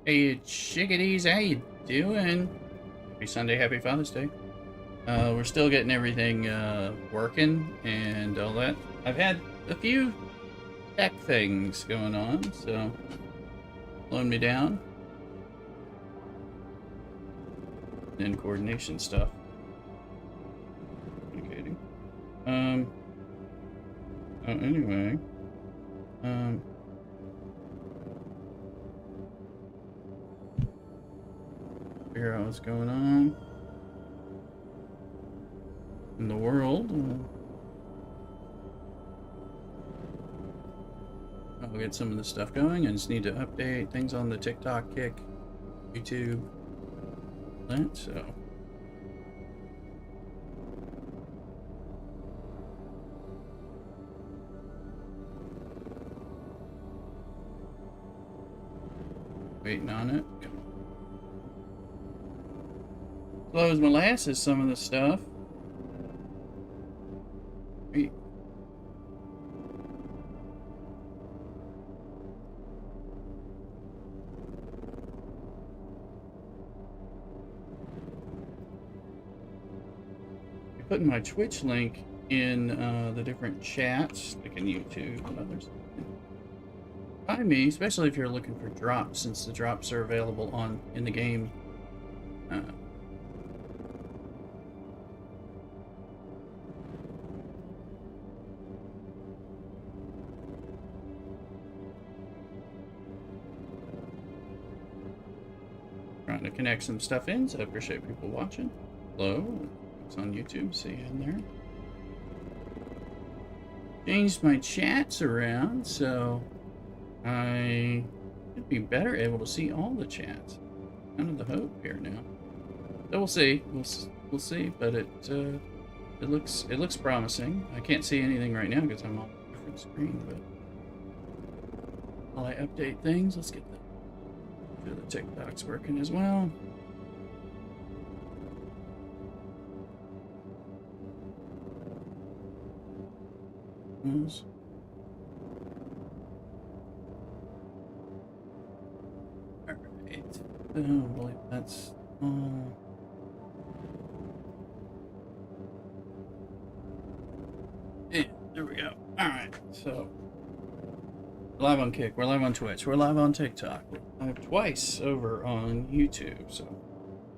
Hey, chickadees, how you doing? Happy Sunday, happy Father's Day. We're still getting everything working and all that. I've had a few tech things going on, so slowing me down. And coordination stuff. Communicating. Oh, anyway. Um, Figure out what's going on in the world. I'll get some of the stuff going. I just need to update things on the TikTok, Kick, YouTube, that, so. Waiting on it. Slow as molasses, some of the stuff. Wait. Putting my Twitch link in the different chats, like in YouTube and others. Find me, especially if you're looking for drops, since the drops are available in the game. Trying to connect some stuff in, so I appreciate people watching. Hello, it's on YouTube, see you in there. Changed my chats around, so I should be better able to see all the chats. Kind of the hope here now. So we'll see. We'll see, but it looks promising. I can't see anything right now because I'm on a different screen. But while I update things, let's get the TikToks working as well. Alright. Oh boy, that's all. Yeah, there we go. Alright, so we're live on Kick, we're live on Twitch, we're live on TikTok, we're live twice over on YouTube, so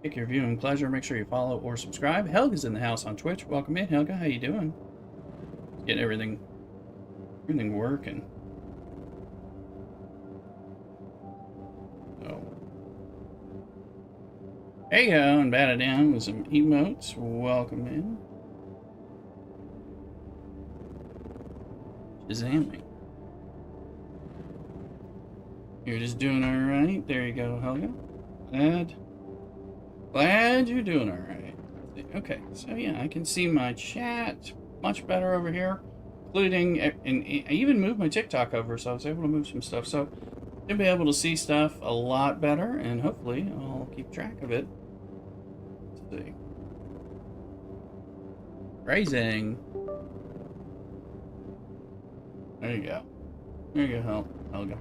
pick your viewing pleasure. Make sure you follow or subscribe. Helga's in the house on Twitch. Welcome in, Helga. How you doing? Getting everything working. So there you go, and bat it down with some emotes. Welcome in. Shazamming. You're just doing alright. There you go, Helga. Glad you're doing alright. Okay, so yeah, I can see my chat much better over here, including, and I even moved my TikTok over, so I was able to move some stuff. So you'll be able to see stuff a lot better, and hopefully I'll keep track of it. Let's see. Raising. There you go. There you go, Helga.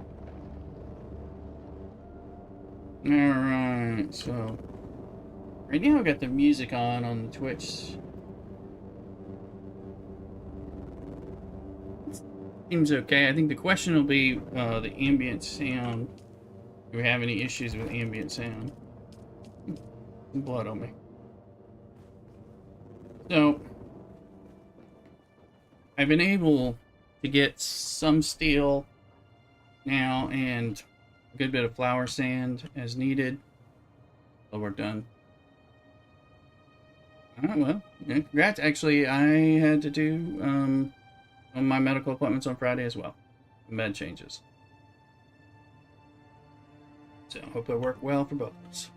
Alright, so right now I've got the music on the Twitch. Seems okay. I think the question will be the ambient sound. Do we have any issues with ambient sound? Blood on me. So I've been able to get some steel now and a good bit of flour sand as needed. All work done. Well, yeah, congrats. Actually, I had to do my medical appointments on Friday as well. Med changes. So hope it worked well for both of us.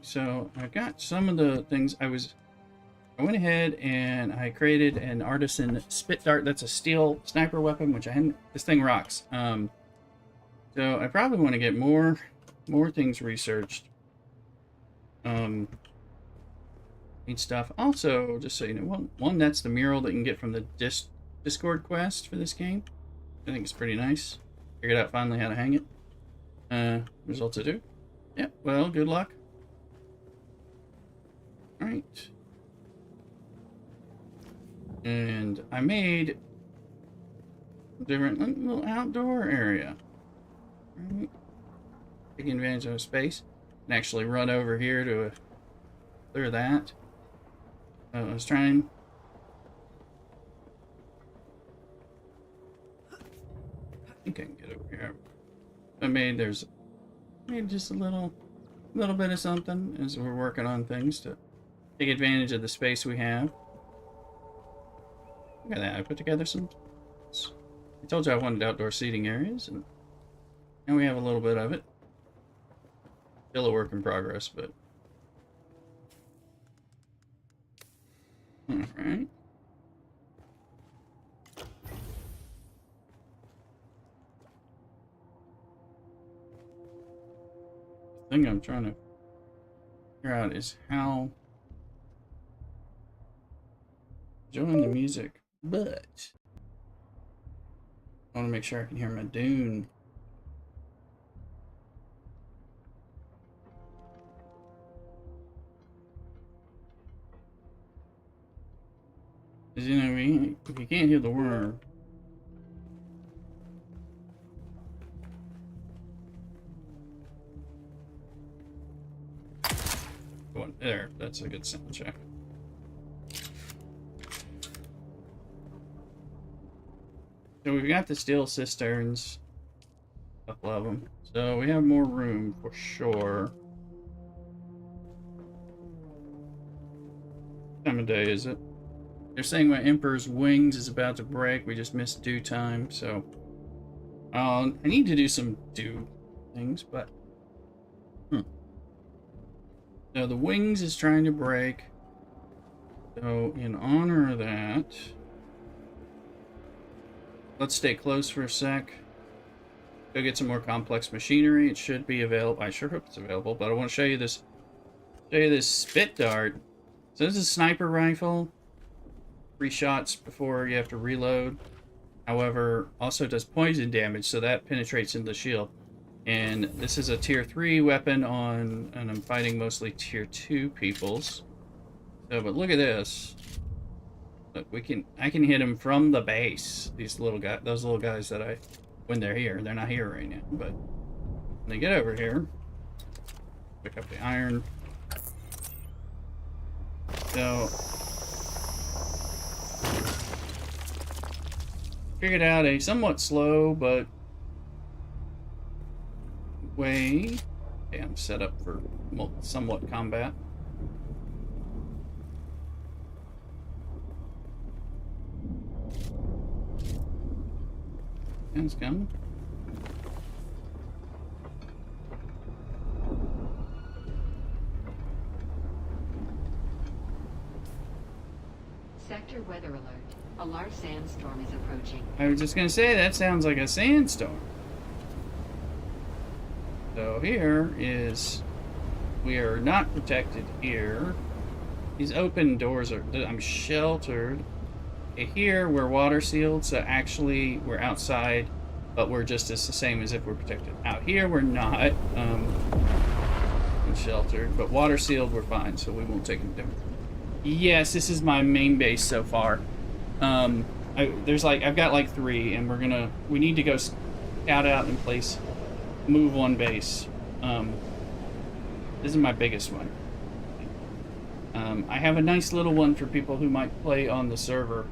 So I got some of the things I went ahead and I created an artisan spit dart. That's a steel sniper weapon, which I hadn't. This thing rocks. So I probably want to get more things researched. Neat stuff. Also, just so you know, one that's the mural that you can get from the Discord quest for this game. I think it's pretty nice. Figured out finally how to hang it. Results to do. Yeah, well, good luck. Alright. And I made a different little outdoor area. Right. Taking advantage of space. And actually run over here to clear that. I was trying. I think I can get over here. I made just a little bit of something as we're working on things to take advantage of the space we have. Look at that, I put together some. I told you I wanted outdoor seating areas, and now we have a little bit of it. Still a work in progress, but all right. The thing I'm trying to figure out is how enjoying the music, but I want to make sure I can hear my Dune. Because, you know, if you can't hear the worm. There, that's a good sound check. So we've got the steel cisterns, a couple of them. So we have more room for sure. What time of day is it? They're saying my Emperor's Wings is about to break. We just missed due time, so I need to do some due things, but so the wings is trying to break. So in honor of that, let's stay close for a sec. Go get some more complex machinery. It should be available. I sure hope it's available, but I want to show you this. Show you this spit dart. So this is a sniper rifle. 3 shots before you have to reload. However, also does poison damage, so that penetrates into the shield. And this is a tier 3 weapon and I'm fighting mostly tier 2 peoples. So, but look at this. Look, I can hit them from the base. Those little guys that when they're here, they're not here right now, but when they get over here, pick up the iron. So, figured out a somewhat slow but way. Okay, I'm set up for somewhat combat. It's coming. Sector weather alert. A large sandstorm is approaching. I was just gonna say, that sounds like a sandstorm. So here is, we are not protected here. These open doors I'm sheltered. Here we're water sealed, so actually we're outside, but we're just the same as if we're protected. Out here we're not sheltered, but water sealed we're fine, so we won't take any damage. Yes, this is my main base so far. I've got like 3, and we need to go scout out and move one base. This is my biggest one. I have a nice little one for people who might play on the server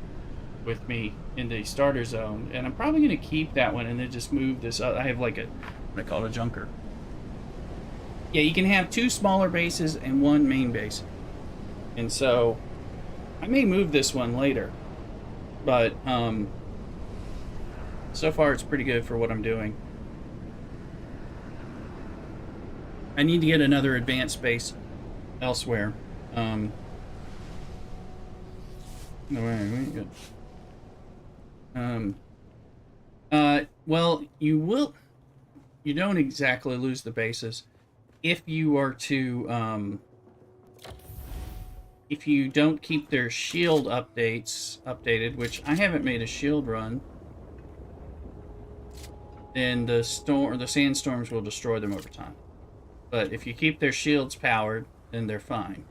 with me in the starter zone, and I'm probably going to keep that one and then just move this up. I have like what I call a junker. Yeah, you can have 2 smaller bases and 1 main base. And so I may move this one later, but so far it's pretty good for what I'm doing. I need to get another advanced base elsewhere. No way, we ain't good. Well, you don't exactly lose the bases if you are to if you don't keep their shield updated, which I haven't made a shield run, then the sandstorms will destroy them over time. But if you keep their shields powered, then they're fine.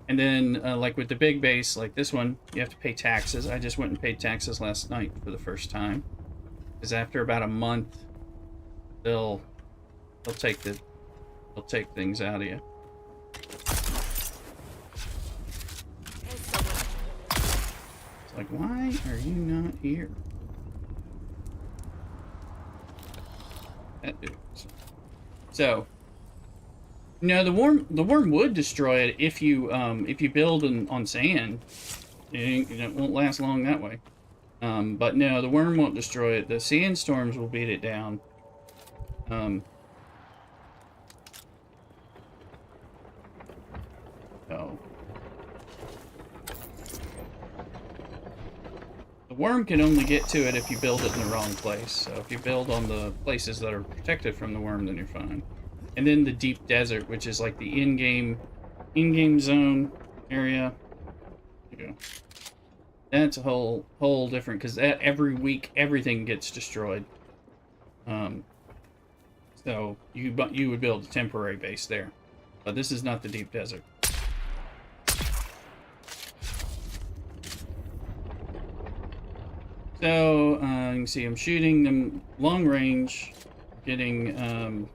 And then, like with the big base, like this one, you have to pay taxes. I just went and paid taxes last night for the first time, because after about a month, they'll take things out of you. It's like, why are you not here? That dude. So, no, the worm would destroy it if you build on sand. It won't last long that way. But no, the worm won't destroy it. The sandstorms will beat it down. So the worm can only get to it if you build it in the wrong place. So if you build on the places that are protected from the worm, then you're fine. And then the deep desert, which is like the in-game zone area. There you go. That's a whole different, because every week everything gets destroyed. So you would build a temporary base there, but this is not the deep desert. So you can see I'm shooting them long range, getting.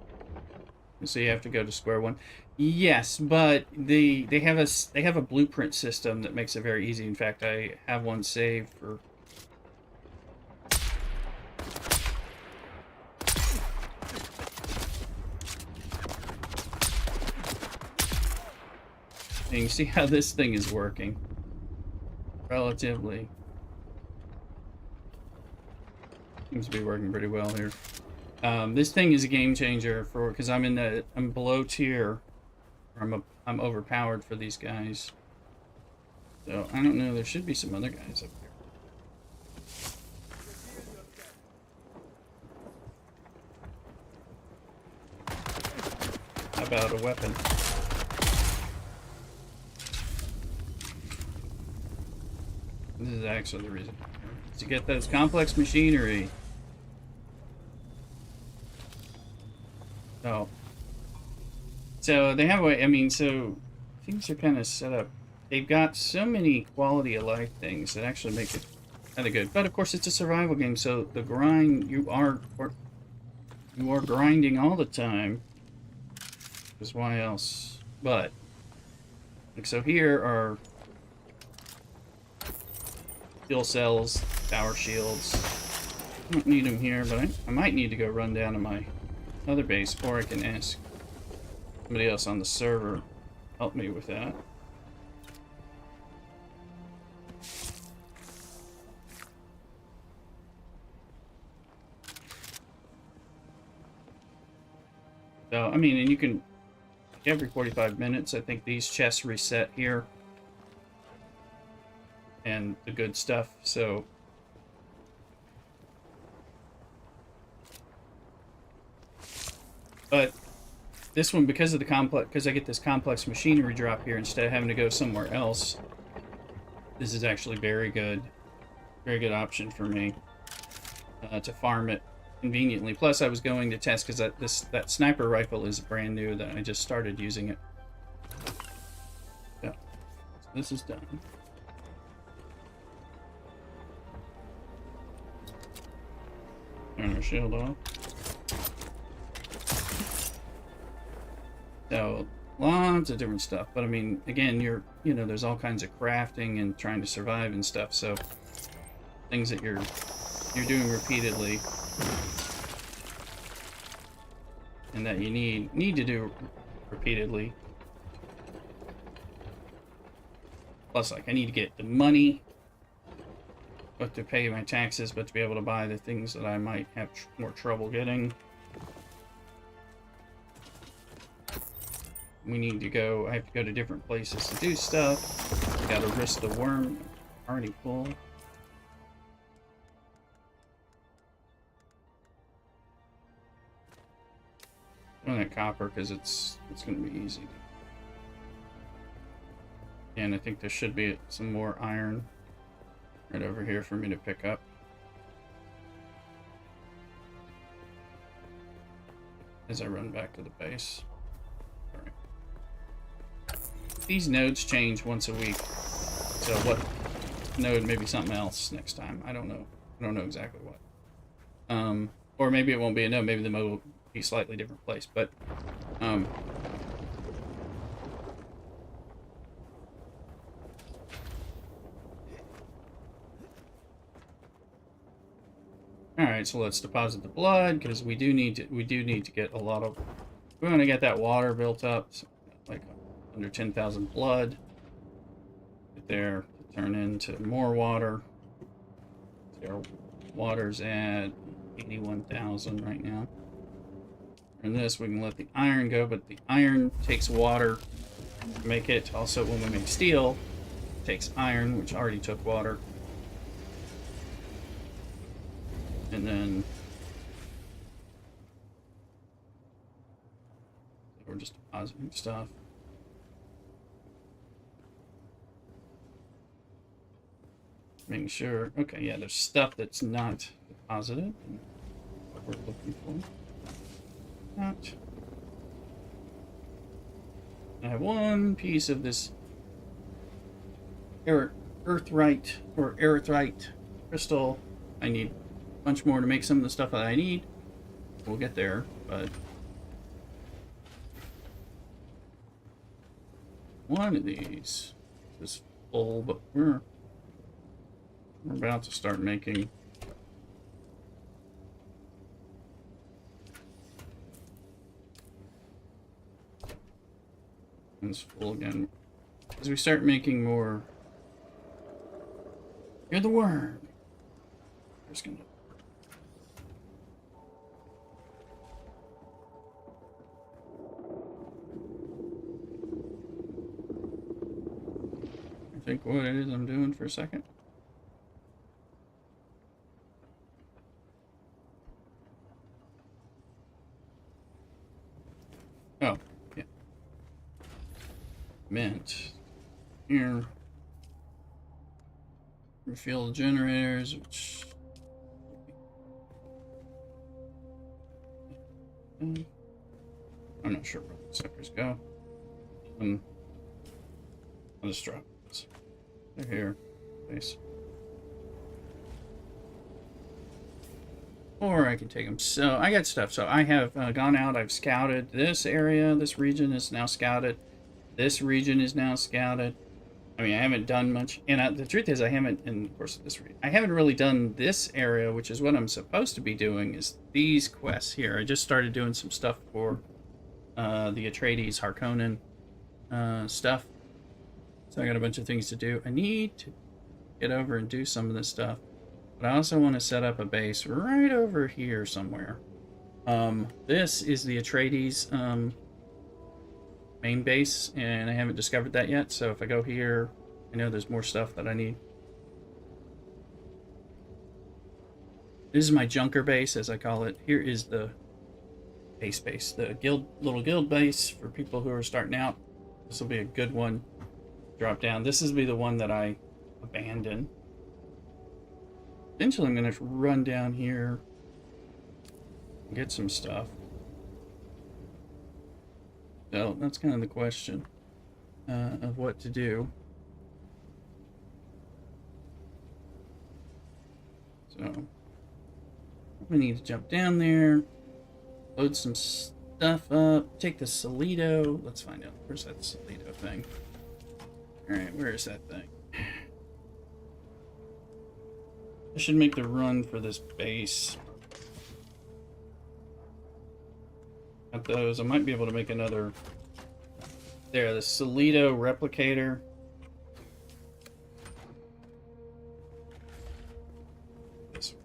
So you have to go to square one. Yes, but they have a blueprint system that makes it very easy. In fact, I have one saved for. And you see how this thing is working. Relatively. Seems to be working pretty well here. This thing is a game changer because I'm below tier. I'm overpowered for these guys. So I don't know. There should be some other guys up here. How about a weapon? This is actually the reason. To get those complex machinery. Oh. So they have a way, I mean, so things are kind of set up. They've got so many quality of life things that actually make it kind of good. But of course it's a survival game, so the grind, you are grinding all the time. Because why else? But, like, so here are fuel cells, power shields. I don't need them here, but I might need to go run down to my other base, or I can ask somebody else on the server help me with that. So, I mean, and you can, every 45 minutes, I think these chests reset here. And the good stuff, so. But this one, because of the because I get this complex machinery drop here instead of having to go somewhere else, this is actually very good option for me to farm it conveniently. Plus, I was going to test because that sniper rifle is brand new that I just started using it. So this is done. Turn our shield off. So, lots of different stuff. But I mean, again, there's all kinds of crafting and trying to survive and stuff. So, things that you're doing repeatedly and that you need to do repeatedly. Plus, like, I need to get the money, but to pay my taxes, but to be able to buy the things that I might have more trouble getting. We need to go, I have to go to different places to do stuff. Gotta risk the worm. Already full. On that copper because it's gonna be easy. And I think there should be some more iron right over here for me to pick up. As I run back to the base. All right. These nodes change once a week. So what node, maybe something else next time. I don't know. I don't know exactly what. Or maybe it won't be a node. Maybe the mode will be a slightly different place. But all right, so let's deposit the blood because we do need to get a lot of. We want to get that water built up, so like under 10,000 blood. Get there, turn into more water. So our water's at 81,000 right now. And this, we can let the iron go, but the iron takes water to make it. Also, when we make steel, it takes iron, which already took water. And then we're just depositing stuff. Making sure. Okay, yeah, there's stuff that's not deposited. What we're looking for. Not. I have one piece of this earthrite or erythrite crystal. I need a bunch more to make some of the stuff that I need. We'll get there, but one of these is full, but we're about to start making it's full again. As we start making more, you're the worm. Just gonna. I think what it is I'm doing for a second. Oh, yeah. Mint. Here. Refill the generators, which... I'm not sure where the suckers go. I'll just drop this. They're here. Nice. Or I can take them. So I got stuff. So I have gone out. I've scouted this area. This region is now scouted. This region is now scouted. I mean, I haven't done much. And the truth is, I haven't, in the course of this region, I haven't really done this area, which is what I'm supposed to be doing, is these quests here. I just started doing some stuff for the Atreides Harkonnen stuff. So I got a bunch of things to do. I need to get over and do some of this stuff. But I also want to set up a base right over here somewhere. This is the Atreides main base, and I haven't discovered that yet. So if I go here, I know there's more stuff that I need. This is my junker base, as I call it. Here is the base, the little guild base for people who are starting out. This will be a good one. Drop down. This will be the one that I abandon. Eventually, I'm going to run down here and get some stuff. So that's kind of the question of what to do. So we need to jump down there, load some stuff up, take the Solido. Let's find out. Where's that Solido thing? All right, where is that thing? I should make the run for this base. Got those. I might be able to make another. There, the Solido replicator. This one.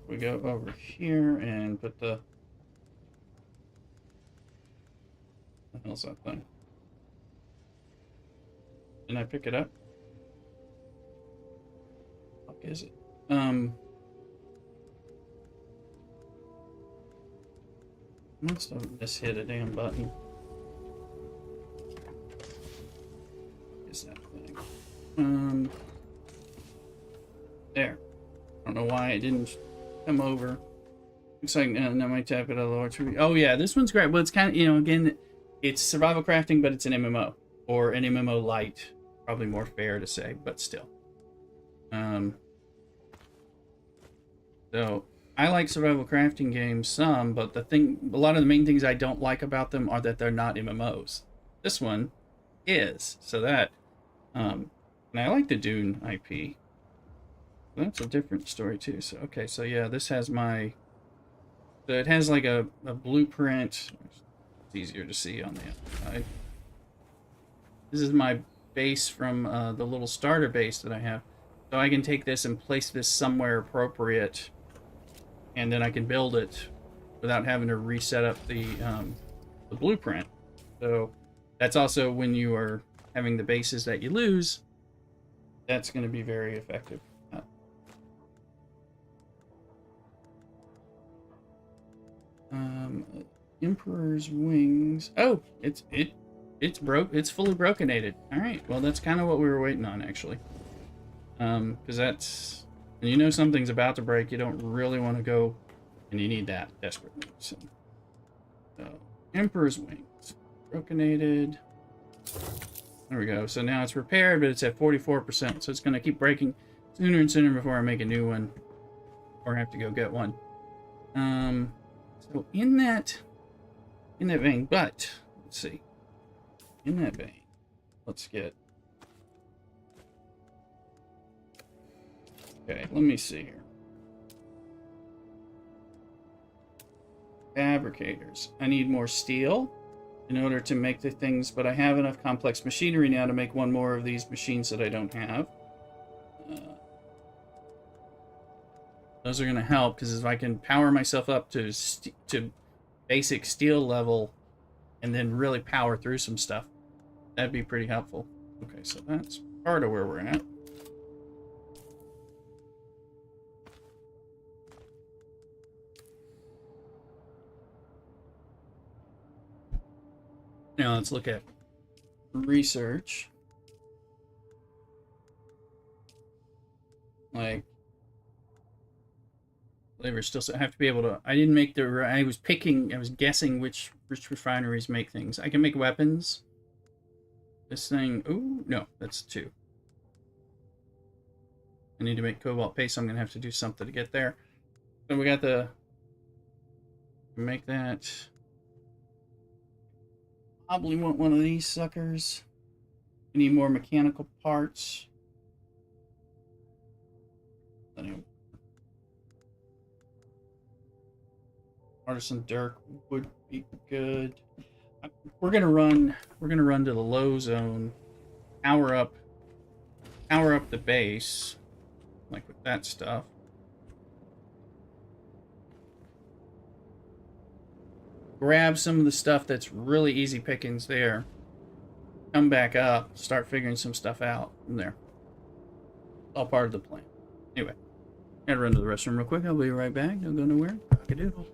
We go over here and put the. What the hell's that thing? Didn't I pick it up? What is it? Must have just hit a damn button. Is that thing? There. I don't know why it didn't come over. Looks like now my tap it otherwise. Oh yeah, this one's great. Well, it's kind of, you know, again, it's survival crafting, but it's an MMO or an MMO light. Probably more fair to say, but still. So I like survival crafting games some, but a lot of the main things I don't like about them are that they're not MMOs. This one is, so that, and I like the Dune IP. That's a different story too. So okay, so yeah, this has my, so it has like a blueprint. It's easier to see on the outside. This is my base from the little starter base that I have. So I can take this and place this somewhere appropriate, and then I can build it without having to reset up the blueprint. So that's also when you are having the bases that you lose, that's going to be very effective. Emperor's Wings. Oh, it's broke. It's fully brokenated. All right. Well, that's kind of what we were waiting on, actually. Because that's, and you know something's about to break. You don't really want to go, and you need that desperately. So Emperor's Wings, brokenated. There we go. So now it's repaired, but it's at 44%. So it's going to keep breaking sooner and sooner before I make a new one, or have to go get one. So in that vein, but let's see. In that vein, let's get. Okay, let me see here. Fabricators. I need more steel in order to make the things, but I have enough complex machinery now to make one more of these machines that I don't have. Those are going to help, because if I can power myself up to basic steel level and then really power through some stuff, that'd be pretty helpful. Okay, so that's part of where we're at. Now let's look at research. Like, flavor still, so I have to be able to, I didn't make I was guessing which refineries make things. I can make weapons. This thing, ooh, no, that's 2. I need to make cobalt paste, so I'm going to have to do something to get there. So we got make that. Probably want one of these suckers. We need more mechanical parts. Anyway. Artisan Dirk would be good. We're gonna run to the low zone, power up the base, like with that stuff. Grab some of the stuff that's really easy pickings there. Come back up, start figuring some stuff out from there. All part of the plan. Anyway, gotta run to the restroom real quick. I'll be right back. Don't go nowhere. Cock-a-doodle.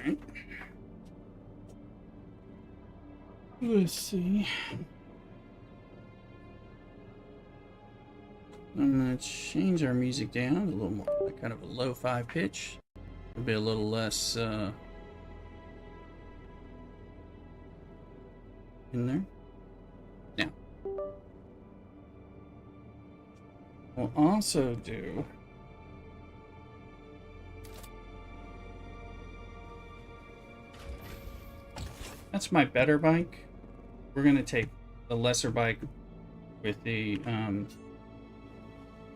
Alright. Let's see. I'm gonna change our music down a little more, like kind of a lo-fi pitch. It'll be a little less in there. Now, we'll also do that's my better bike. We're gonna take the lesser bike with the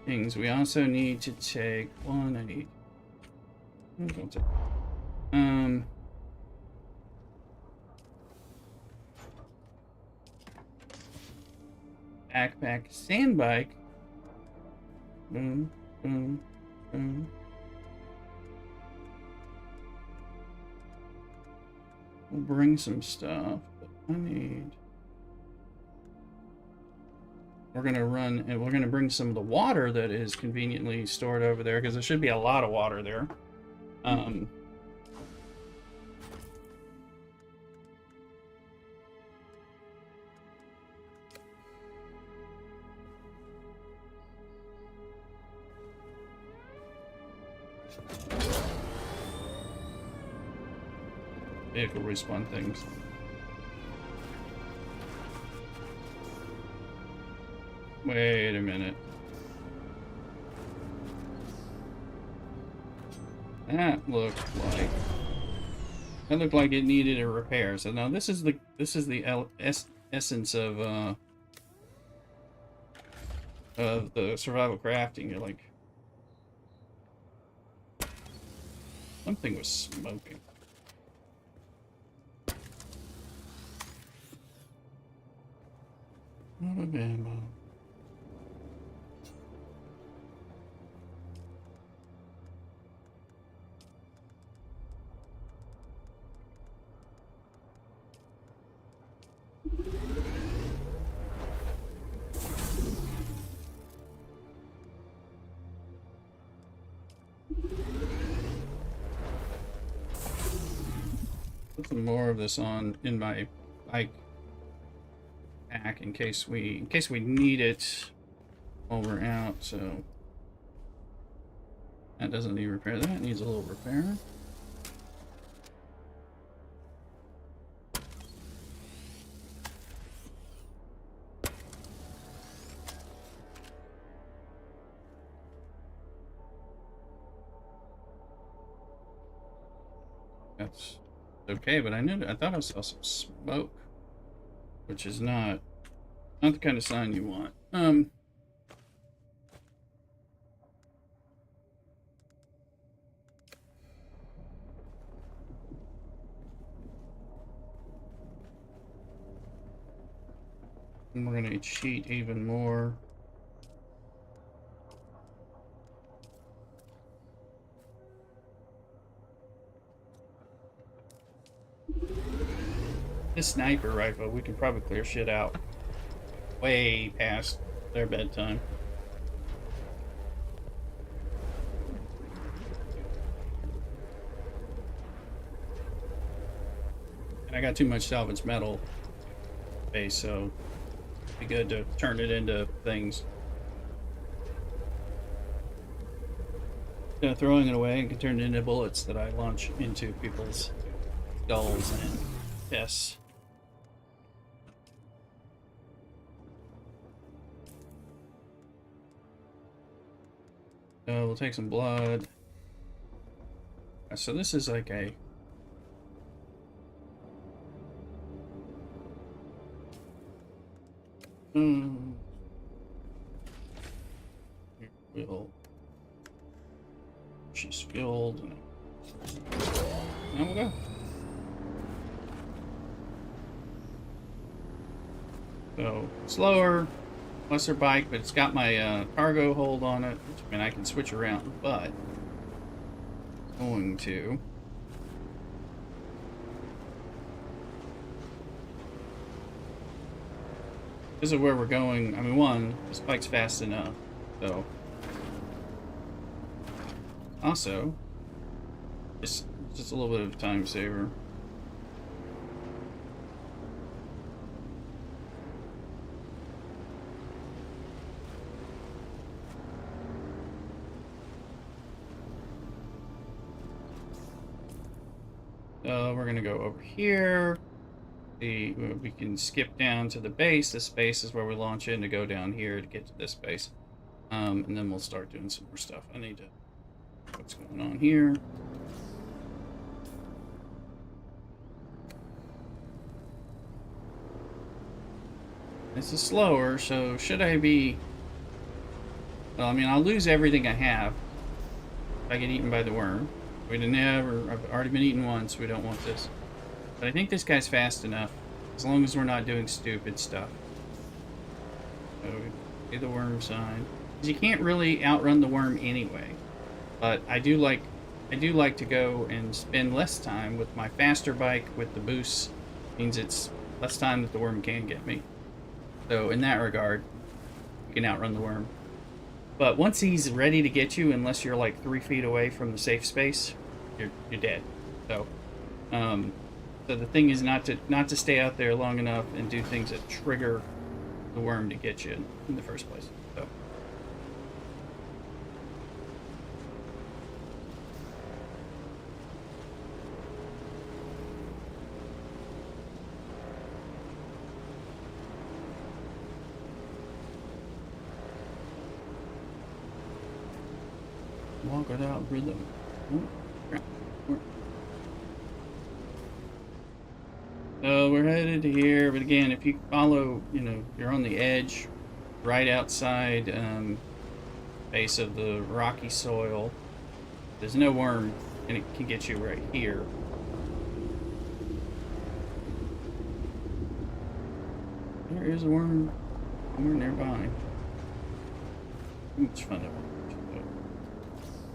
things. We also need to take one. I need. Backpack sand bike. Boom, boom, boom. We'll bring some stuff, but I need. We're gonna run and we're gonna bring some of the water that is conveniently stored over there because there should be a lot of water there. Vehicle respawn things. Wait a minute. That looked like it needed a repair. So now this is the essence of the survival crafting. You're like something was smoking. Not a ammo. Put some more of this on in my bike pack in case we need it while we're out. So that doesn't need repair. That needs a little repair. That's okay, but I thought I saw some smoke, which is not the kind of sign you want. And we're gonna cheat even more. This sniper rifle, we can probably clear shit out way past their bedtime. And I got too much salvage metal base, so it'd be good to turn it into things. Throwing it away and can turn it into bullets that I launch into people's skulls and chests. So we'll take some blood. So this is like a she's filled and there we go. So slower, lesser bike, but it's got my cargo hold on it, which I mean I can switch around, but going to because of where we're going. I mean, one, this bike's fast enough, so also just Just a little bit of a time saver. We're gonna go over here. We can skip down to the base. This base is where we launch in to go down here to get to this base. And then we'll start doing some more stuff. I need to... What's going on here? This is slower, so should I be... Well, I mean, I'll lose everything I have if I get eaten by the worm. I've already been eaten once, we don't want this. But I think this guy's fast enough, as long as we're not doing stupid stuff. So, see the worm sign. Because you can't really outrun the worm anyway. But I do like to go and spend less time with my faster bike with the boost. Means it's less time that the worm can get me. So in that regard, you can outrun the worm. But once he's ready to get you, unless you're like 3 feet away from the safe space, you're dead. So, so the thing is not to stay out there long enough and do things that trigger the worm to get you in the first place. So. Walk without rhythm. Oh, crap. So we're headed to here, but again, if you follow, you're on the edge, right outside base of the rocky soil. There's no worm, and it can get you right here. There is a worm somewhere nearby. Too much fun to watch.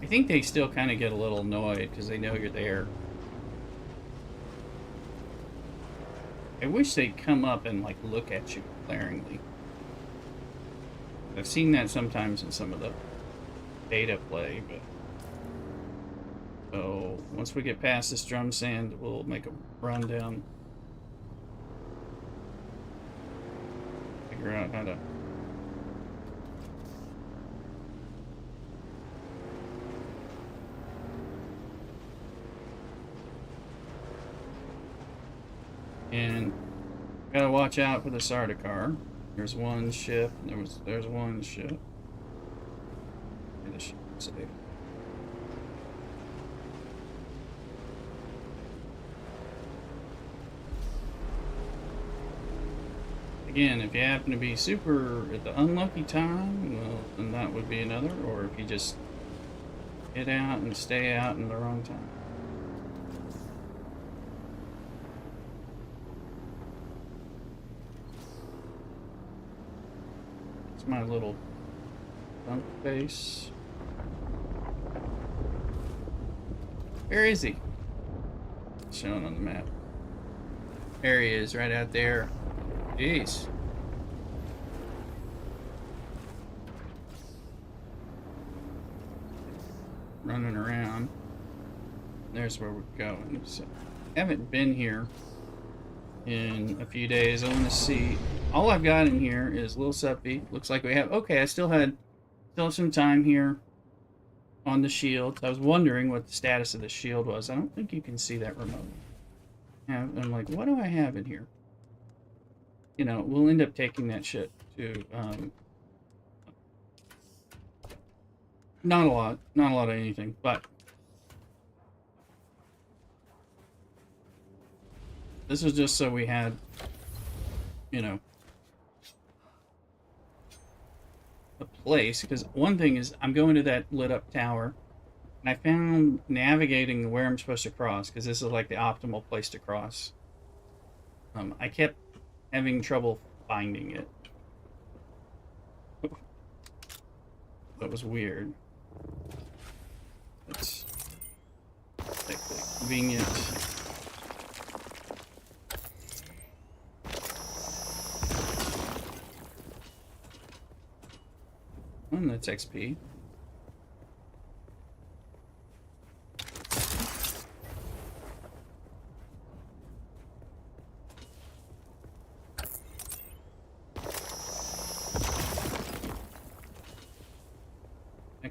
I think they still kind of get a little annoyed because they know you're there. I wish they'd come up and like look at you glaringly. I've seen that sometimes in some of the beta play, but so once we get past this drum sand, we'll make a run down. Figure out how to. And gotta watch out for the Sardaukar. There's one ship. There's one ship. This ship is safe. Again, if you happen to be super at the unlucky time, well, then that would be another. Or if you just get out and stay out in the wrong time. My little dump base. Where is he? Shown on the map. There he is, right out there. Jeez. Running around. There's where we're going. So, haven't been here in a few days. I want to see. All I've got in here is Lil Suppy. Looks like we have. Okay, I still have some time here on the shield. I was wondering what the status of the shield was. I don't think you can see that remotely. I'm like, what do I have in here? We'll end up taking that shit to. Not a lot of anything, but. This is just so we had, a place. Because one thing is, I'm going to that lit up tower, and I found navigating where I'm supposed to cross, because this is like the optimal place to cross. I kept having trouble finding it. That was weird. It's like convenient. And that's XP.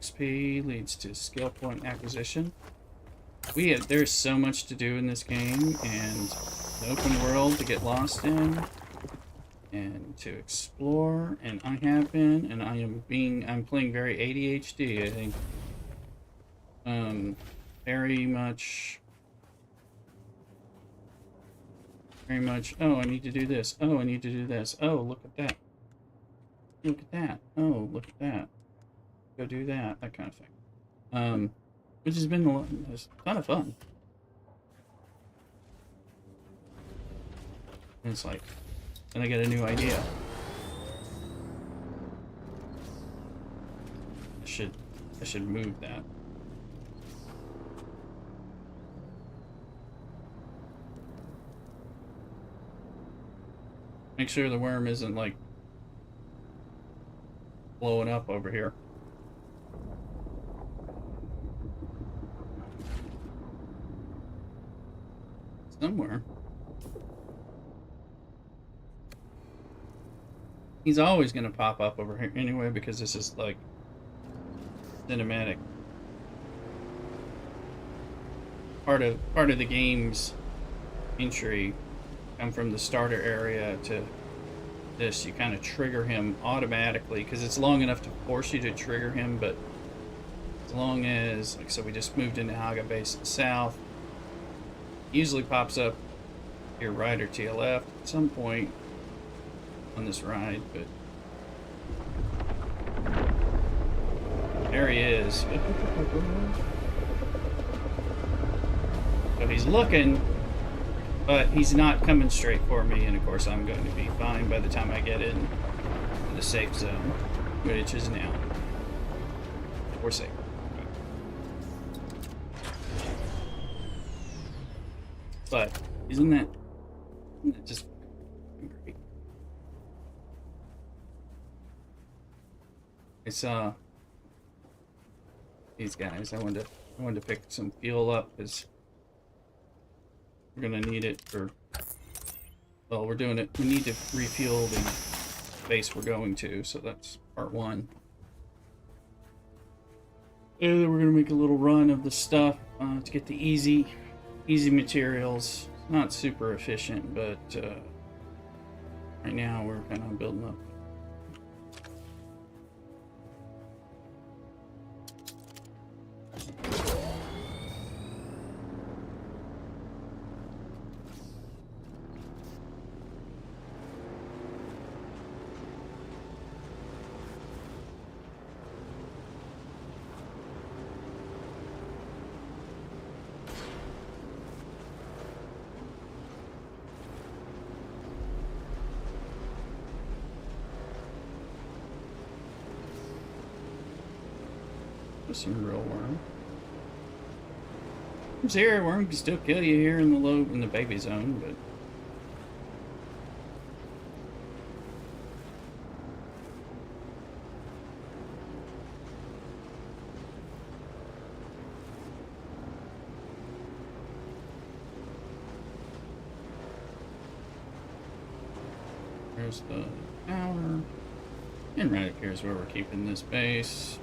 XP leads to skill point acquisition. There's so much to do in this game, and an open world to get lost in, and to explore, and I have been, and I'm playing very ADHD, I think. Very much, oh, I need to do this. Oh, I need to do this. Oh, look at that. Look at that. Oh, look at that. Go do that. That kind of thing. Which has been a ton of fun. And it's like, then I get a new idea. I should move that. Make sure the worm isn't like blowing up over here. Somewhere. He's always going to pop up over here anyway because this is like cinematic. Part of the game's entry come from the starter area to this. You kind of trigger him automatically because it's long enough to force you to trigger him, but as long as, like, so we just moved into Haga Base South. Usually pops up to your right or to your left at some point on this ride, but there he is. So he's looking, but he's not coming straight for me, and of course I'm going to be fine by the time I get in to the safe zone, which is now. We're safe. But isn't that just great? I saw these guys. I wanted to pick some fuel up because we're gonna need it for. Well, we're doing it. We need to refuel the base we're going to, so that's part one. And then we're gonna make a little run of the stuff to get the easy materials. Not super efficient, but right now we're kind of building up. Some real worm. There's here, worm can still kill you here in the baby zone, but there's the tower, and right up here is where we're keeping this base.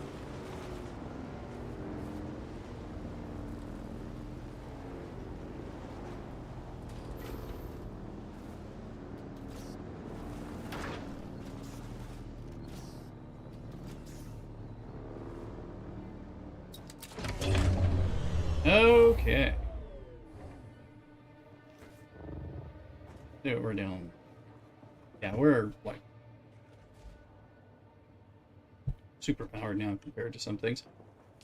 Okay. See what we're doing. Yeah, we're like super powered now compared to some things.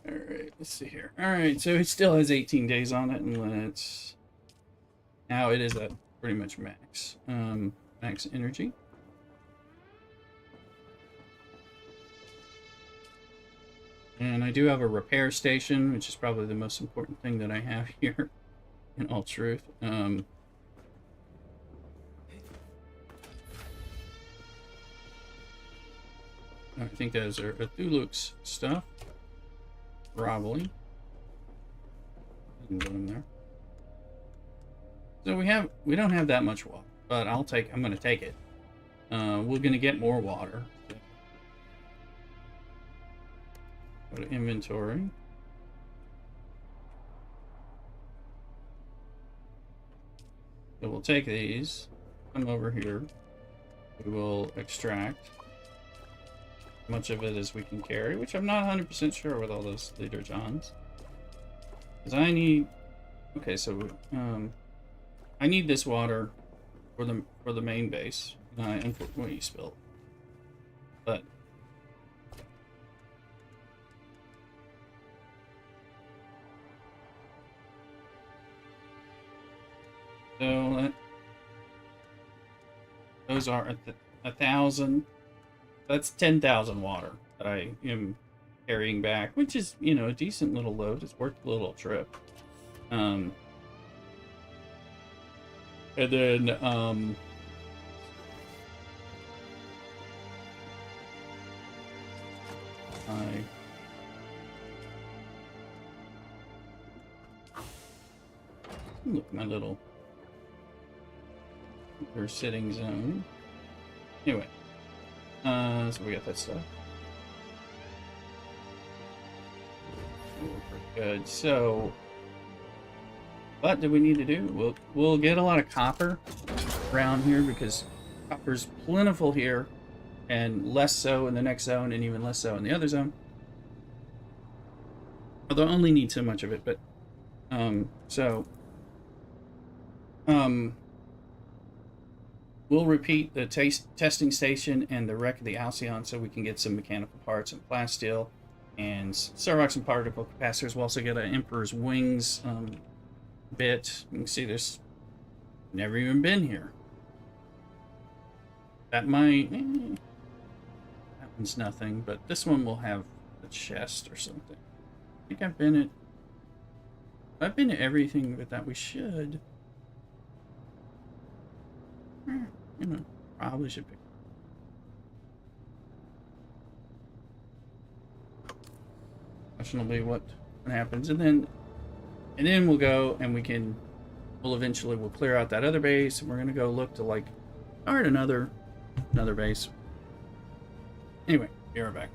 Alright, let's see here. Alright, so it still has 18 days on it, and now it is at pretty much max. Max energy. And I do have a repair station, which is probably the most important thing that I have here, in all truth. I think those are Cthulhu's stuff. Probably. Didn't put them there. So we don't have that much water, but I'm gonna take it. We're gonna get more water. Go to inventory. So we'll take these, come over here. We will extract as much of it as we can carry, which I'm not 100% sure with all those Leader Johns. Because I need... Okay, so I need this water for the main base. And for what you spilled. But so those are 1,000. That's 10,000 water that I am carrying back, which is, you know, a decent little load. It's worth a little trip. And then look, my little sitting zone. Anyway, so we got that stuff. We're pretty good. So, what do we need to do? We'll get a lot of copper around here because copper's plentiful here, and less so in the next zone, and even less so in the other zone. Although I only need so much of it, but we'll repeat the testing station and the wreck of the Alcyon so we can get some mechanical parts and plasteel and Servox and particle capacitors. We'll also get an Emperor's Wings bit. You can see there's never even been here. That might... that one's nothing, but this one will have a chest or something. I think I've been at everything with that we should. You know, probably should pick. Question will be what happens, and then we'll go and we'll eventually clear out that other base, and we're gonna go look to like start another base. Anyway, be right back.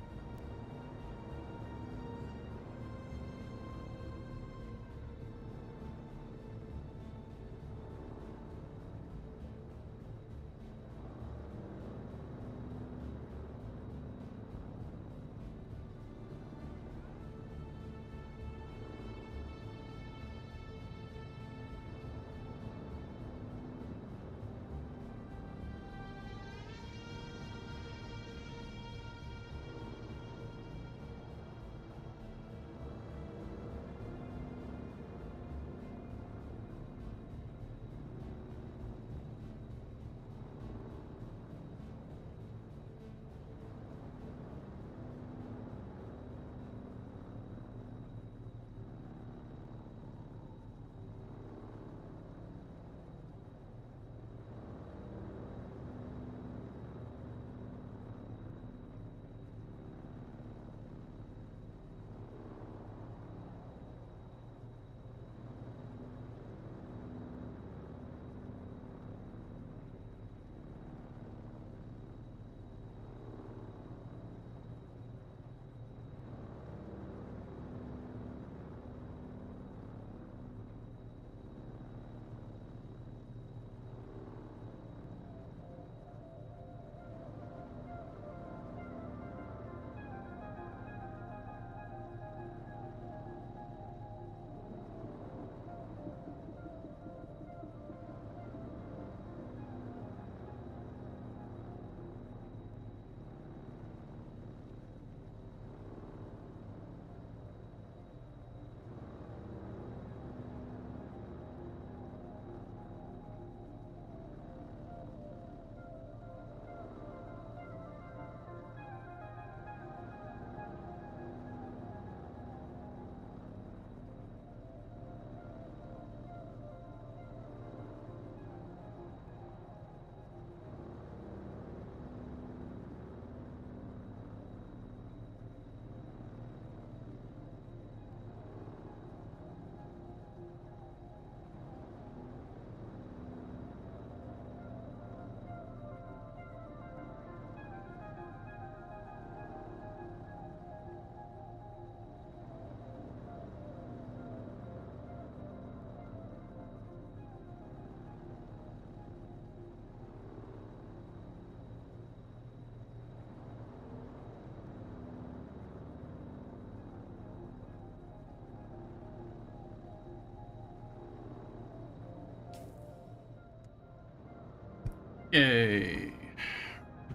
Yay.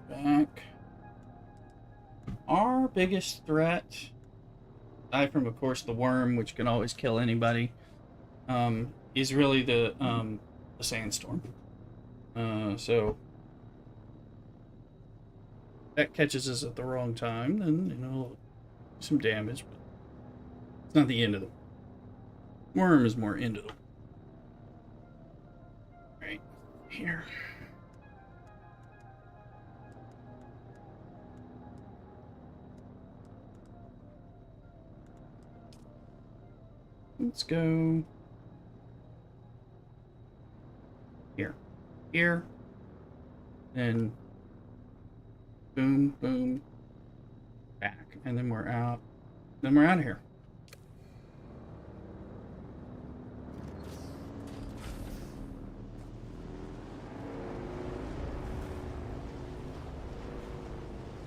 Back. Our biggest threat, aside from, of course, the worm, which can always kill anybody, is really the sandstorm. So that catches us at the wrong time, then some damage, but it's not the end of the worm. Is more into the right here. Let's go here, then boom, boom, back, and then we're out. Then we're out of here.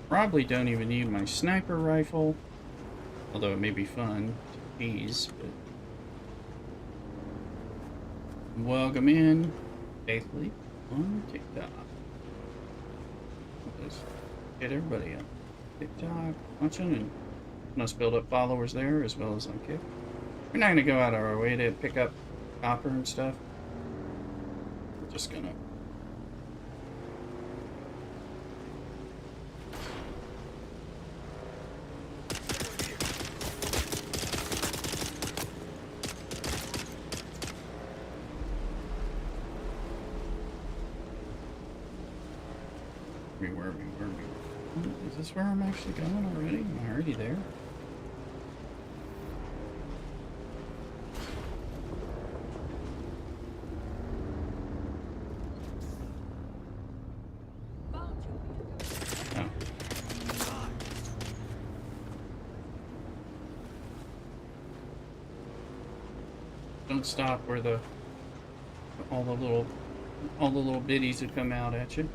Probably don't even need my sniper rifle, although it may be fun to tease, but welcome in, faithfully, on TikTok. Let's get everybody up. TikTok, watching, and must build up followers there as well as on Kick. We're not going to go out of our way to pick up copper and stuff. We're just going to where is this where I'm actually going already? Am I already there? Oh. Don't stop where all the little biddies would come out at you.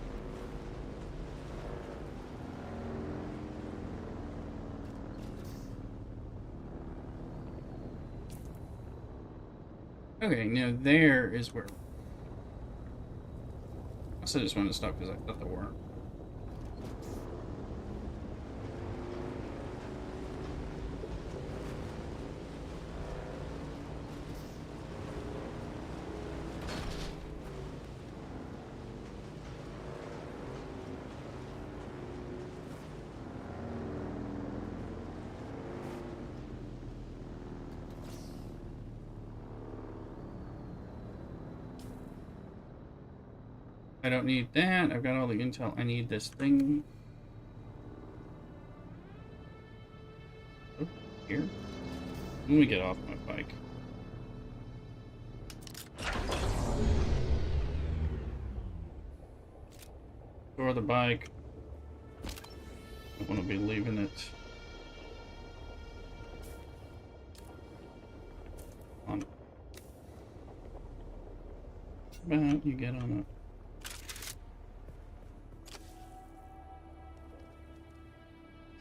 Okay, now there is where. I also just wanted to stop because I thought there weren't. I don't need that. I've got all the intel. I need this thing. Oh, here. Let me get off my bike. Store the bike. I want to be leaving it on. About you get on it.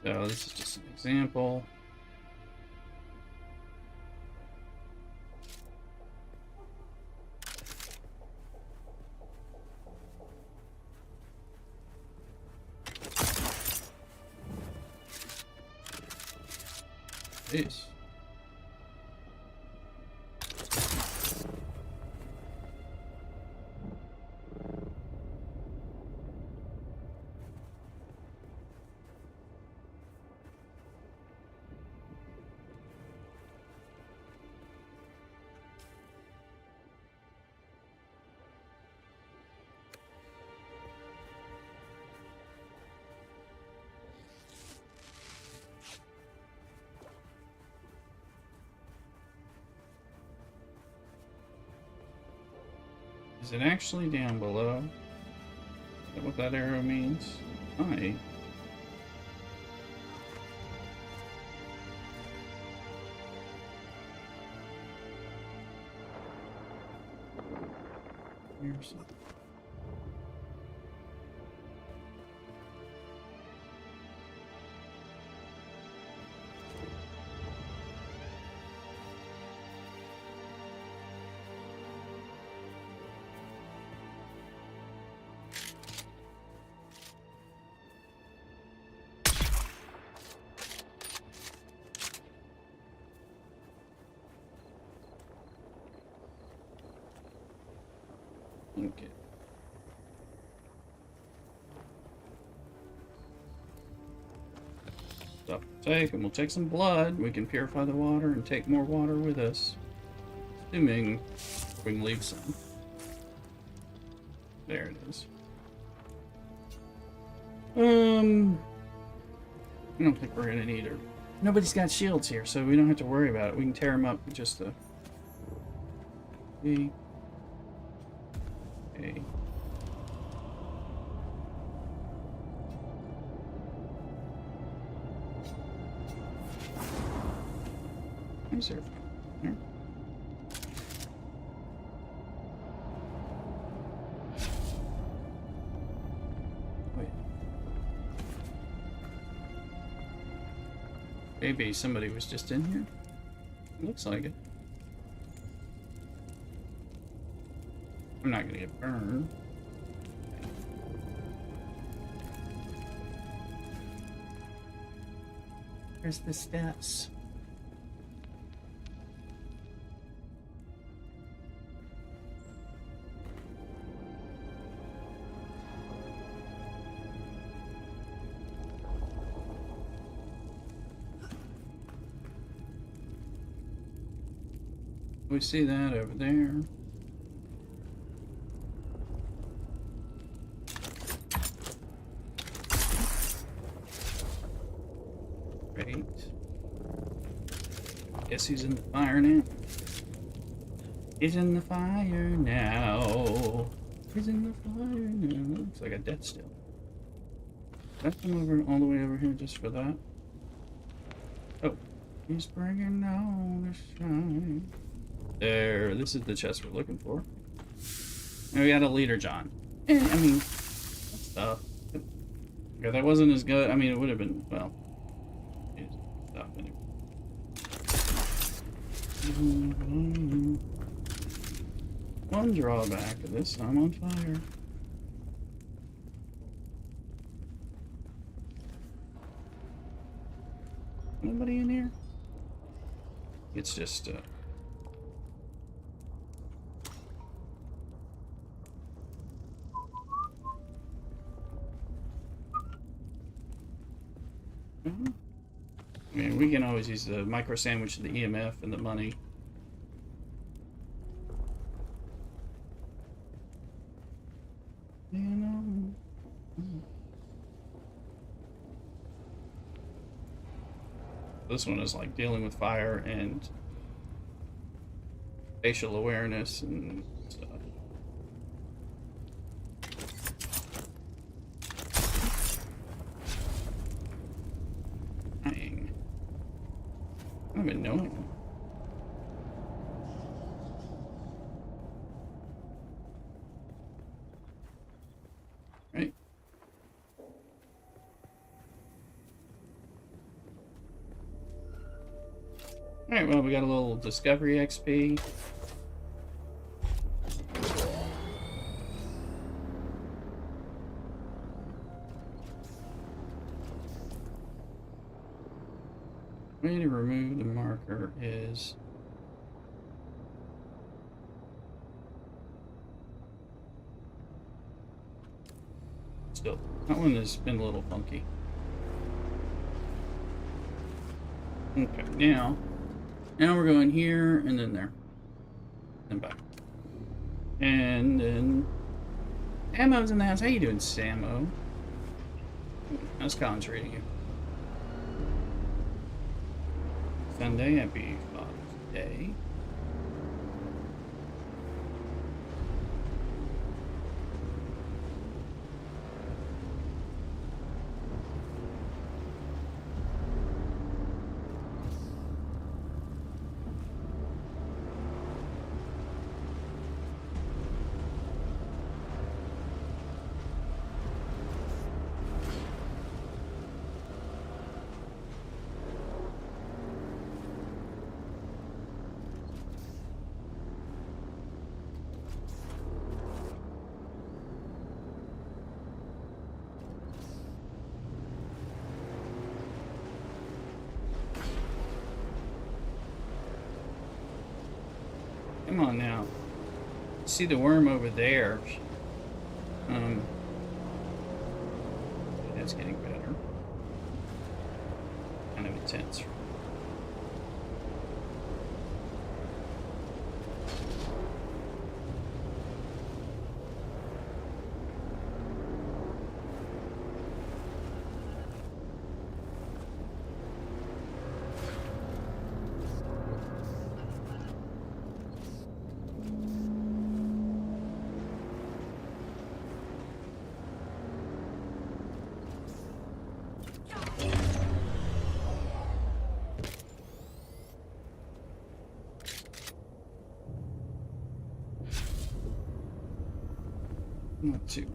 So this is just an example. Jeez. Is it actually down below? Is that what that arrow means? Hi. Here's something. Okay. Stuff to take, and we'll take some blood. We can purify the water and take more water with us. Assuming we can leave some. There it is. I don't think we're gonna need her. Nobody's got shields here, so we don't have to worry about it. We can tear them up with just the... Okay. Is there here? Wait. Maybe somebody was just in here? It looks like it. I'm not gonna get burned. There's the steps. We see that over there. Great. Guess he's in the fire now. He's in the fire now. He's in the fire now. Looks like a death still. Did I come over all the way over here just for that? Oh, he's bringing on the shine. There, this is the chest we're looking for. And we got a leader, John. I mean, stuff. Yeah, that wasn't as good. I mean, it would have been, well, stuff anyway. One drawback of this, I'm on fire. Nobody in here? It's just, I mean, we can always use the micro sandwich, the EMF, and the money. You know. This one is like dealing with fire and facial awareness and stuff. Dang. I don't even know him. Right. Alright, well, we got a little discovery XP. Way to remove the marker is still, that one has been a little funky. Okay, now we're going here and then there and back, and then Samo's in the house. How you doing, Samo? How's Colin treating you? Sunday, happy Father's Day. Come on now. See the worm over there. Um, that's getting better. Kind of intense. Not too.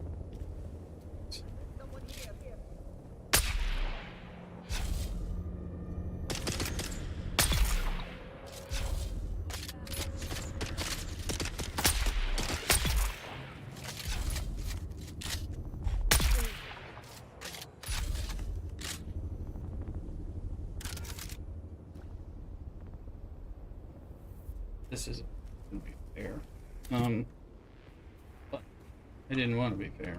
This isn't gonna be fair. But I didn't want to be fair.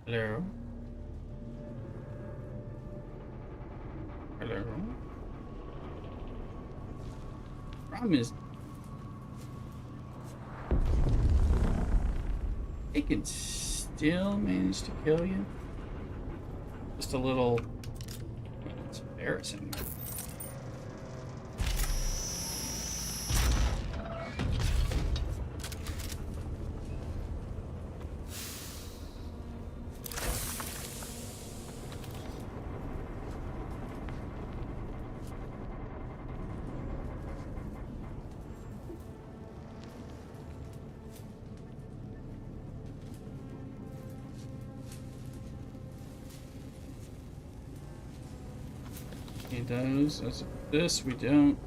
Hello? Hello? Problem is, they can still manage to kill you. Just a little. It's embarrassing. He does. As this, we don't.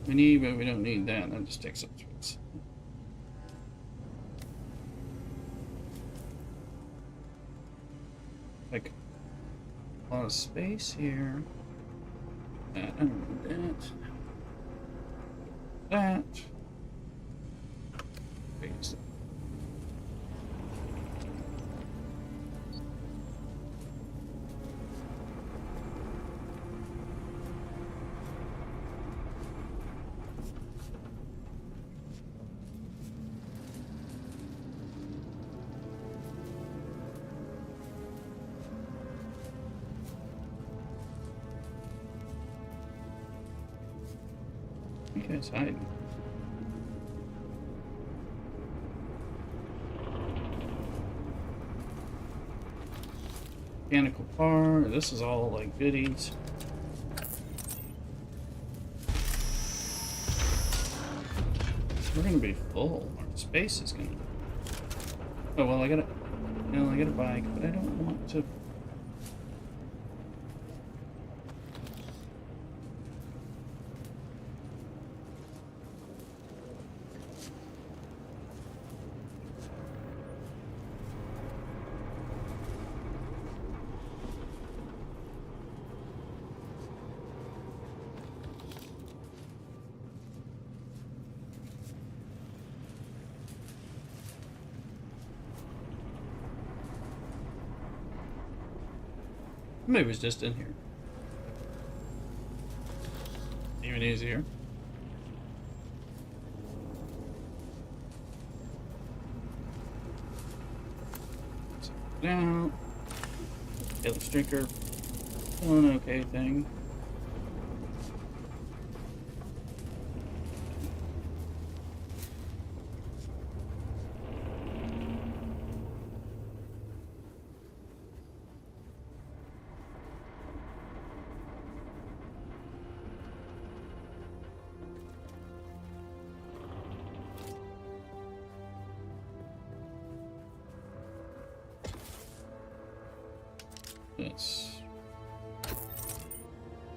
We need, but we don't need that. That just takes up space. Like a lot of space here. That, I don't need that. That. Space. You guys hiding. Mechanical bar. This is all like goodies. We're gonna be full. Our space is gonna. Oh well, I got a bike, but I don't want to. Maybe it was just in here. Even easier. Down. Kill the drinker. An okay thing. this.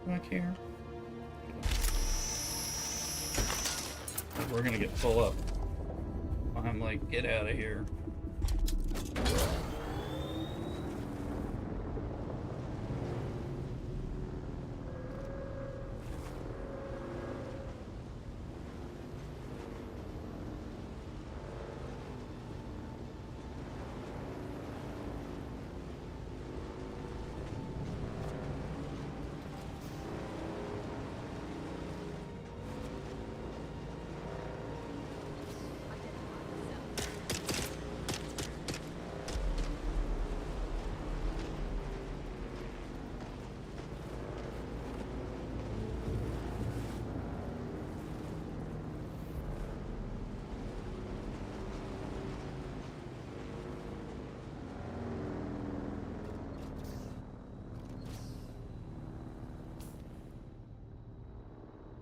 Do I care? We're gonna get full up. I'm like, get out of here.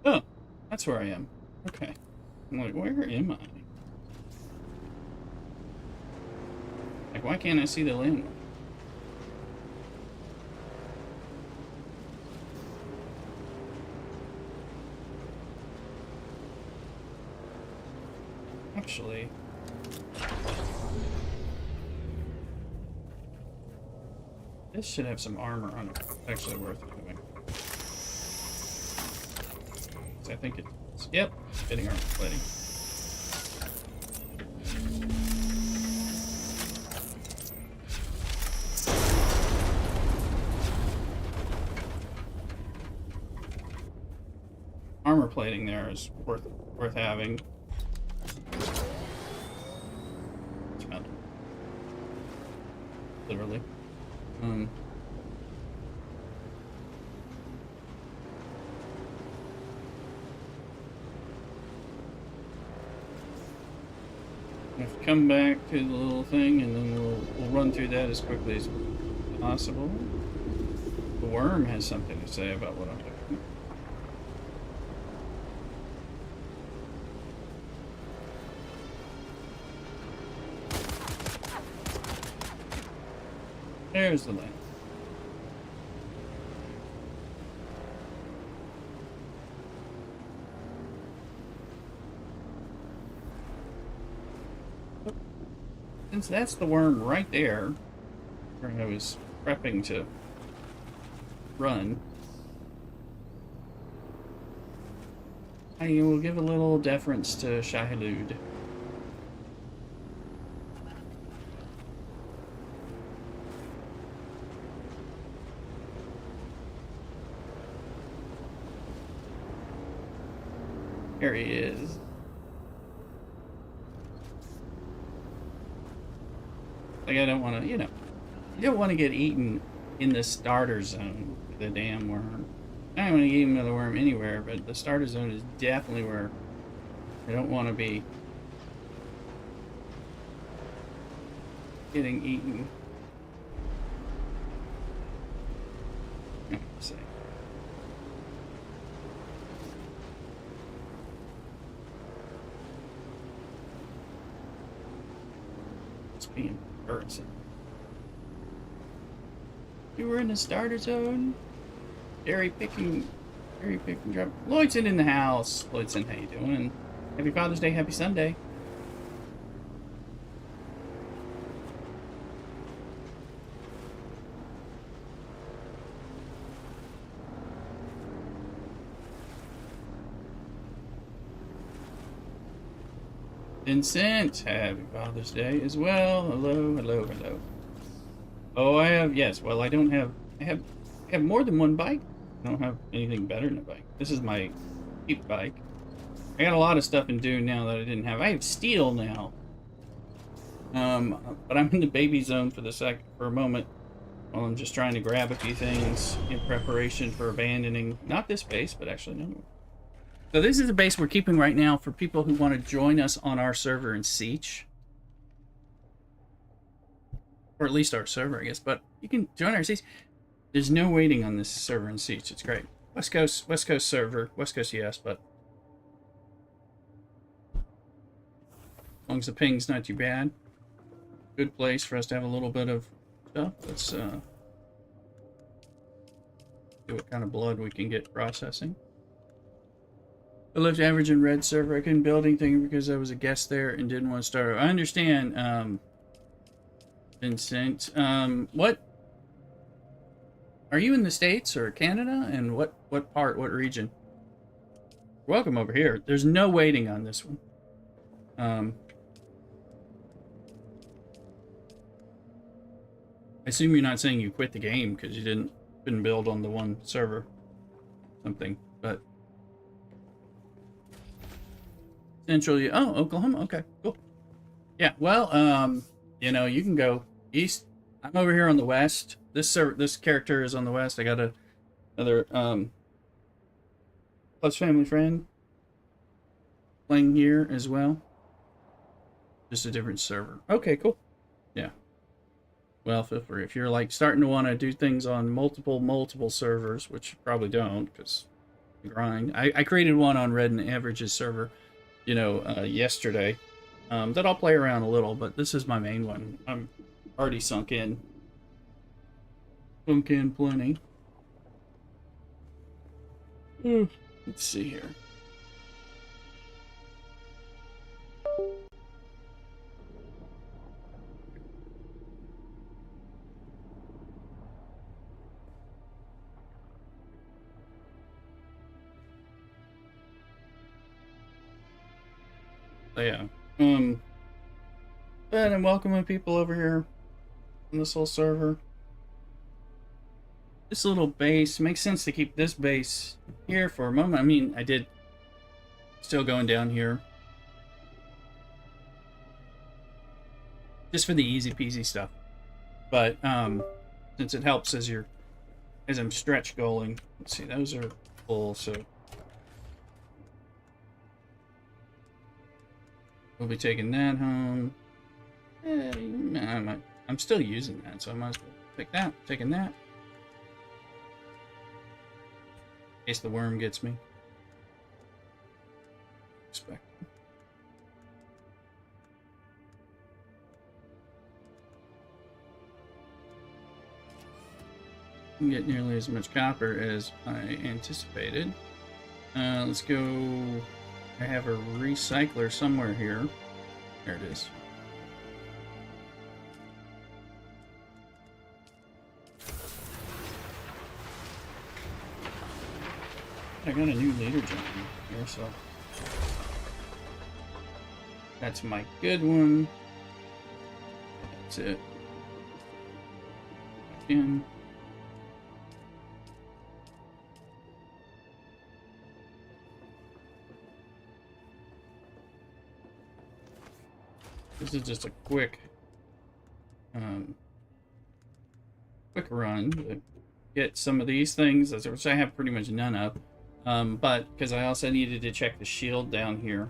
Oh, that's where I am. Okay. I'm like, where am I? Like, why can't I see the landmark? Actually, this should have some armor on it. Actually worth doing. I think it's, yep, fitting armor plating. Armor plating there is worth having. It's metal. Literally. If we come back to the little thing, and then we'll run through that as quickly as possible. The worm has something to say about what I'm doing. There's the land. Since that's the worm right there, where I was prepping to run, I will give a little deference to Shahilud. Here he is. Like, I don't want to, you don't want to get eaten in the starter zone, the damn worm. I don't want to eat another worm anywhere, but the starter zone is definitely where I don't want to be getting eaten. Let's see. It's being embarrassing. You were in the starter zone? Cherry picking drop. Lloydson in the house. Lloydson, how you doing? Happy Father's Day, happy Sunday. Vincent, happy Father's Day as well. Hello, hello, hello. Oh, I have, yes, well, I have more than one bike. I don't have anything better than a bike. This is my cheap bike. I got a lot of stuff in Dune now that I didn't have. I have steel now. But I'm in the baby zone for a moment. While I'm just trying to grab a few things in preparation for abandoning, not this base, but actually no. So this is the base we're keeping right now for people who want to join us on our server in Siege. Or at least our server, I guess. But you can join our Siege. There's no waiting on this server in Siege. It's great. West Coast server. West Coast, yes, but as long as the ping's not too bad. Good place for us to have a little bit of stuff. Let's See what kind of blood we can get processing. I left average in red server. I couldn't build anything because I was a guest there and didn't want to start. I understand, Vincent. What? Are you in the States or Canada? And what part, what region? Welcome over here. There's no waiting on this one. I assume you're not saying you quit the game because you couldn't build on the one server. Something, but... Central, oh, Oklahoma, okay, cool. Yeah, well, you know, you can go east. I'm over here on the west. This character is on the west. I got another plus family friend playing here as well. Just a different server. Okay, cool. Yeah. Well, feel free. If you're like starting to want to do things on multiple servers, which you probably don't, because grind. I created one on Red and Average's server, you know, yesterday. That I'll play around a little, but this is my main one. I'm already sunk in. Sunk in plenty. Let's see here. So yeah. And I'm welcoming people over here on this whole server. This little base makes sense to keep this base here for a moment. I mean, I did still going down here just for the easy peasy stuff, but since it helps as I'm stretch goaling. Let's see, those are full, so we'll be taking that home. I'm still using that, so I might as well take that. Taking that. In case the worm gets me. Expect. Didn't get nearly as much copper as I anticipated. Let's go. I have a recycler somewhere here. There it is. I got a new leader jump here, so that's my good one. That's it. Again. This is just a quick run to get some of these things, which I have pretty much none of. But because I also needed to check the shield down here,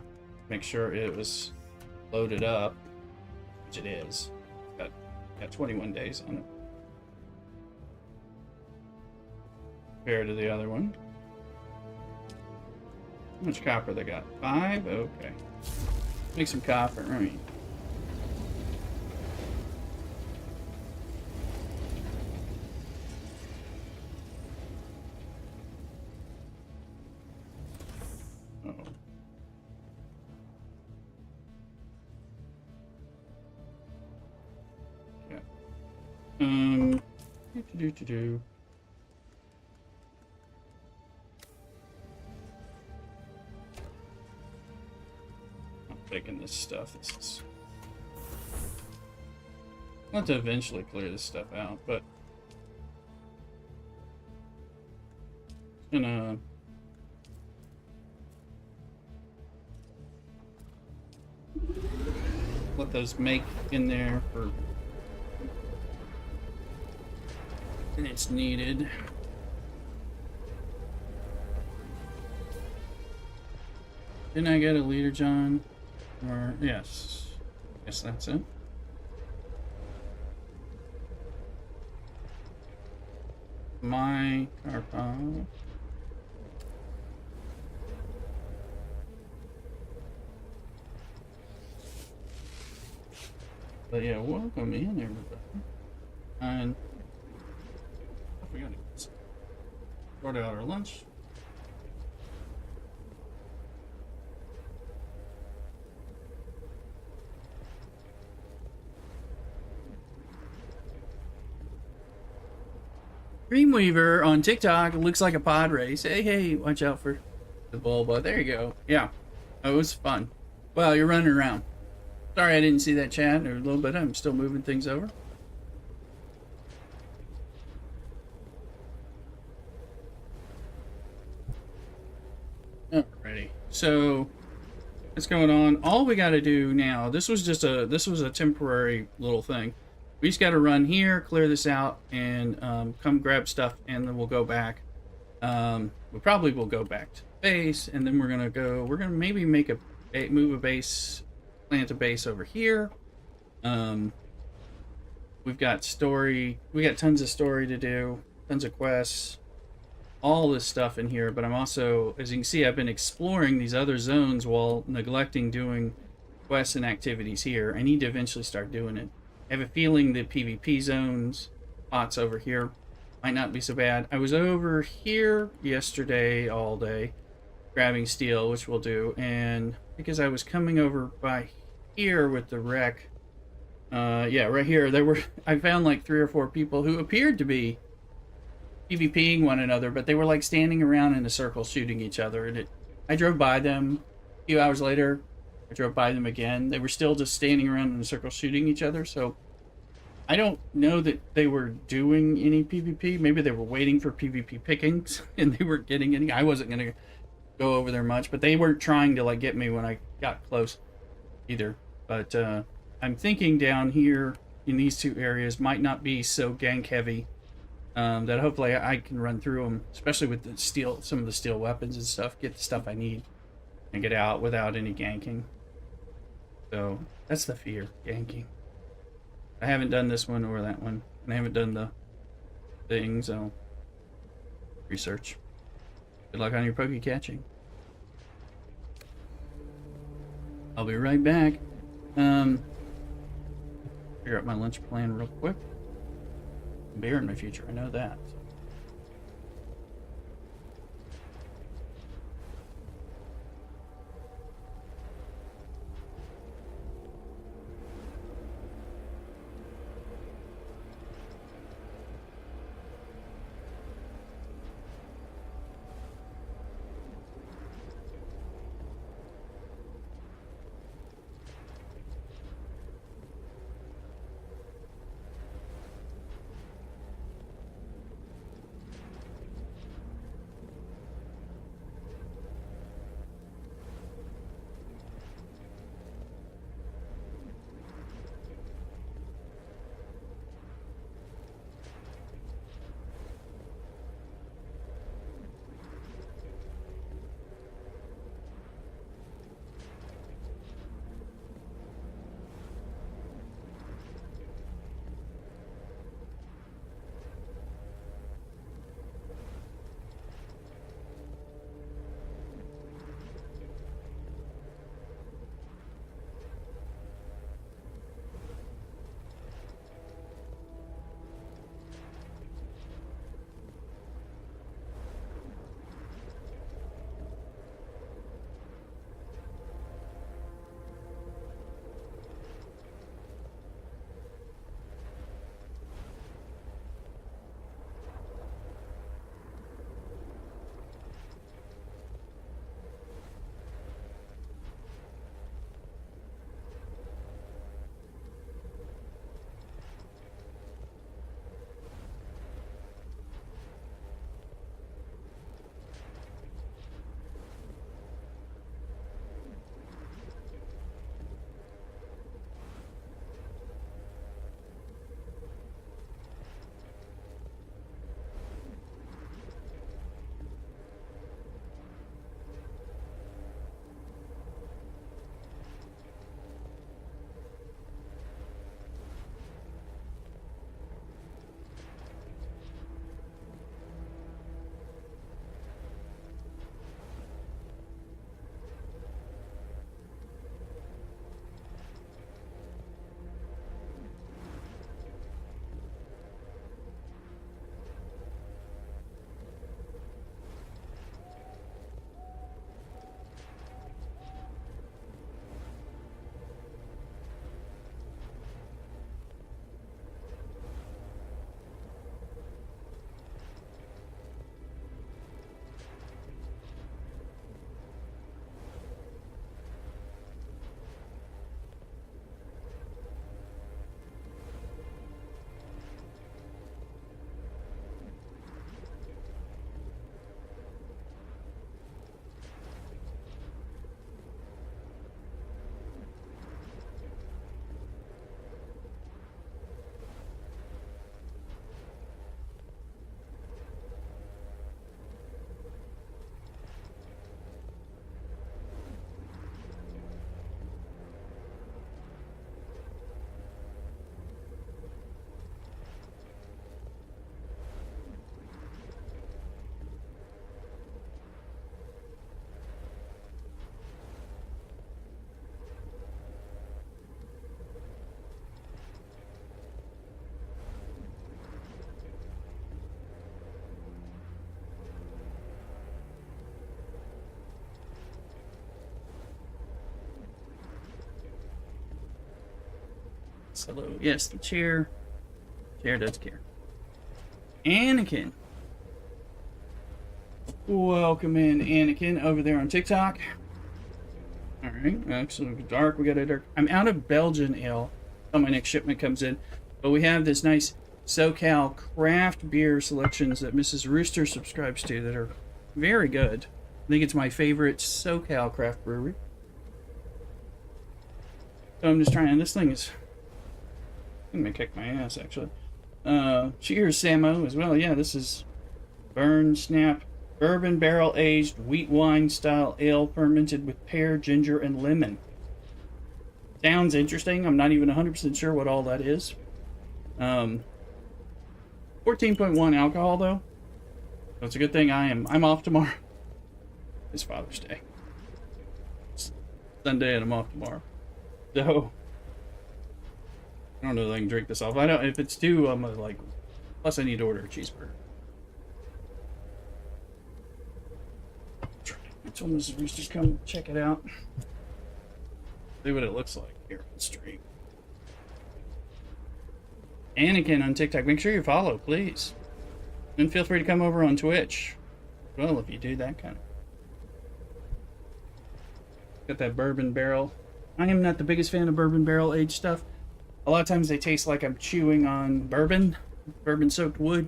make sure it was loaded up, which it is. Got 21 days on it compared to the other one. How much copper they got? 5? Okay. Make some copper. I mean, do. I'm taking this stuff. This is. I want to eventually clear this stuff out, but gonna let those make in there for. And it's needed. Didn't I get a leader, John? Or yes. Yes, that's it. My Karpov. But yeah, welcome in everybody. And Sort out our lunch. Dreamweaver on TikTok looks like a pod race. Hey, hey, watch out for the Bulba. There you go. Yeah, it was fun. Well, you're running around. Sorry I didn't see that chat or a little bit. I'm still moving things over. Alrighty. So what's going on? All we got to do now. This was a temporary little thing. We just got to run here, clear this out, and come grab stuff, and then we'll go back. We probably will go back to base, and then we're gonna maybe make move a base, plant a base over here. We've got tons of story to do, tons of quests, all this stuff in here. But I'm also, as you can see, I've been exploring these other zones while neglecting doing quests and activities here. I need to eventually start doing it. I have a feeling the PvP zones, spots over here, might not be so bad. I was over here yesterday all day, grabbing steel, which we'll do, and because I was coming over by here with the wreck, yeah, right here, I found like 3 or 4 people who appeared to be PvPing one another, but they were like standing around in a circle shooting each other, and I drove by them a few hours later. I drove by them again. They were still just standing around in a circle shooting each other, so I don't know that they were doing any PvP. Maybe they were waiting for PvP pickings and they weren't getting any. I wasn't going to go over there much, but they weren't trying to like get me when I got close either. But I'm thinking down here in these 2 areas might not be so gank heavy, that hopefully I can run through them, especially with the steel, some of the steel weapons and stuff, get the stuff I need and get out without any ganking. So that's the fear, ganking. I haven't done this one or that one, and I haven't done the things, so research. Good luck on your poke catching. I'll be right back. Figure out my lunch plan real quick. Beer in my future, I know that. Yes, hello. Yes, the chair. Chair does care. Anakin. Welcome in, Anakin, over there on TikTok. Alright, actually, dark. We got a dark. I'm out of Belgian ale until my next shipment comes in. But we have this nice SoCal craft beer selections that Mrs. Rooster subscribes to that are very good. I think it's my favorite SoCal craft brewery. So I'm just trying. This thing is. I'm gonna kick my ass, actually. Cheers, Samo, as well. Yeah, this is Burn Snap Bourbon Barrel Aged Wheat Wine Style Ale fermented with pear, ginger, and lemon. Sounds interesting. I'm not even 100% sure what all that is. 14.1 alcohol, though. So it's a good thing I'm off tomorrow. It's Father's Day. It's Sunday and I'm off tomorrow. So I don't know if I can drink this off. I don't. If it's two, I'm like. Plus, I need to order a cheeseburger. I told Mrs. Rooster to come check it out. See what it looks like here on the stream. Anakin on TikTok. Make sure you follow, please. And feel free to come over on Twitch. Well, if you do that kind of. Got that bourbon barrel. I am not the biggest fan of bourbon barrel aged stuff. A lot of times they taste like I'm chewing on bourbon soaked wood.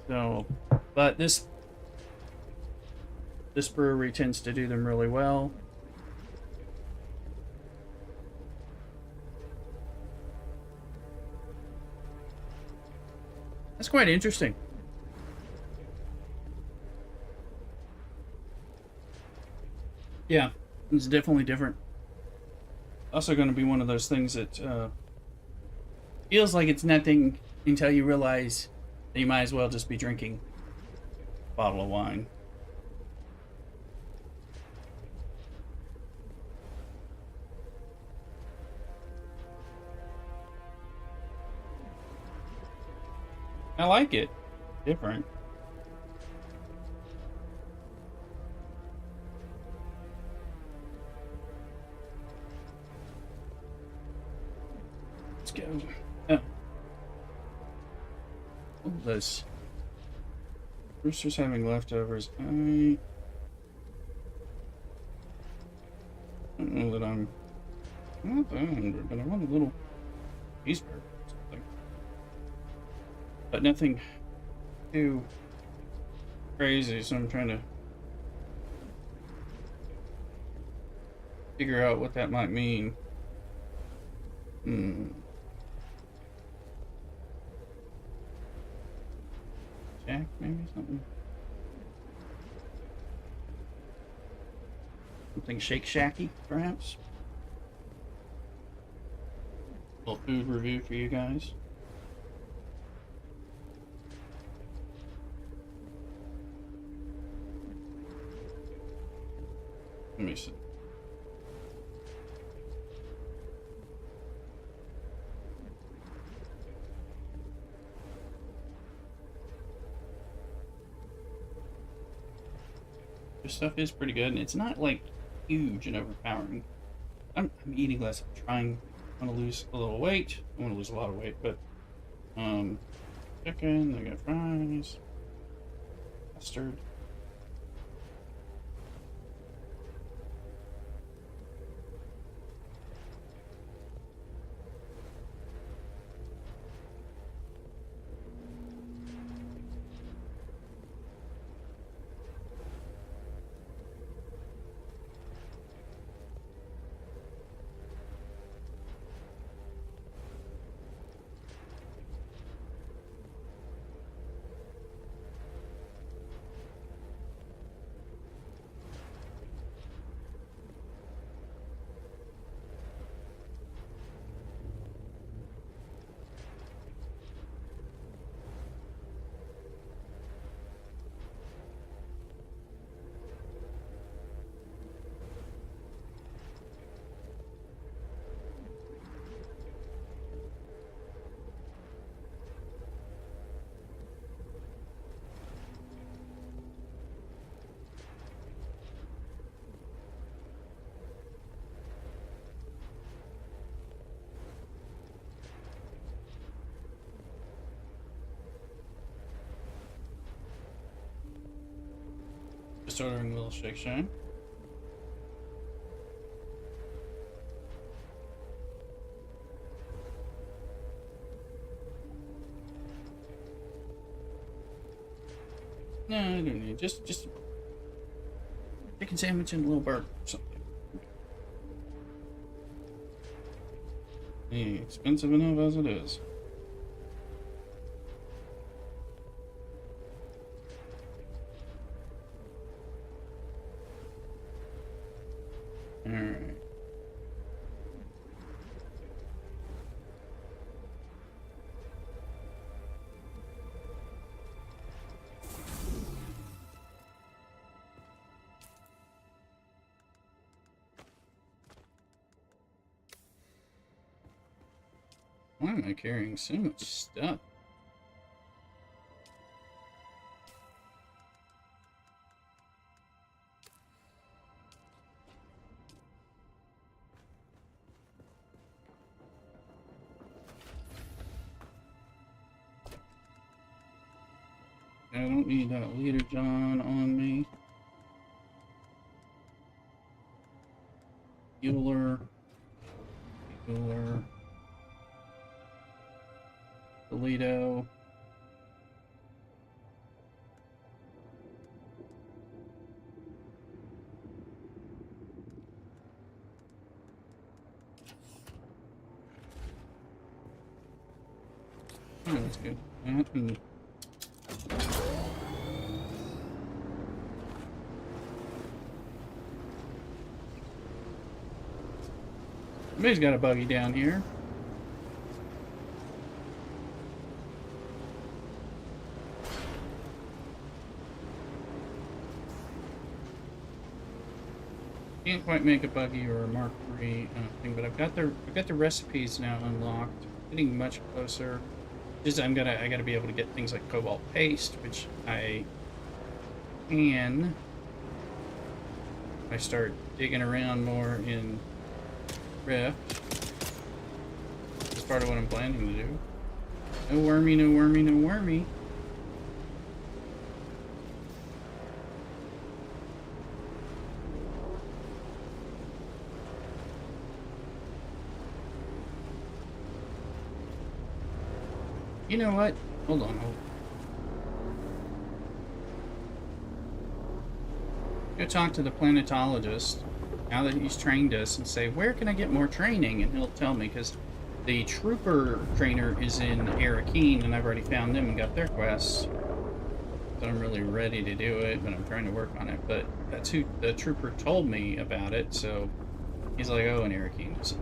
So, but this brewery tends to do them really well. That's quite interesting. Yeah, it's definitely different. Also going to be one of those things that feels like it's nothing until you realize that you might as well just be drinking a bottle of wine. I like it. Different. Let's go. Oh. What is this? Rooster's having leftovers. I don't know that I'm not that hungry, but I want a little cheeseburger or something. But nothing too crazy, so I'm trying to figure out what that might mean. Jack, maybe something. Something Shake Shacky, perhaps. A little food review for you guys. Let me see. This stuff is pretty good, and it's not like huge and overpowering. I'm eating less. I'm trying. I want to lose a little weight. I want to lose a lot of weight, but chicken. I got fries, mustard. Just ordering a little Shake Shack. No, I don't need just a chicken sandwich and a little burger or something. Hey, expensive enough as it is. Alright. Why am I carrying so much stuff? I don't need that leader John on me. Bueller. Toledo. Oh, that's good. Somebody's got a buggy down here. Can't quite make a buggy or a Mark III thing, but I've got the recipes now unlocked. Getting much closer. Just I gotta be able to get things like cobalt paste, which I can. I start digging around more in Rift. That's part of what I'm planning to do. No wormy, no wormy, no wormy. You know what? Hold on. Go talk to the planetologist now that he's trained us and say, where can I get more training? And he'll tell me, because the trooper trainer is in Arakeen, and I've already found them and got their quests. So I'm really ready to do it, but I'm trying to work on it. But that's who the trooper told me about it, so he's like, oh, in Arakeen. So,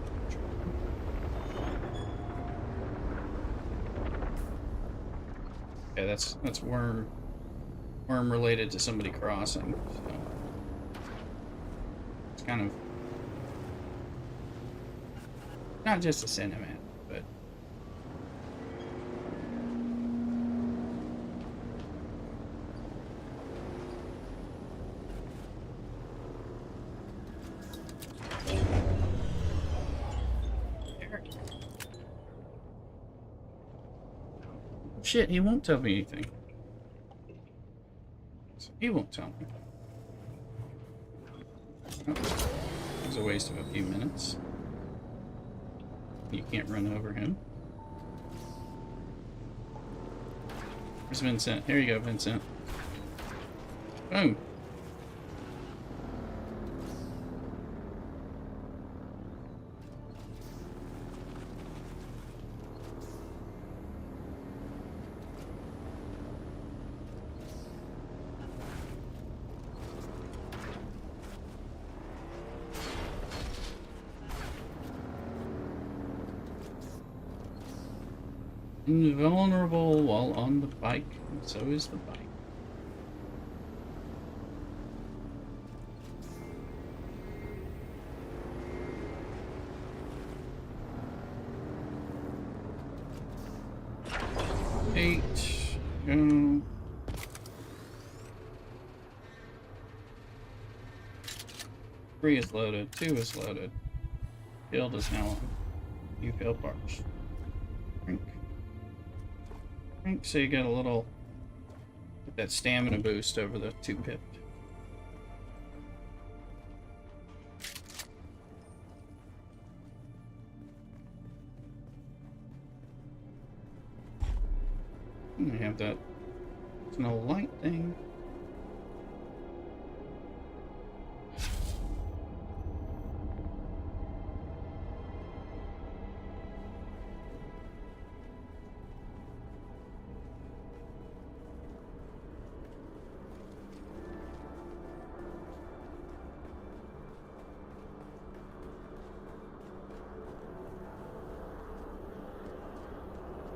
yeah, that's worm related to somebody crossing. So it's kind of not just a sentiment, but shit, he won't tell me anything. He won't tell me. Oh, it was a waste of a few minutes. You can't run over him. Where's Vincent? Here you go, Vincent. Boom. Invulnerable while on the bike, and so is the bike. Eight, go. Three is loaded, 2 is loaded. Build is now on. You feel parched. Drink. So you get a little, get that stamina boost over the 2 pip. We have that no light thing.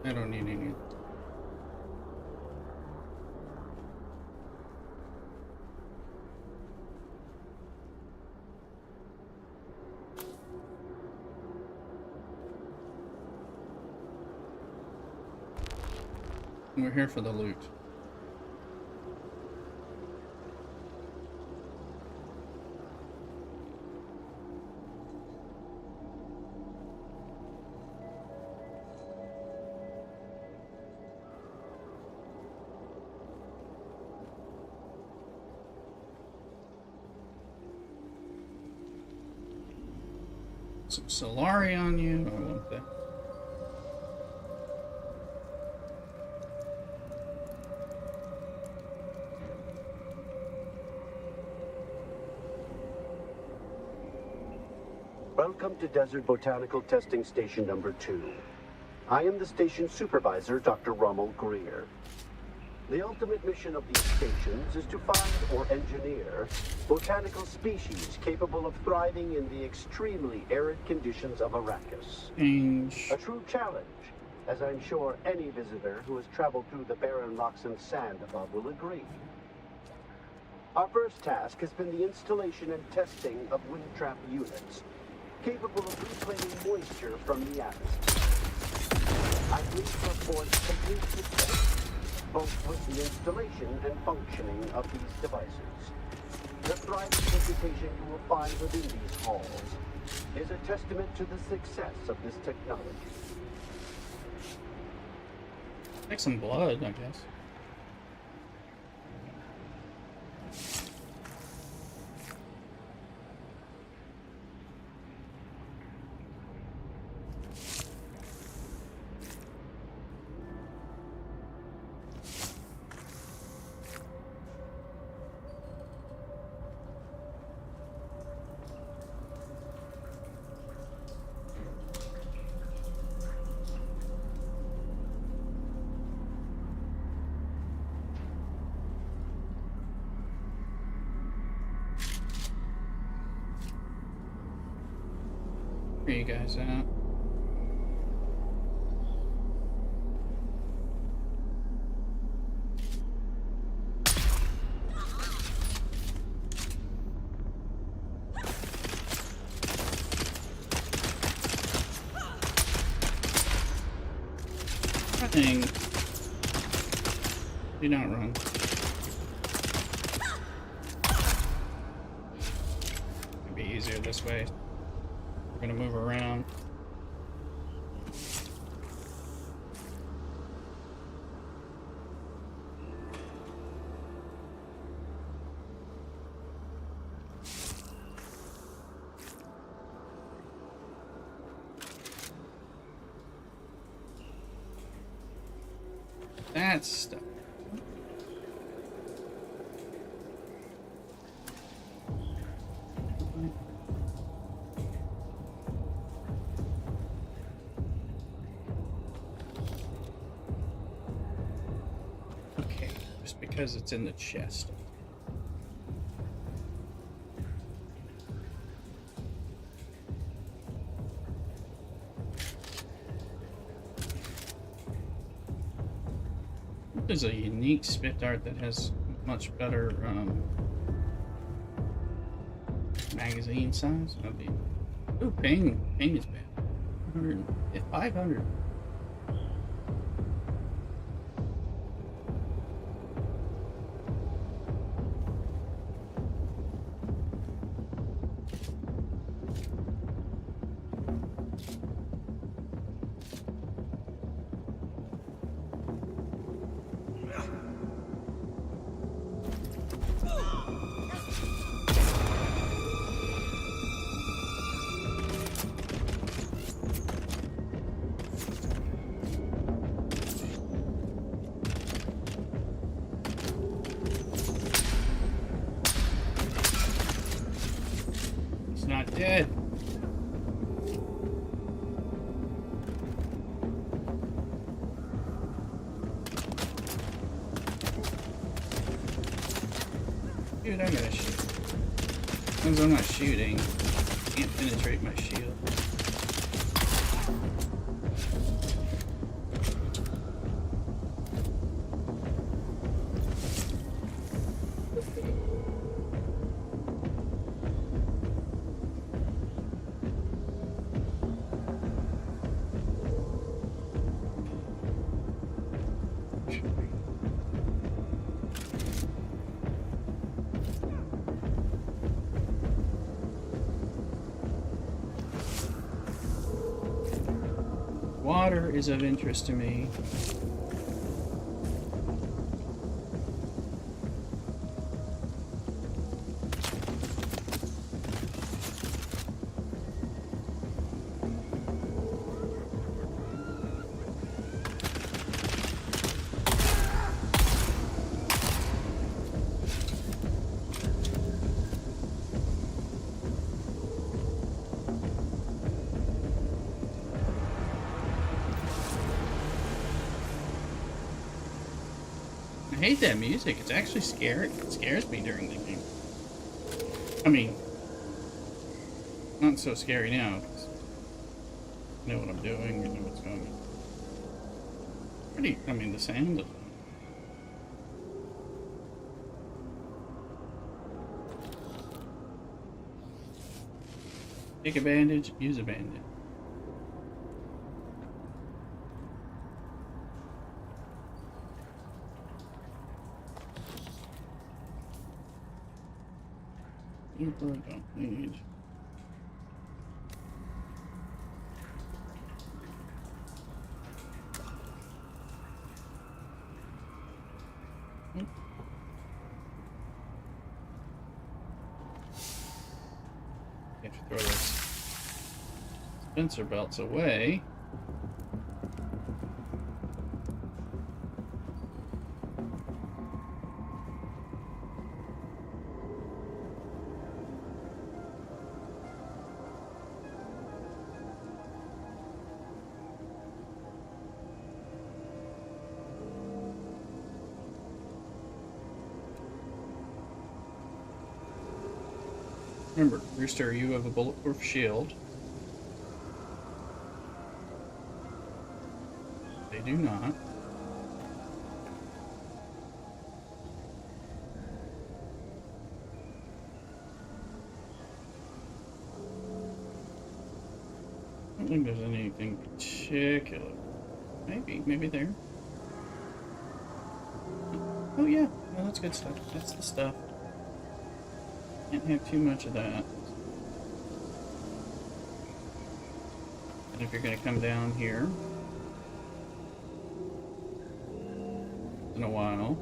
I don't need any. We're here for the loot. Some Solari on you. I want that. Welcome to Desert Botanical Testing Station number 2. I am the station supervisor, Dr. Rommel Greer. The ultimate mission of these stations is to find or engineer botanical species capable of thriving in the extremely arid conditions of Arrakis. Change. A true challenge, as I'm sure any visitor who has traveled through the barren rocks and sand above will agree. Our first task has been the installation and testing of wind trap units, capable of reclaiming moisture from the atmosphere. I need to report complete success, both with the installation and functioning of these devices. The thriving vegetation you will find within these halls is a testament to the success of this technology. Take some blood, I guess. Where are you guys at? Running. Do not run. It'd be easier this way. We're gonna move around. That's stuff. Okay, just because it's in the chest. There's a unique spit dart that has much better magazine size. That'd be. Ooh, pain is bad. 100, 500. It's not dead. Dude, I gotta shoot. As long as I'm not shooting, I can't penetrate my shield. Water is of interest to me. I hate that music. It's actually scary. It scares me during the game. I mean, not so scary now. 'Cause I know what I'm doing. I know what's going on. Pretty. I mean, the sound of take a bandage, use a bandage. People don't need. Have to throw those dispenser belts away. Remember, Rooster, you have a bulletproof shield. They do not. I don't think there's anything particular. Maybe there. Oh yeah, no, that's good stuff. That's the stuff. Can't have too much of that. And if you're going to come down here in a while,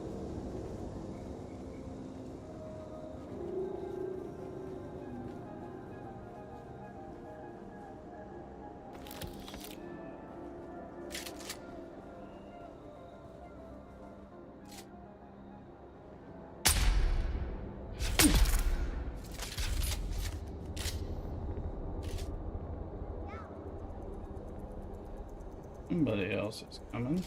somebody else is coming.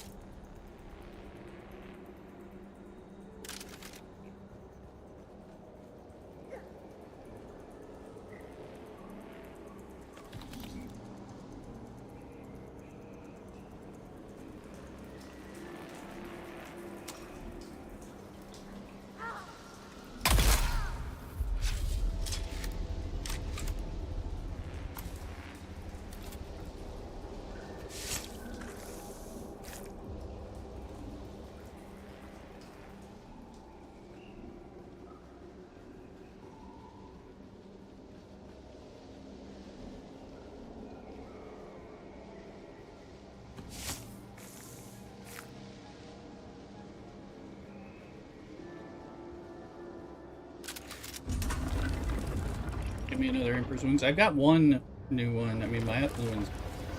Give me another Emperor's Wounds. I've got one new one. I mean, my other one's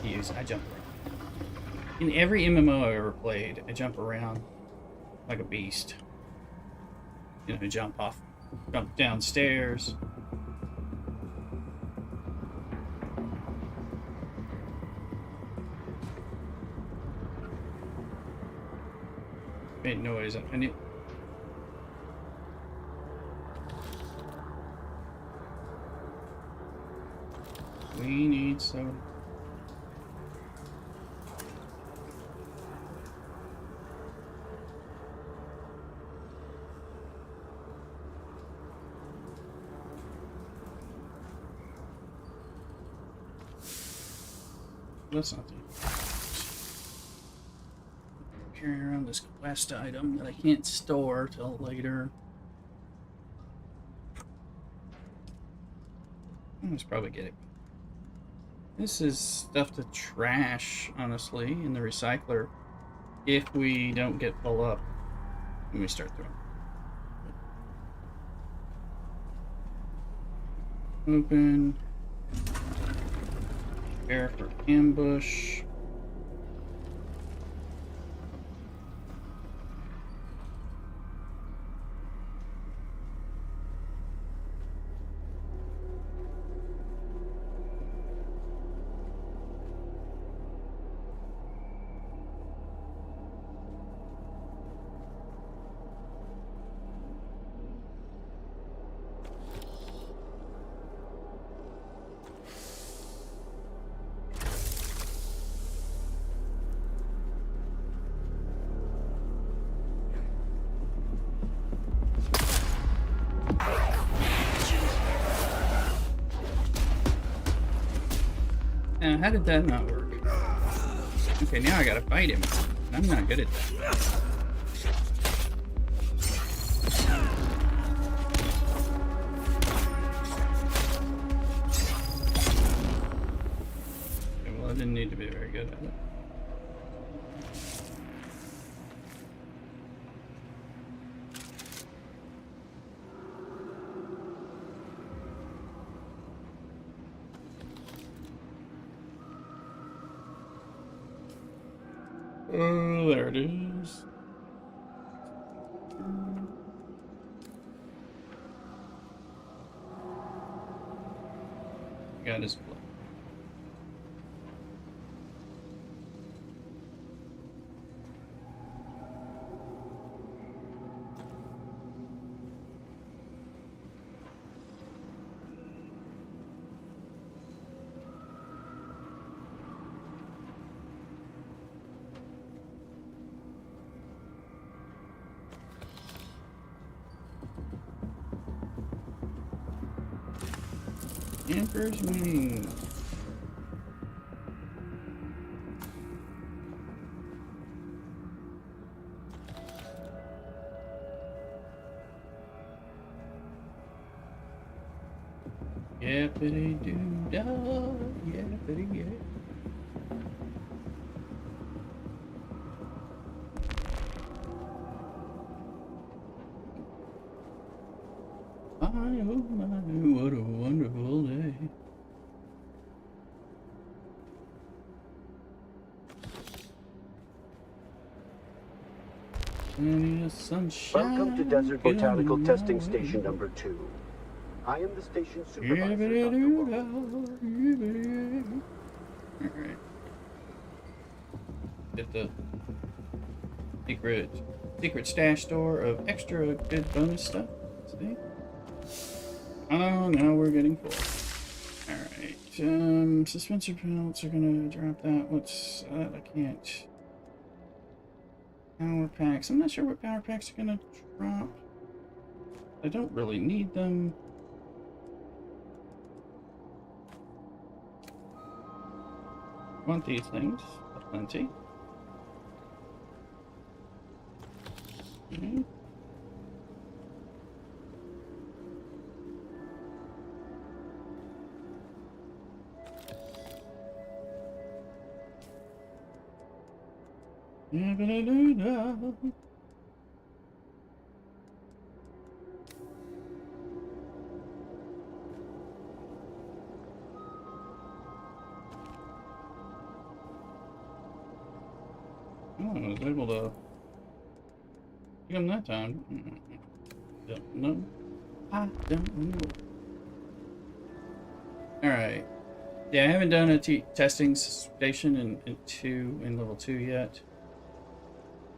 used. I jump around. In every MMO I've ever played, I jump around like a beast. You know, I jump downstairs. made noise. I need. We need some. That's not the. Carrying around this quest item that I can't store till later. Let's probably get it. This is stuff to trash, honestly, in the recycler if we don't get full up when we start throwing. Open. Prepare for ambush. Now, how did that not work? Okay, now I gotta fight him. I'm not good at that. Okay, well, I didn't need to be very good at it. Oh, there it is. Got his blood. Emperor's wing. Yappity doo da, yappity yap. Oh my, what a wonderful day. Plenty of sunshine. Welcome to Desert Botanical Testing Station number 2. I am the station supervisor, Dr. Warren. Alright. Get the secret stash store of extra good bonus stuff. See? Oh, now we're getting full. Alright. Suspensor pelts are gonna drop that. What's that? I can't. Power packs. I'm not sure what power packs are gonna drop. I don't really need them. Want these things? Plenty. Okay. Oh, I was able to pick him that time. Don't know. I don't know. Alright. Yeah, I haven't done a testing station in level 2 yet.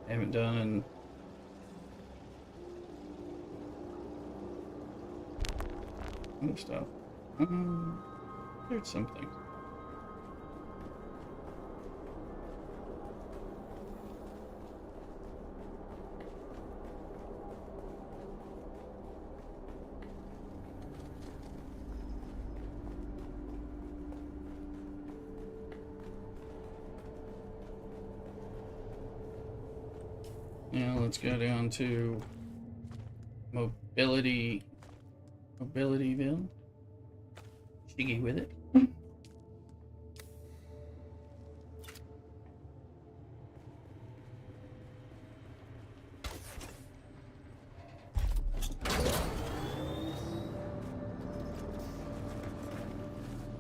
I haven't done Other stuff. There's something. Now let's go down to Mobilityville. Shiggy with it.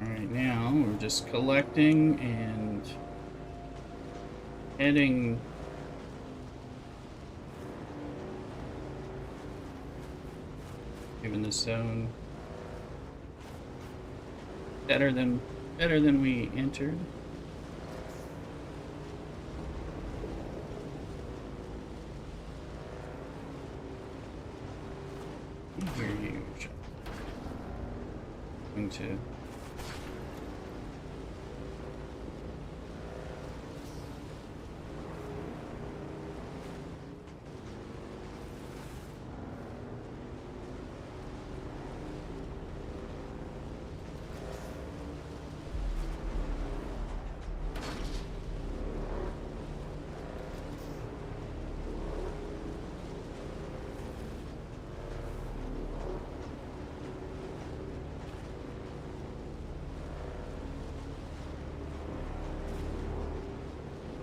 Alright, now we're just collecting and heading given this zone better than we entered. I hear you. Going to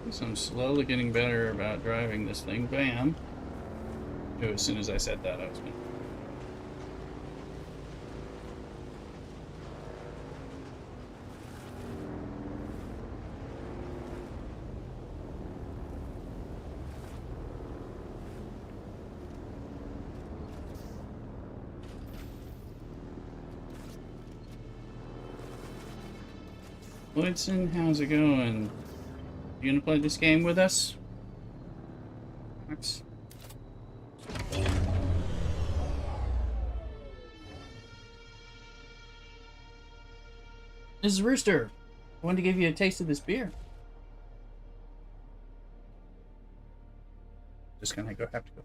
So I'm slowly getting better about driving this thing. Bam! Knew as soon as I said that I was gonna. Woodson, how's it going? You gonna play this game with us? Max? This is Rooster. I wanted to give you a taste of this beer. Just gonna have to go.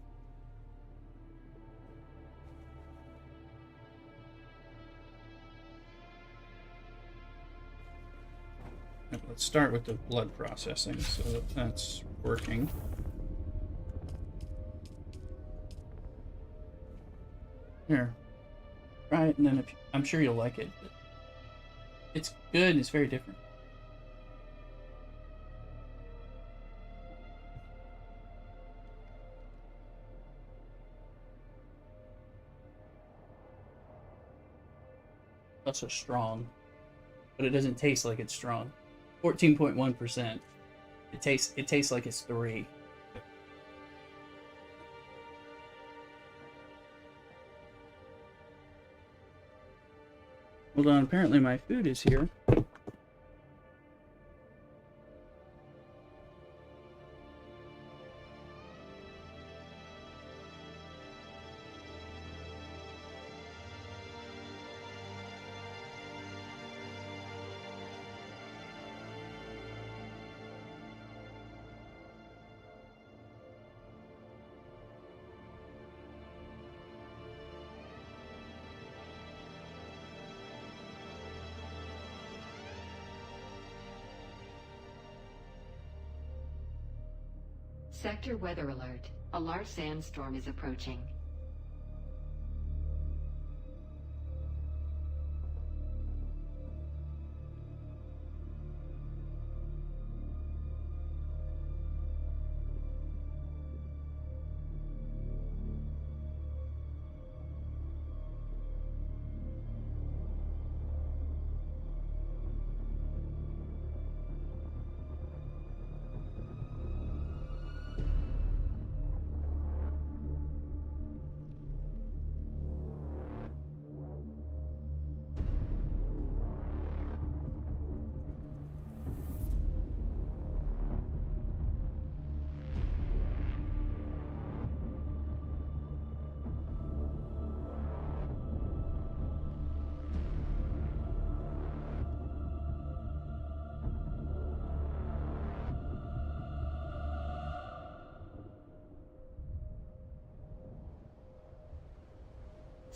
Let's start with the blood processing, so that's working. Here, try it, and then I'm sure you'll like it. But it's good. It's very different. Not so strong, but it doesn't taste like it's strong. 14.1%. It tastes like it's 3. Hold on, apparently my food is here. Sector weather alert. A large sandstorm is approaching.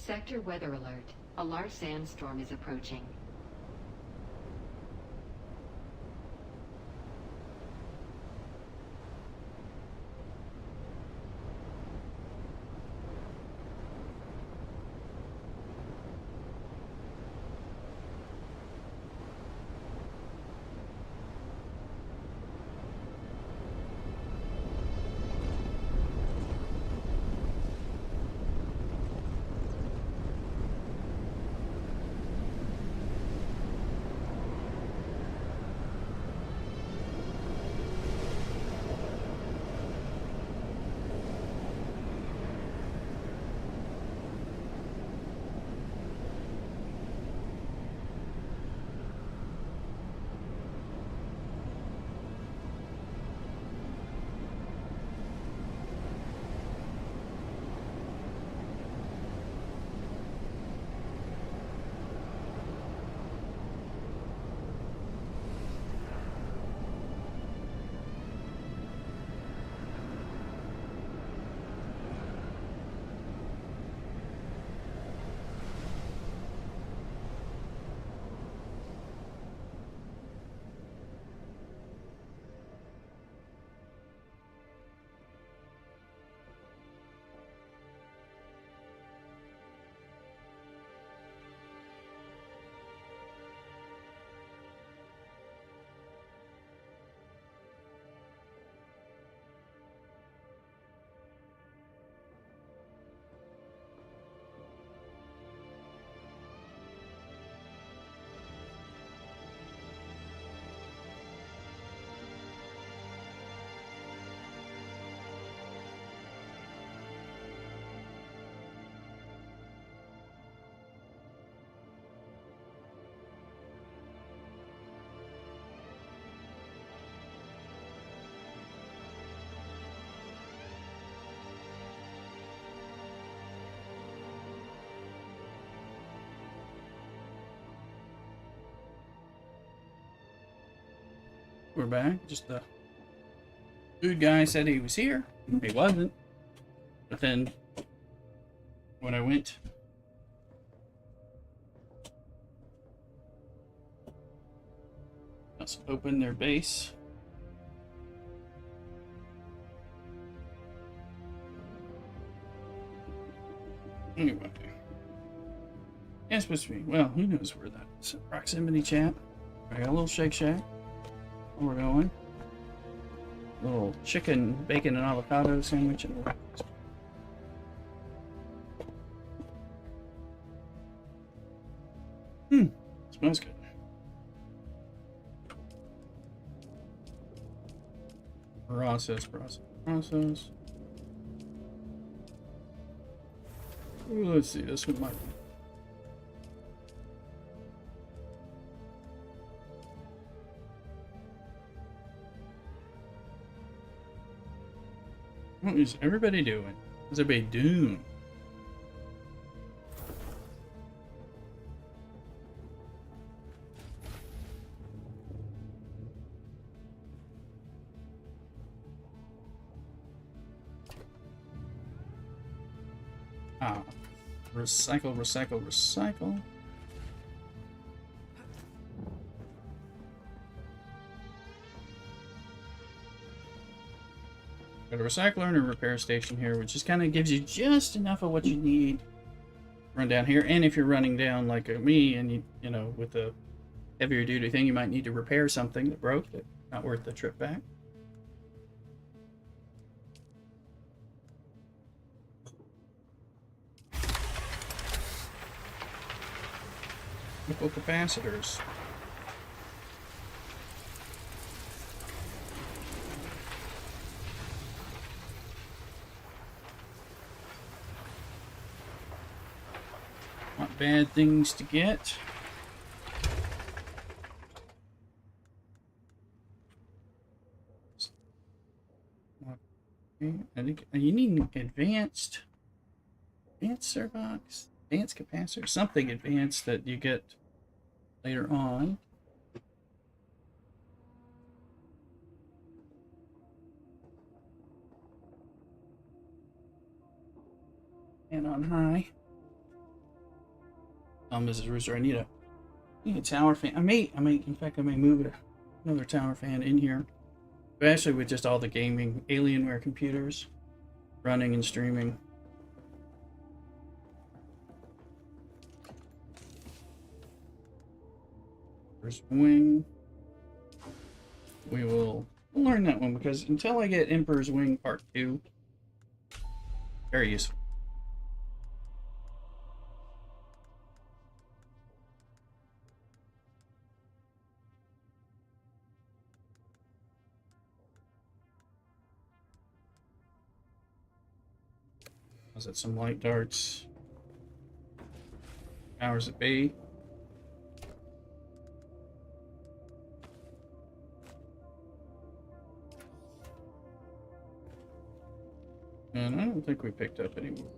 Sector weather alert. A large sandstorm is approaching. We're back. Just the food guy said he was here. He wasn't. But then when I went let's open their base. Anyway. Yeah, it's supposed to be. Well, who knows where that is. Proximity chat. I got a little Shake Shack. Where we're going. Little chicken, bacon, and avocado sandwich. Smells good. Process. Ooh, let's see, this one might be. What is everybody doing? Is everybody Dune? Ah, recycle. Got a recycler and a repair station here, which just kind of gives you just enough of what you need. Run down here, and if you're running down like me, and you know, with a heavier duty thing, you might need to repair something that broke. That's not worth the trip back. Nickel capacitors. Not bad things to get. Okay, I think you need an advanced servox, advanced capacitor, something advanced that you get later on. And on high. Mrs. Rooster, I need a tower fan. In fact, I may move another tower fan in here. Especially with just all the gaming Alienware computers running and streaming. Emperor's Wing. We'll learn that one because until I get Emperor's Wing Part 2, very useful. Was it some light darts? Powers that be. And I don't think we picked up any more.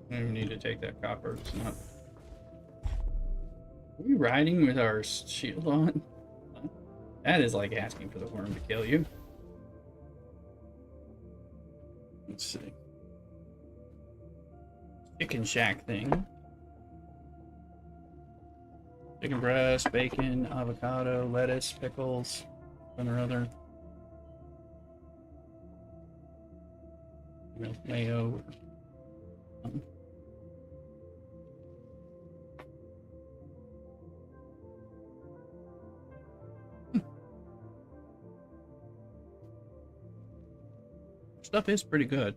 I don't even need to take that copper. It's not. Are we riding with our shield on? That is like asking for the worm to kill you. Let's see. Chicken shack thing. Chicken breast, bacon, avocado, lettuce, pickles, one or other. Mayo. Stuff is pretty good.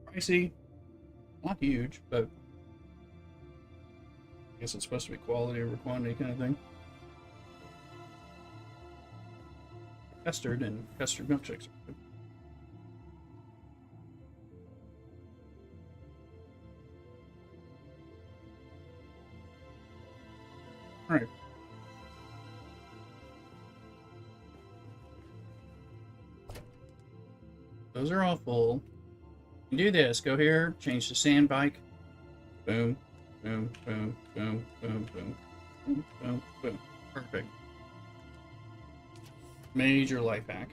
Pricey, not huge, but I guess it's supposed to be quality over quantity kind of thing. Custard and custard milkshakes are good. Alright. Those are all full. You do this. Go here, change to sand bike. Boom, boom, boom, boom, boom, boom, boom, boom, boom. Perfect. Major life hack.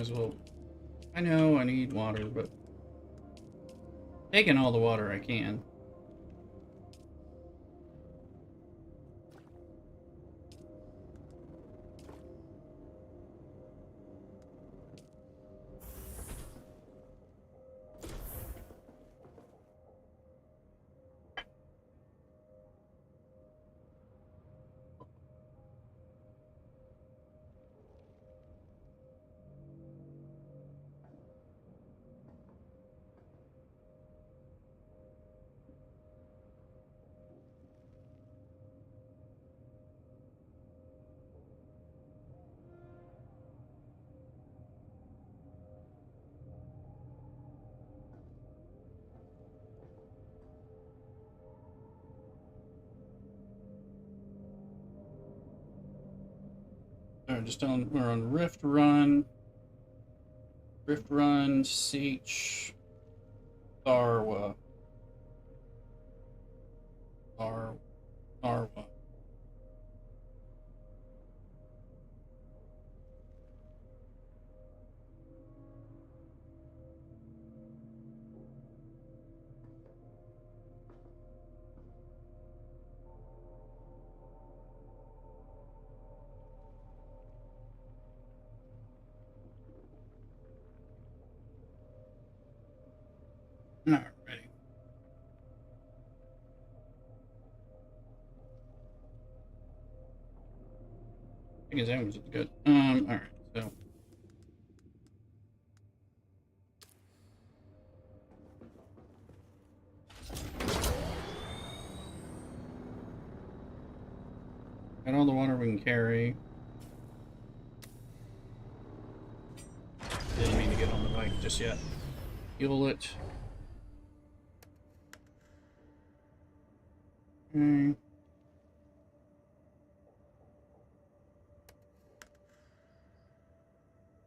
As well. I know I need water, but taking all the water I can. Alright, we're on Rift Run. Rift Run, Seach, Tharwa. Tharwa. Alright. I think his aim was good. Alright, so. Got all the water we can carry. Didn't mean to get on the bike just yet. Fuel it. Okay.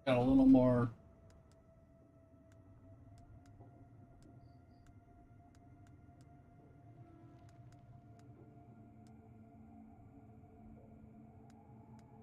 Got a little more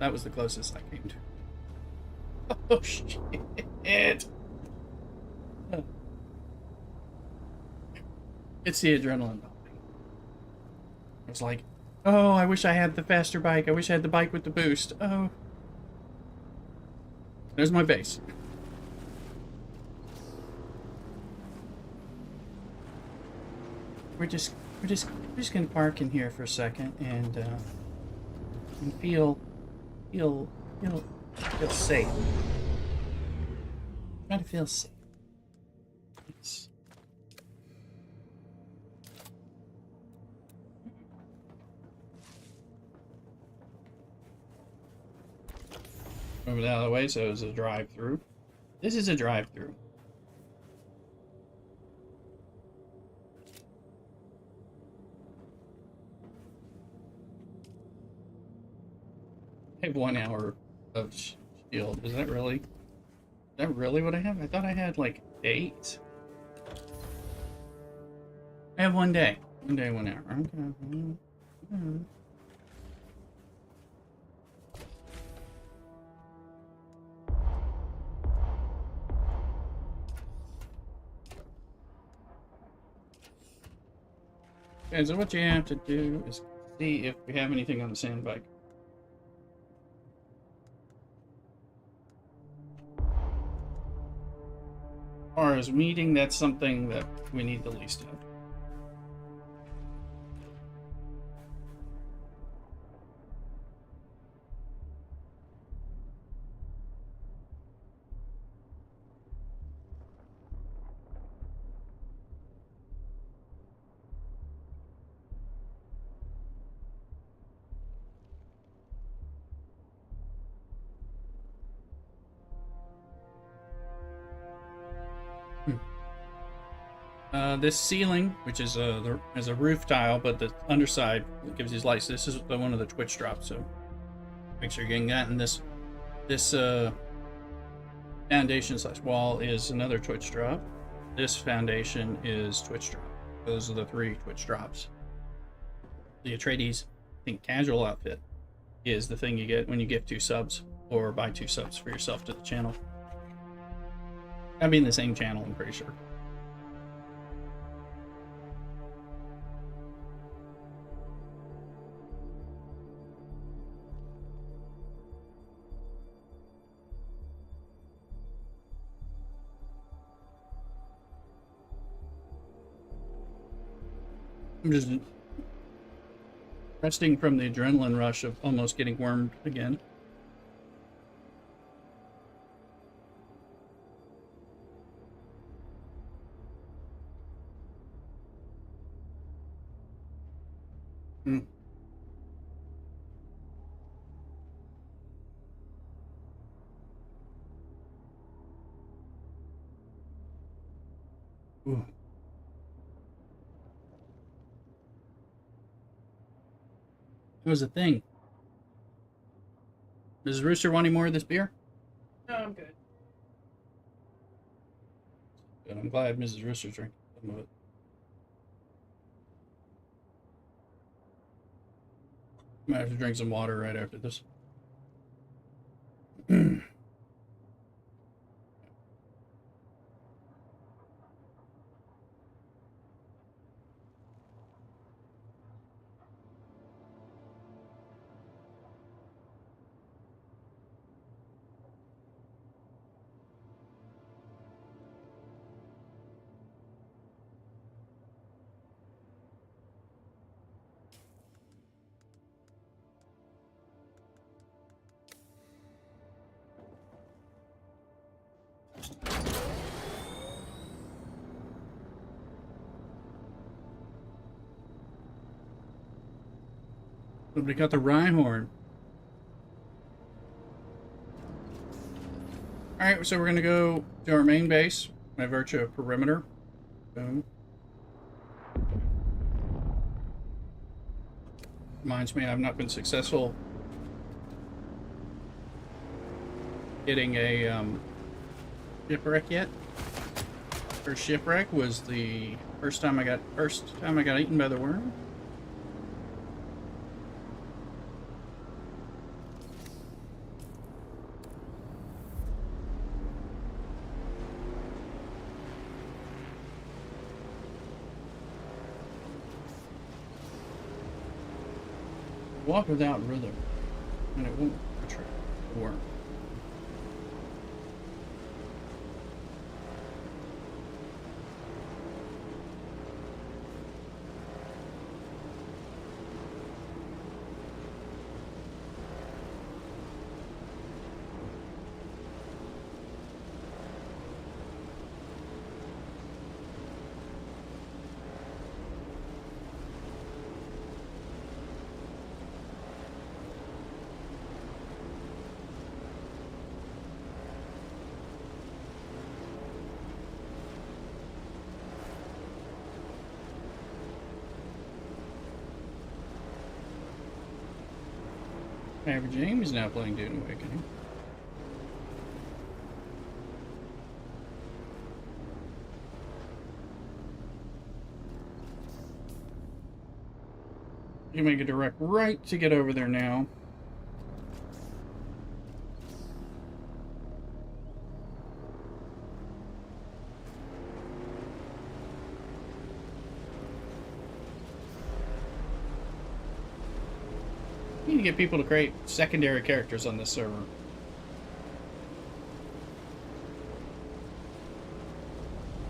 That was the closest I came to. Oh, shit. It's the adrenaline pumping. I was like, oh, I wish I had the faster bike. I wish I had the bike with the boost. Oh. There's my base. We're just gonna park in here for a second and feel safe. Try to feel safe. Yes. Move it out of the way so it's a drive-through. This is a drive-through. I have 1 hour of shield. Is that really what I have? I thought I had like 8. I have 1 day. 1 day, 1 hour. Okay. Okay, so what you have to do is see if we have anything on the sand bike. As far as meeting, that's something that we need the least of. This ceiling, which is a roof tile, but the underside gives these lights. This is one of the twitch drops, so make sure you're getting that. And this foundation / wall is another twitch drop. This foundation is twitch drop. Those are the 3 twitch drops. The Atreides, I think, casual outfit is the thing you get when you gift 2 subs or buy 2 subs for yourself to the channel. That'd be in the same channel, I'm pretty sure. I'm just resting from the adrenaline rush of almost getting wormed again. Ooh. It was a thing. Does Rooster want any more of this beer? No, I'm good. Good. I'm glad Mrs. Rooster's drinking some of it. Might have to drink some water right after this. Nobody got the Rhyhorn. Alright, so we're going to go to our main base by virtue of perimeter. Boom. Reminds me, I've not been successful getting a shipwreck yet. First shipwreck was the first time I got eaten by the worm. walk without rhythm, and it won't work. Average Aim is now playing Dune Awakening. You make a direct right to get over there now. You need to get people to create secondary characters on this server.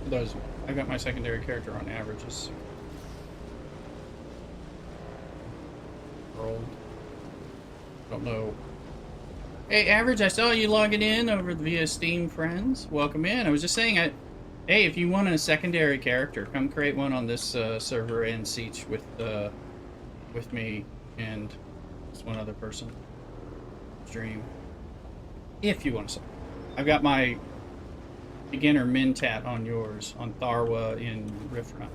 For those, I got my secondary character on averages. Rolled. Don't know. Hey, Average, I saw you logging in over via Steam Friends. Welcome in. I was just saying, hey, if you want a secondary character, come create one on this server and Siege with me and just one other person. Stream. If you want to. I've got my beginner Mintat on yours, on Tharwa in Riftfront.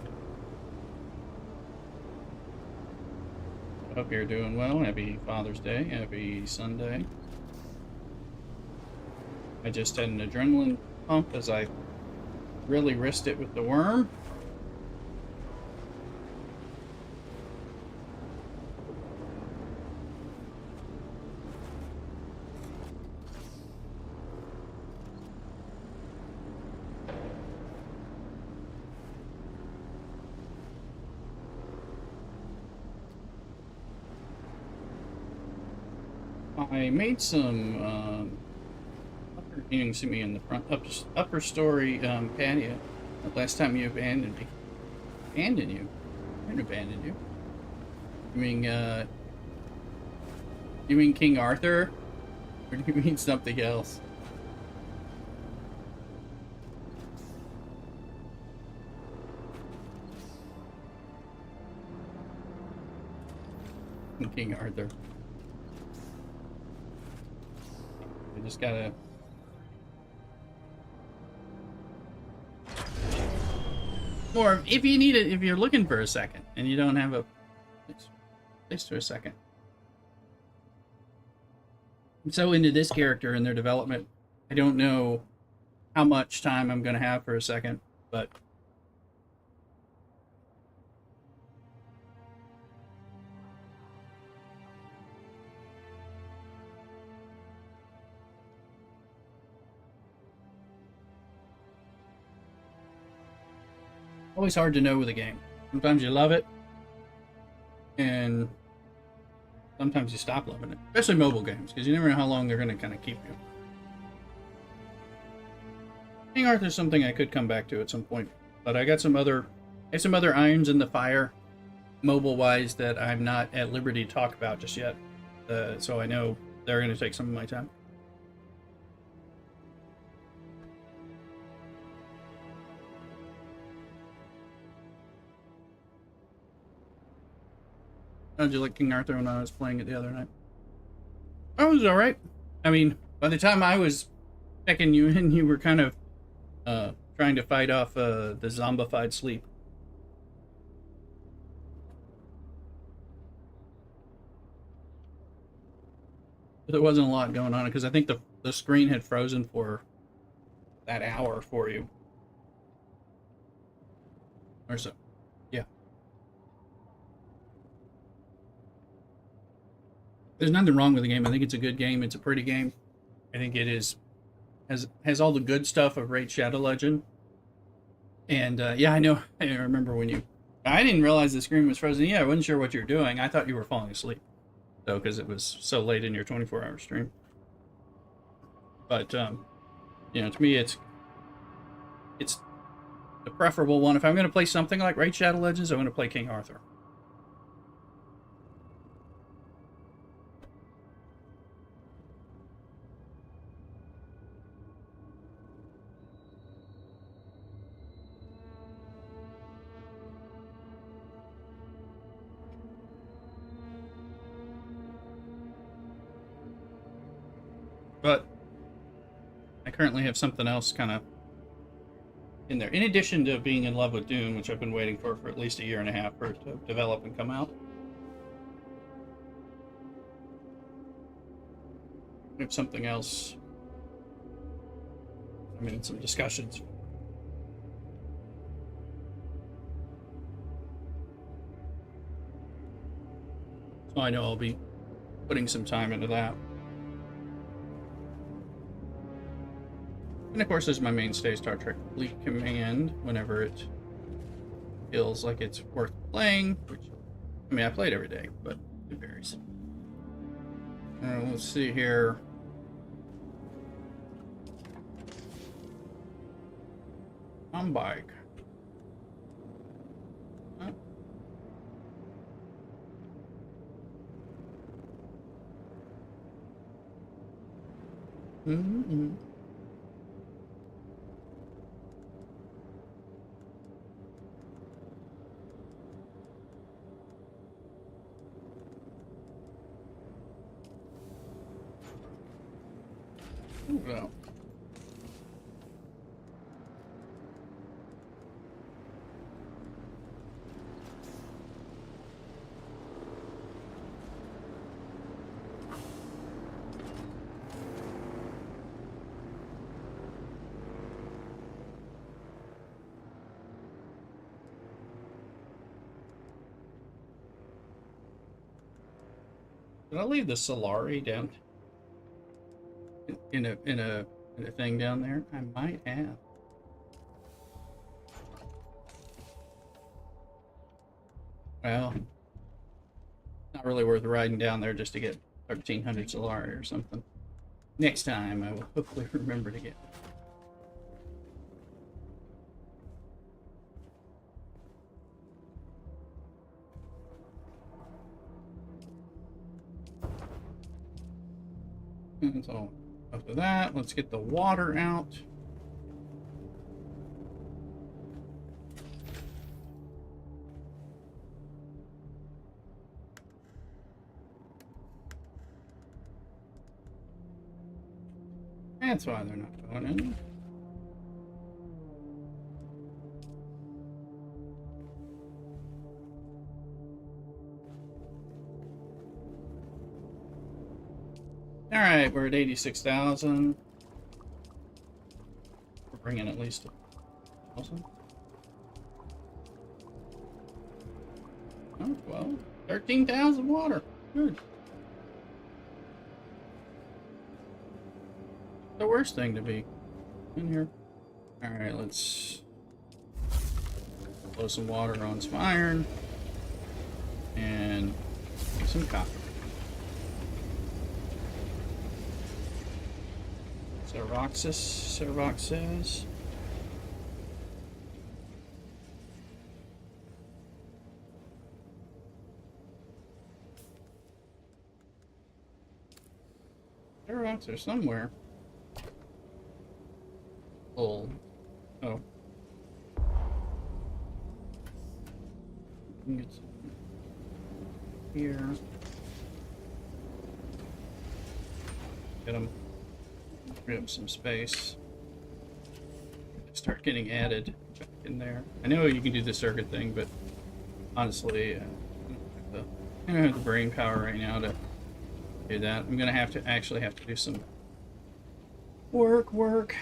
Hope you're doing well. Happy Father's Day. Happy Sunday. I just had an adrenaline pump as I really risked it with the worm. I made some you can see me in the front upper story patio. The last time you abandoned me. Abandoned you? I didn't abandon you. You mean King Arthur? Or do you mean something else? King Arthur. I just gotta... Or if you need it, if you're looking for a second and you don't have a place for a second. I'm so into this character and their development, I don't know how much time I'm gonna have for a second, but always hard to know with a game. Sometimes you love it, and sometimes you stop loving it. Especially mobile games, because you never know how long they're going to kind of keep you. King Arthur's something I could come back to at some point, but I got some other irons in the fire, mobile-wise, that I'm not at liberty to talk about just yet. So I know they're going to take some of my time. How'd you like King Arthur when I was playing it the other night? I was alright. I mean, by the time I was checking you in, you were kind of trying to fight off the zombified sleep. But there wasn't a lot going on, because I think the screen had frozen for that hour for you. Or so. Yeah. There's nothing wrong with the game. I think it's a good game. It's a pretty game. I think it has all the good stuff of Raid Shadow Legend. And yeah, I know. I remember when I didn't realize the screen was frozen. Yeah, I wasn't sure what you were doing. I thought you were falling asleep. though, because it was so late in your 24-hour stream. But you know, to me, it's the preferable one. If I'm going to play something like Raid Shadow Legends, I'm going to play King Arthur. But I currently have something else kind of in there. In addition to being in love with Dune, which I've been waiting for at least a year and a half for it to develop and come out. I have something else. I'm in some discussions. So I know I'll be putting some time into that. And of course, there's my mainstay Star Trek Fleet Command whenever it feels like it's worth playing, which, I mean, I play it every day, but it varies. Let's see here. On bike. Huh? Mm-hmm. Well. Did I leave the Solari down in a thing down there? I might have. Well, not really worth riding down there just to get 1,300 Solari or something. Next time, I will hopefully remember to get. And so after that, let's get the water out. That's why they're not going in. All right, we're at 86,000. We're bringing at least 1,000. Oh, well, 13,000 water. Good. The worst thing to be in here. All right, let's blow some water on some iron and some copper. Servox says. Servox are somewhere. Oh. Oh. Get some here. Get them. Free up some space. Start getting added back in there. I know you can do the circuit thing, but honestly, I don't have the brain power right now to do that. I'm gonna have to actually do some work. Okay.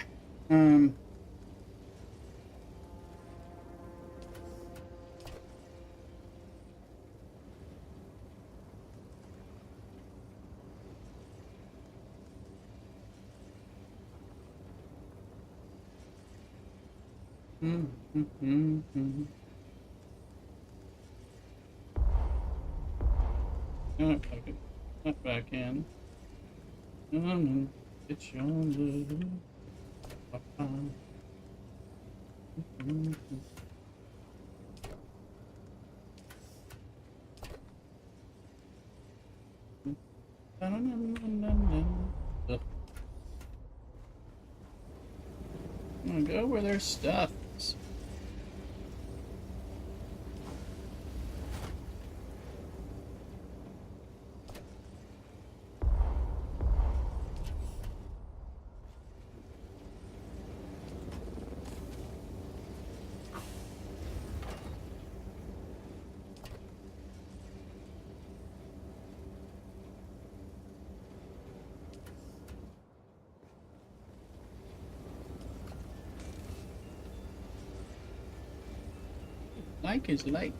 Not back in. Get you on the. Ugh. I'm gonna go where there's stuff is. Like is like.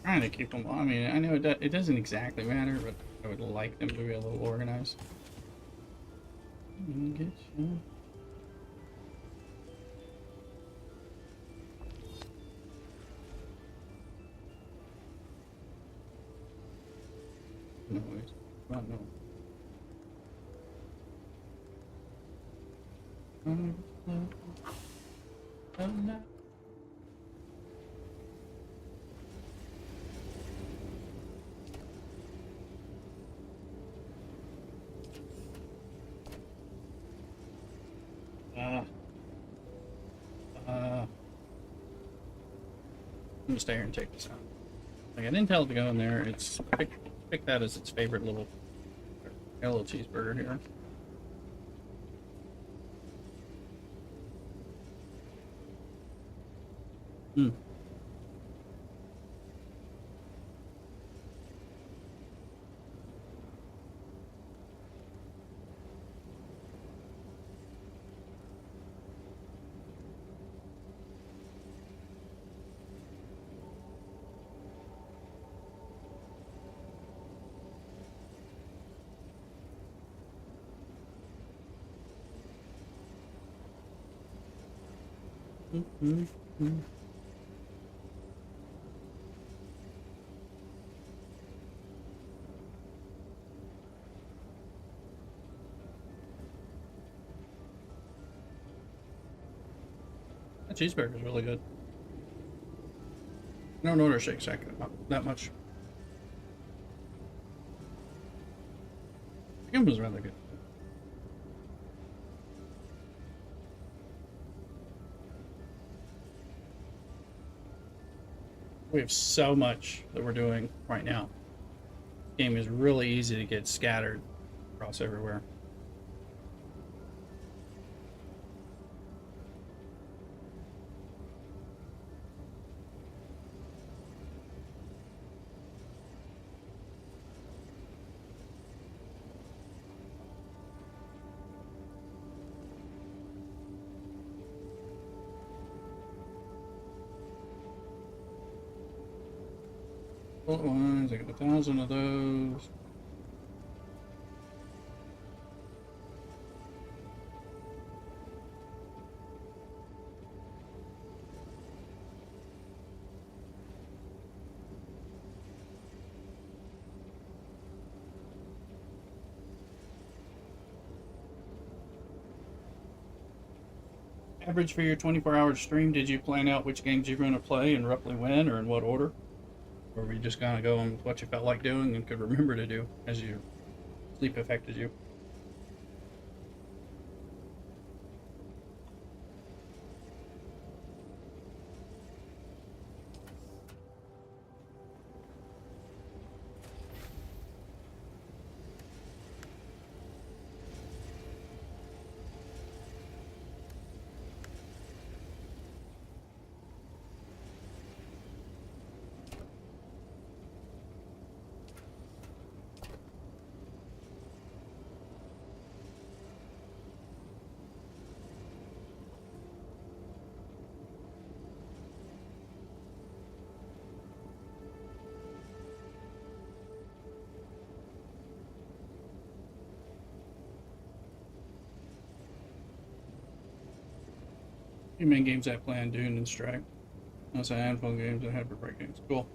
Trying to keep them. I mean, I know it doesn't exactly matter, but I would like them to be a little organized. Get you. No, it's not no. Oh, no. I'm gonna stay here and take this out. Like, I didn't tell it to go in there. It's pick that as its favorite little yellow cheeseburger here. Hmm. Mm-hmm. That cheeseburger is really good. I don't order Shake Shack that much. Chicken was rather good. We have so much that we're doing right now. The game is really easy to get scattered across everywhere. Bullet ones, I got 1,000 of those. Average for your 24-hour stream, did you plan out which games you're going to play and roughly when or in what order? Or were you just kind of going with what you felt like doing and could remember to do as your sleep affected you? Two main games I planned, Dune and Strike. Also a handful of games I had for break games. Cool.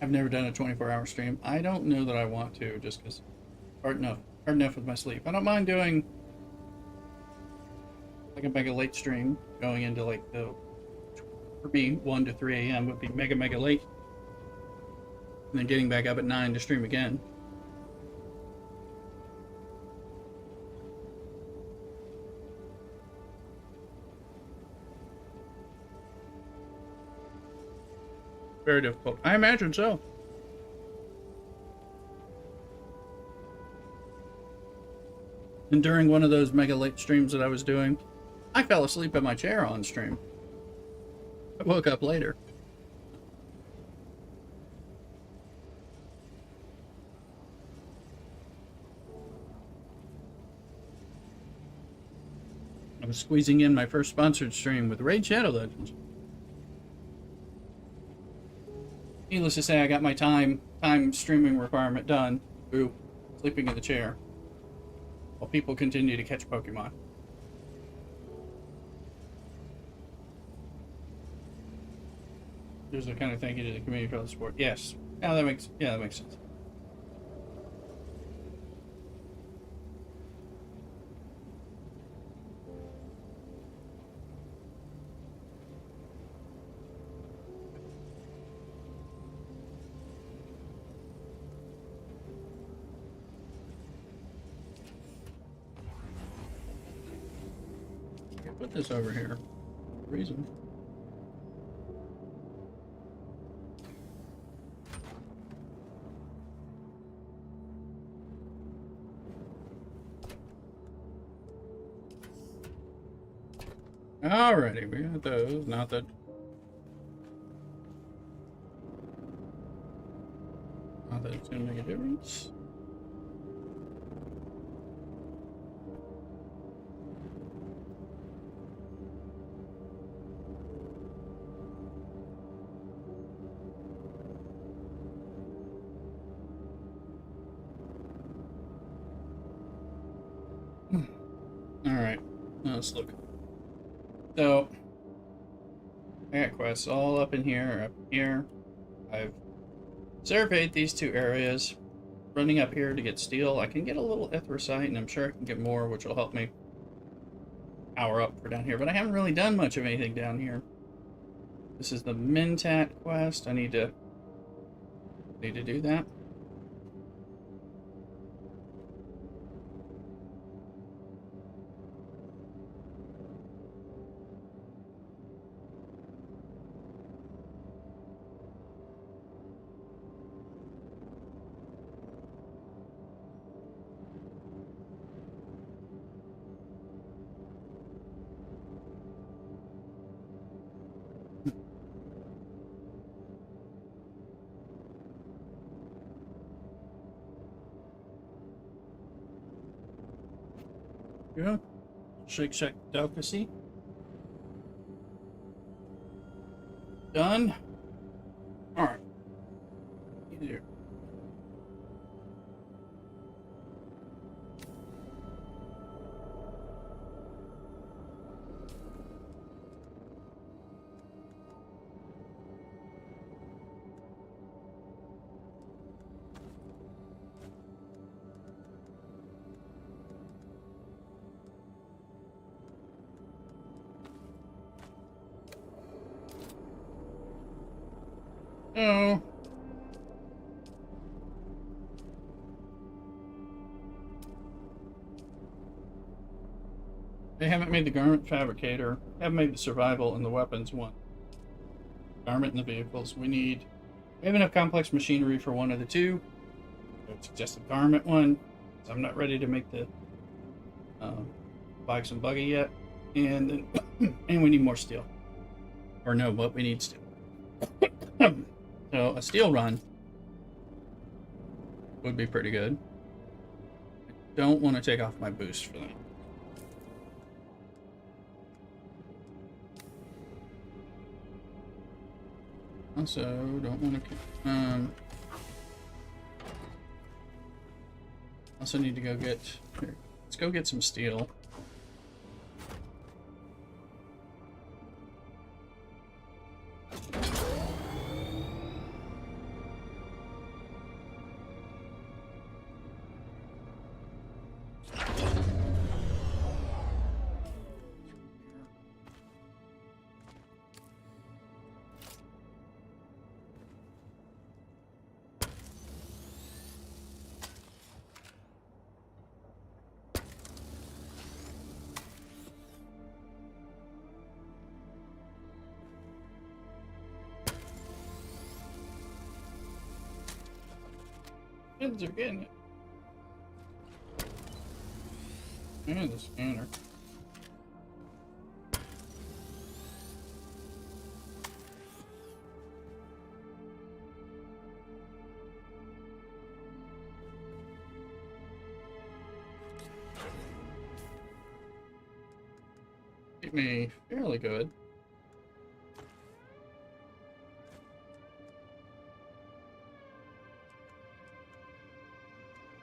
I've never done a 24-hour stream. I don't know that I want to, just because hard enough with my sleep. I don't mind doing like a mega late stream, going into like the, for me, 1 to 3 a.m. would be mega late. And then getting back up at 9 to stream again. Very difficult. I imagine so. And during one of those mega late streams that I was doing, I fell asleep in my chair on stream. I woke up later. I was squeezing in my first sponsored stream with Raid Shadow Legends. Needless to say, I got my time streaming requirement done. Boo. Sleeping in the chair. While people continue to catch Pokemon. There's a kind of thank you to the community for the support. Yes. Yeah, that makes sense. Put this over here. Reason. Alrighty, we got those. Not that it's gonna make a difference. Alright, let's look. So, I got quests all up in here, up here. I've surveyed these two areas. Running up here to get steel. I can get a little anthracite, and I'm sure I can get more, which will help me power up for down here. But I haven't really done much of anything down here. This is the Mentat quest. I need to do that. Yeah. Shake Shack delicacy. Done. Alright. Easier. Oh. They haven't made the garment fabricator, haven't made the survival and the weapons one. Garment and the vehicles. We have enough complex machinery for one of the two. I would suggest the garment one. So I'm not ready to make the bikes and buggy yet. And then and we need more steel. Or no, what we need steel. So a steel run would be pretty good. I don't want to take off my boost for that. Also, don't want to. Also need to go get. Here, let's go get some steel. Kids are getting it. There's the scanner. Keep me fairly good.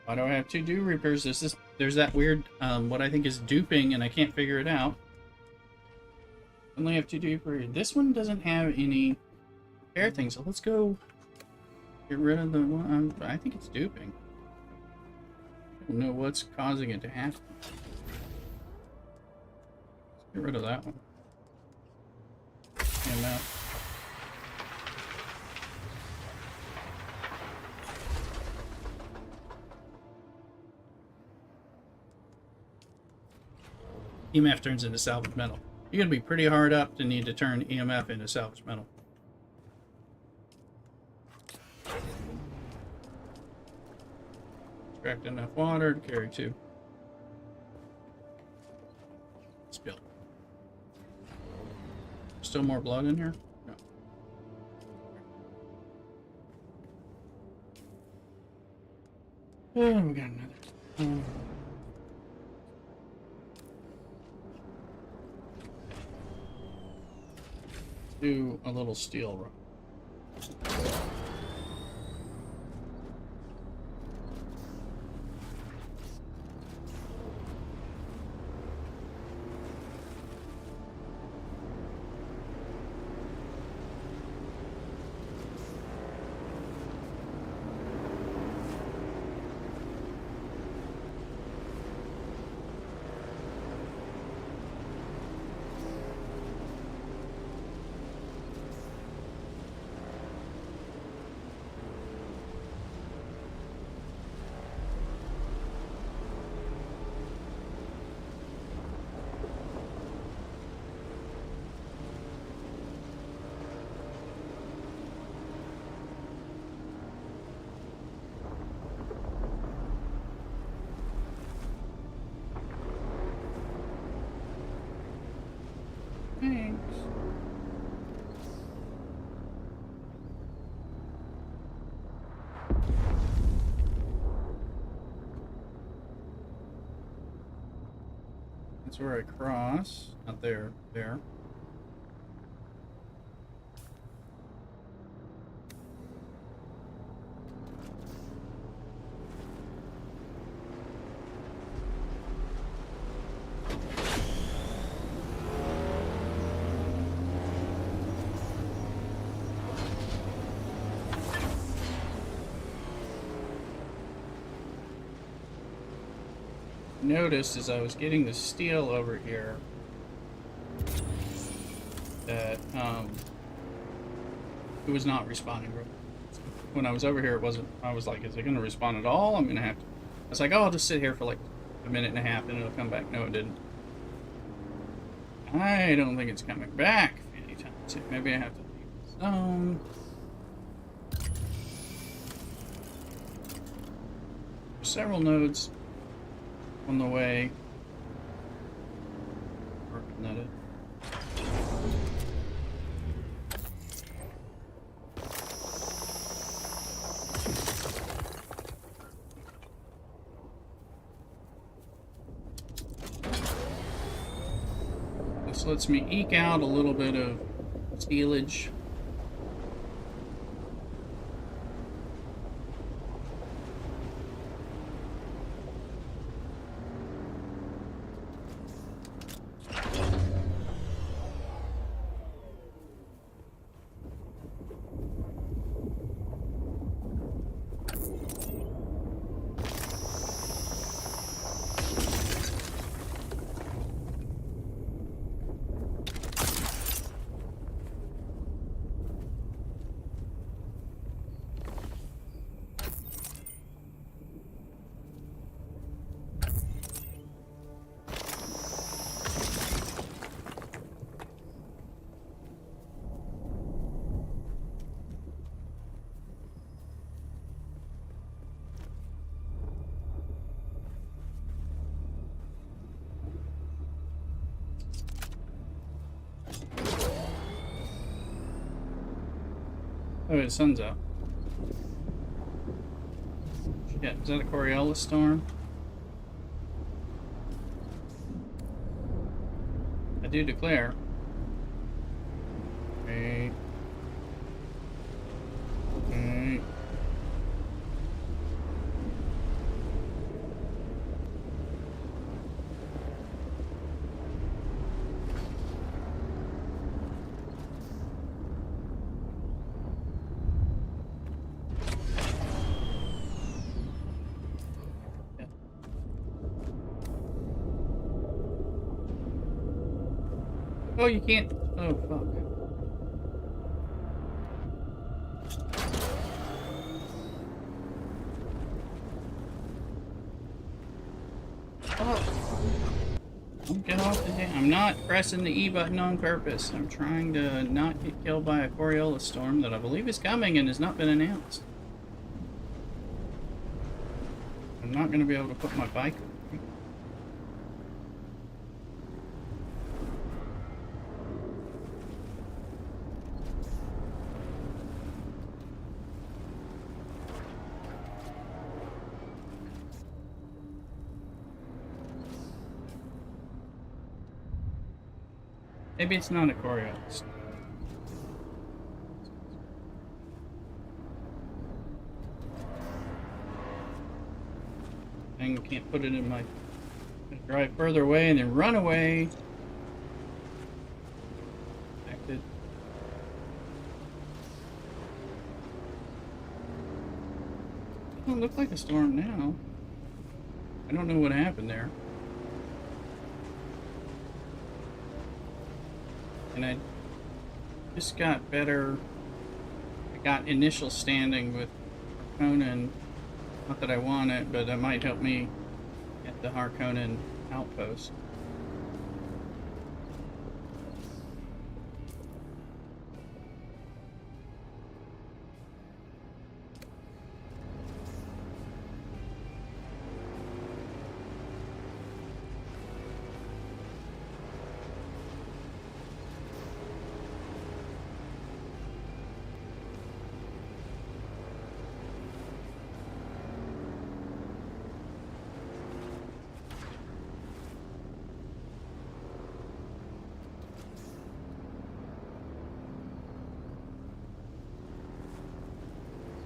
Why do I have two Dew Reapers? There's that weird, what I think is duping, and I can't figure it out. I only have two Dew Reapers. This one doesn't have any repair things, so let's go get rid of the one. I think it's duping. I don't know what's causing it to happen. Let's get rid of that one. And now. EMF turns into salvage metal. You're going to be pretty hard up to need to turn EMF into salvage metal. Extract enough water to carry 2. Spill. Still more blood in here? No. Oh, we got another. Do a little steel run. Thanks. That's where I cross. Not there. There. Noticed as I was getting the steel over here that it was not responding. When I was over here, it wasn't. I was like, is it going to respond at all? I'm going to have to. I was like, oh, I'll just sit here for like a minute and a half and it'll come back. No, it didn't. I don't think it's coming back anytime soon. Maybe I have to leave the zone. There's several nodes on the way. Working that it. This lets me eke out a little bit of stealage. Oh, the sun's out. Shit, is that a Coriolis storm? I do declare. Okay. Okay. Oh, you can't. Oh, fuck. Oh. Don't get off the damn. I'm not pressing the E button on purpose. I'm trying to not get killed by a Coriolis storm that I believe is coming and has not been announced. I'm not going to be able to put my bike away. Maybe it's not a Coriolis. I can't put it in my... drive further away and then run away. Acted. Doesn't look like a storm now. I don't know what happened there. And I just got better. I got initial standing with Harkonnen. Not that I want it, but that might help me get the Harkonnen outpost.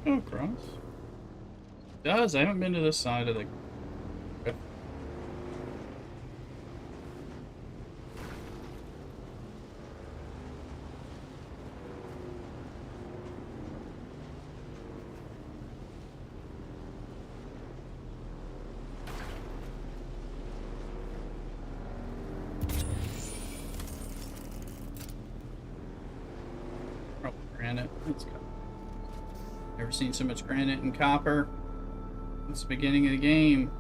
Go across. It does. I haven't been to this side of the... Oh, granite. Let's go. Never seen so much granite and copper. It's the beginning of the game.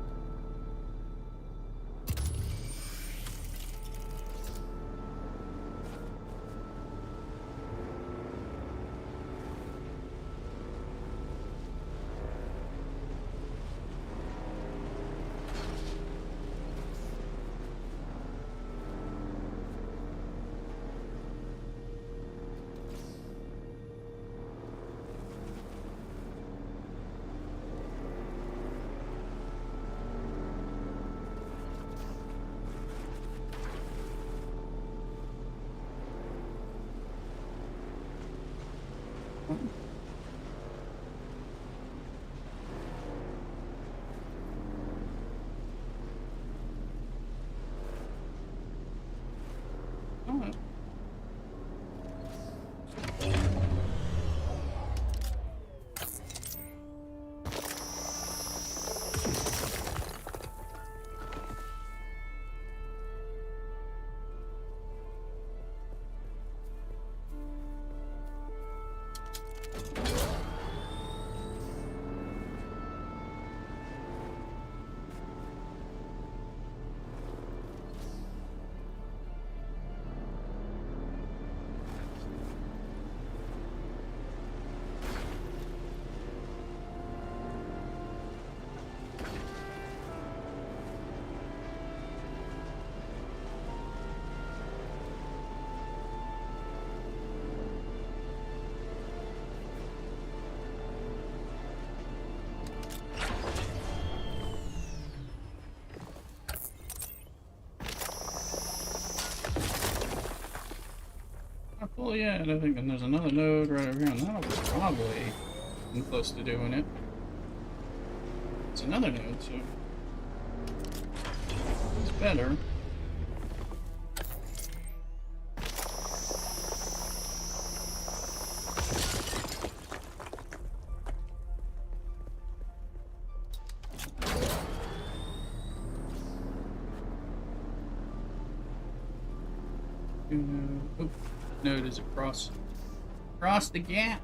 fully yet, I think, and there's another node right over here, and that'll probably come close to doing it. It's another node, so it's better. Oh, node is across the gap.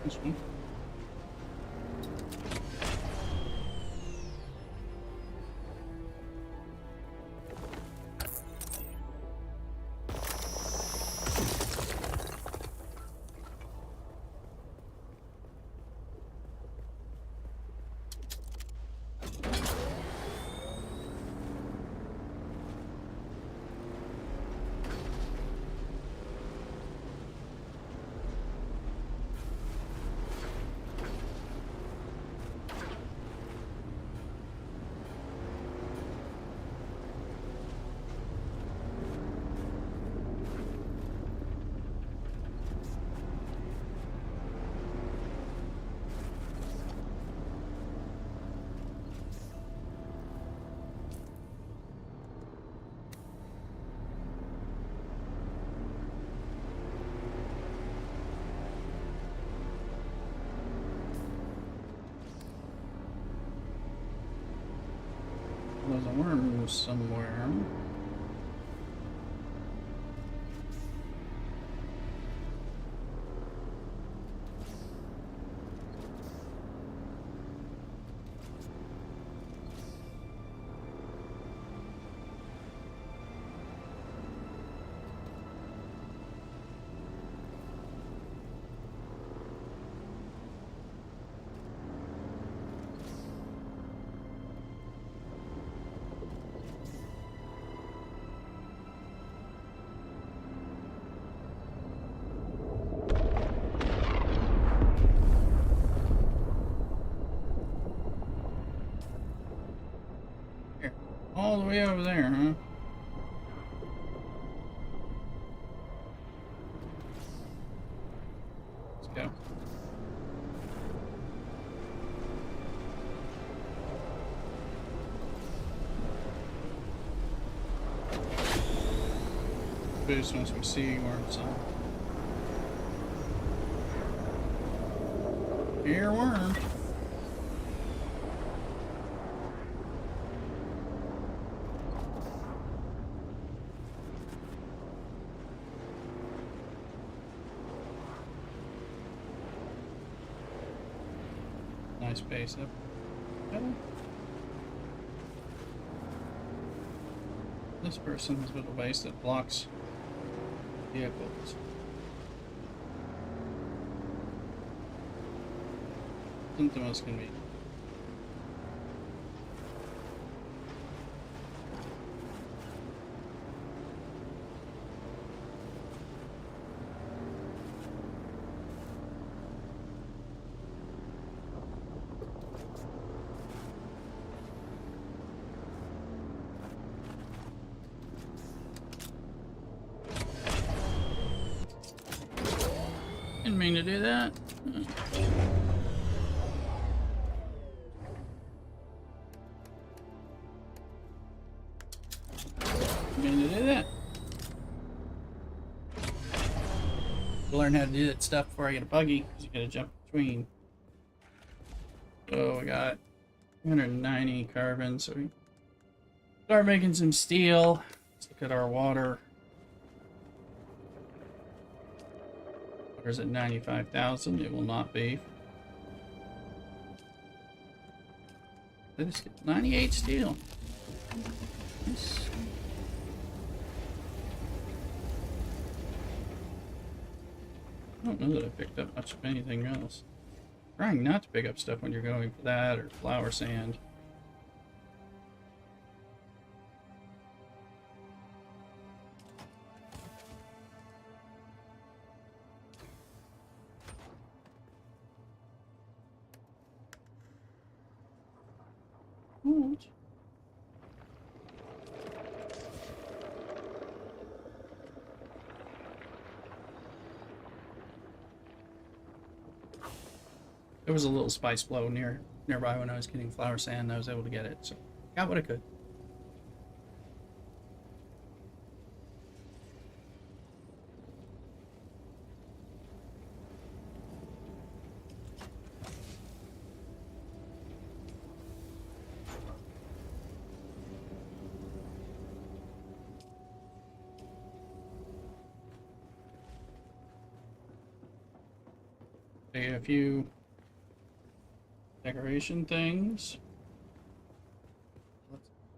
This one. There's a worm somewhere. Here, all the way over there, huh? Let's go. Boost once we see where it's at. Here, worm. Nice base up. Okay. This person has built a base that blocks vehicles. Isn't the most convenient. Didn't mean to do that. Didn't mean to do that. Learn how to do that stuff before I get a buggy, because you gotta jump between. So we got 290 carbon, so we start making some steel. Let's look at our water. Water's at 95,000. It will not be. That is 98 steel. Nice. I don't know that I picked up much of anything else. Trying not to pick up stuff when you're going for that or flower sand. What? There was a little spice flow nearby when I was getting flower sand, and I was able to get it, so got what I could. A few decoration things.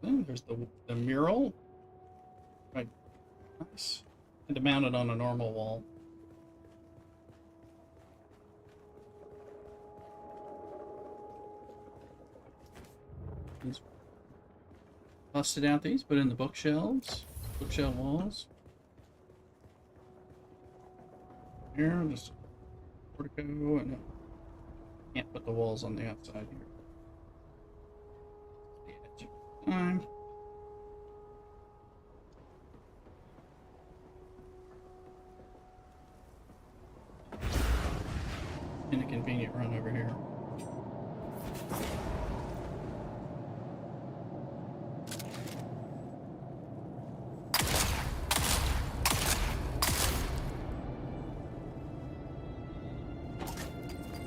There's the mural. Right, nice. And to mount it on a normal wall. Busted out these, put in the bookshelves, bookshelf walls. Here, just portico, and can't put the walls on the outside here. The edge of time. And a convenient run over here.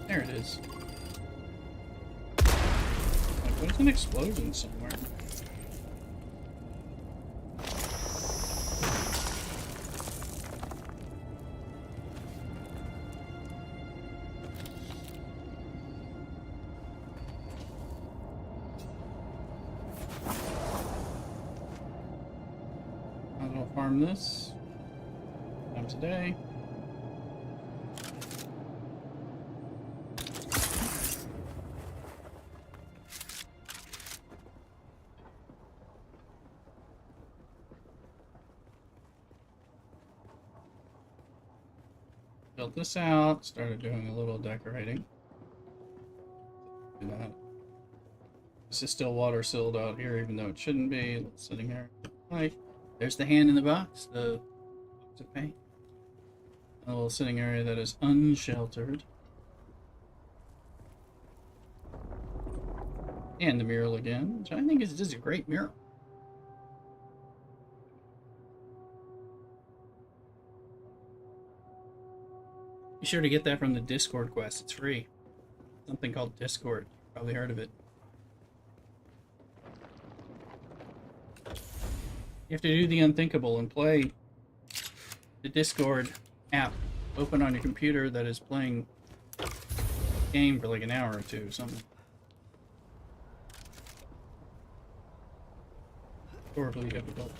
There it is. Like, there's an explosion somewhere. I'll farm this times a day. Built this out, started doing a little decorating. Do that. This is still water sealed out here, even though it shouldn't be. It's sitting here. Like, there's the hand in the box, the box of paint. A little sitting area that is unsheltered. And the mural again, which I think is just a great mural. Be sure to get that from the Discord quest. It's free. Something called Discord. Probably heard of it. You have to do the unthinkable and play the Discord app open on your computer that is playing a game for like an hour or two or something. Horribly difficult.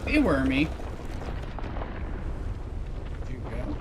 Hey, Wormy. Where'd you go?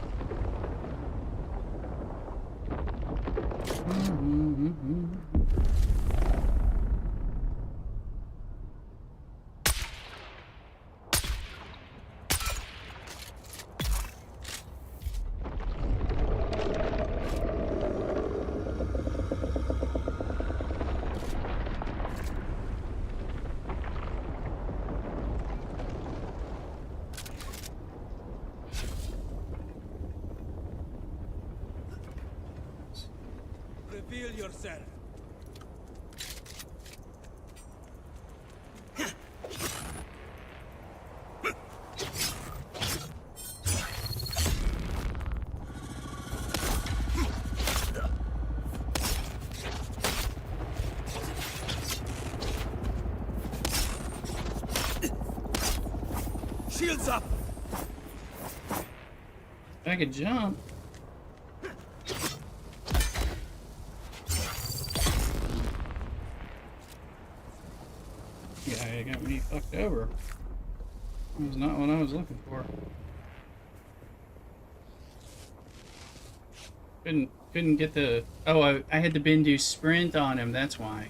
Reveal yourself. Shields up. I could jump. Yeah, you got me fucked over. That was not what I was looking for. Couldn't get the... Oh, I had the Bendu sprint on him, that's why.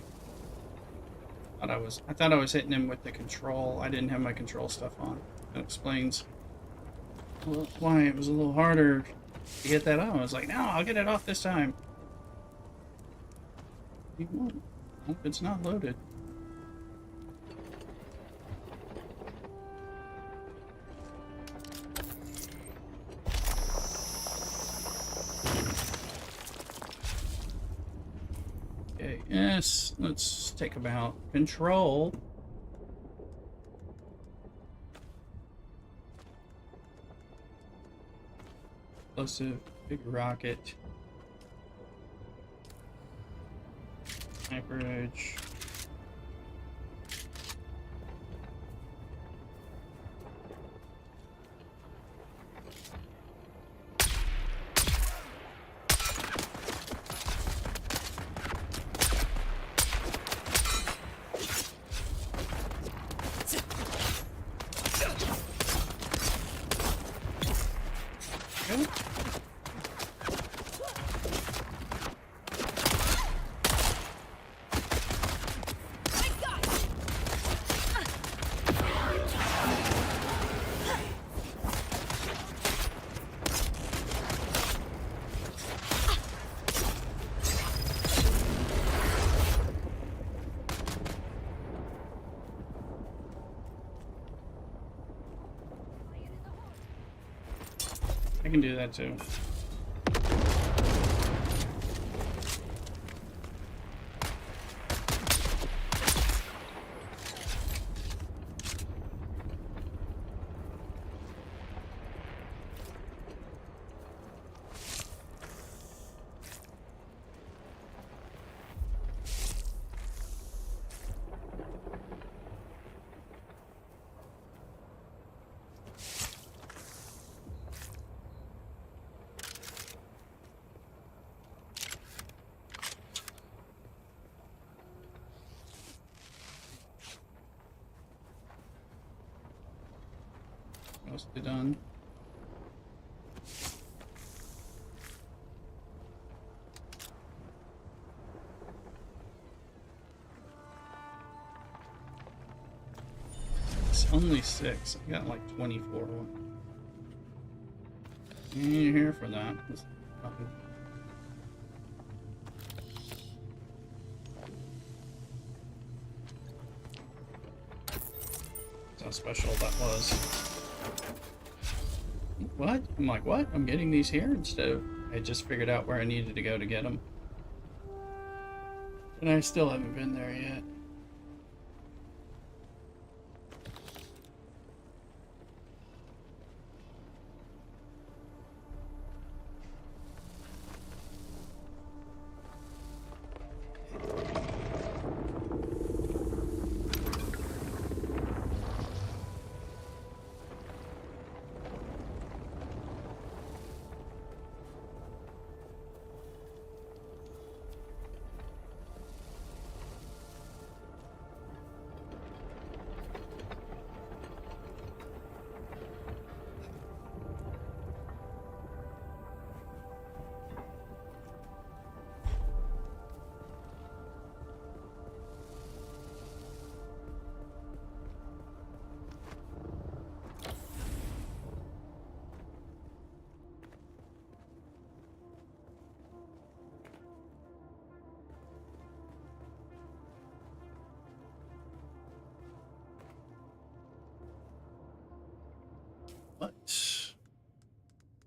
I thought I was hitting him with the control. I didn't have my control stuff on. That explains why it was a little harder to get that on. I was like, no, I'll get it off this time. You won't. Nope, it's not loaded. Okay, yes, let's take about control. Explosive, big rocket. Sniper edge. Go. I can do that too. Mostly done. It's only 6. I got like 24. You're here for that. It's nothing. That's how special that was. What? I'm like, what? I'm getting these here instead of... I just figured out where I needed to go to get them. And I still haven't been there yet.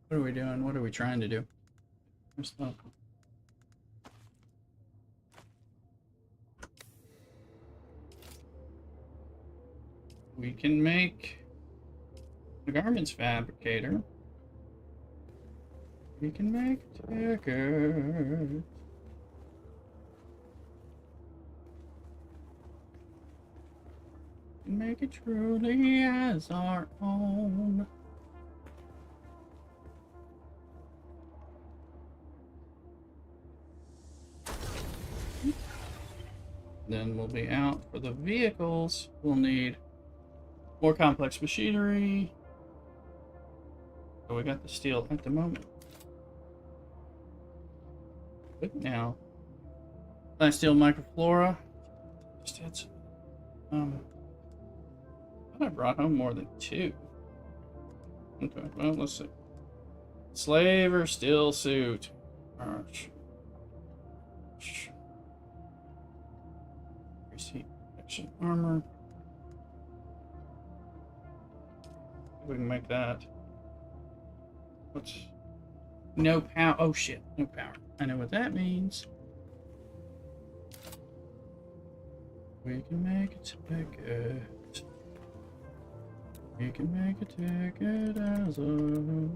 What are we doing? What are we trying to do? Where's the... We can make a garments fabricator. We can make tickets. We can make it truly as our own. Then we'll be out for the vehicles. We'll need More complex machinery. So we got the steel at the moment. Good now. Last steel microflora. Just had some. I thought I brought home more than 2. Okay, well, let's see. Slaver steel suit. Arch. Receipt protection armor. We can make that. What's no power? Oh shit, no power. I know what that means. We can make a ticket. We can make a ticket as a.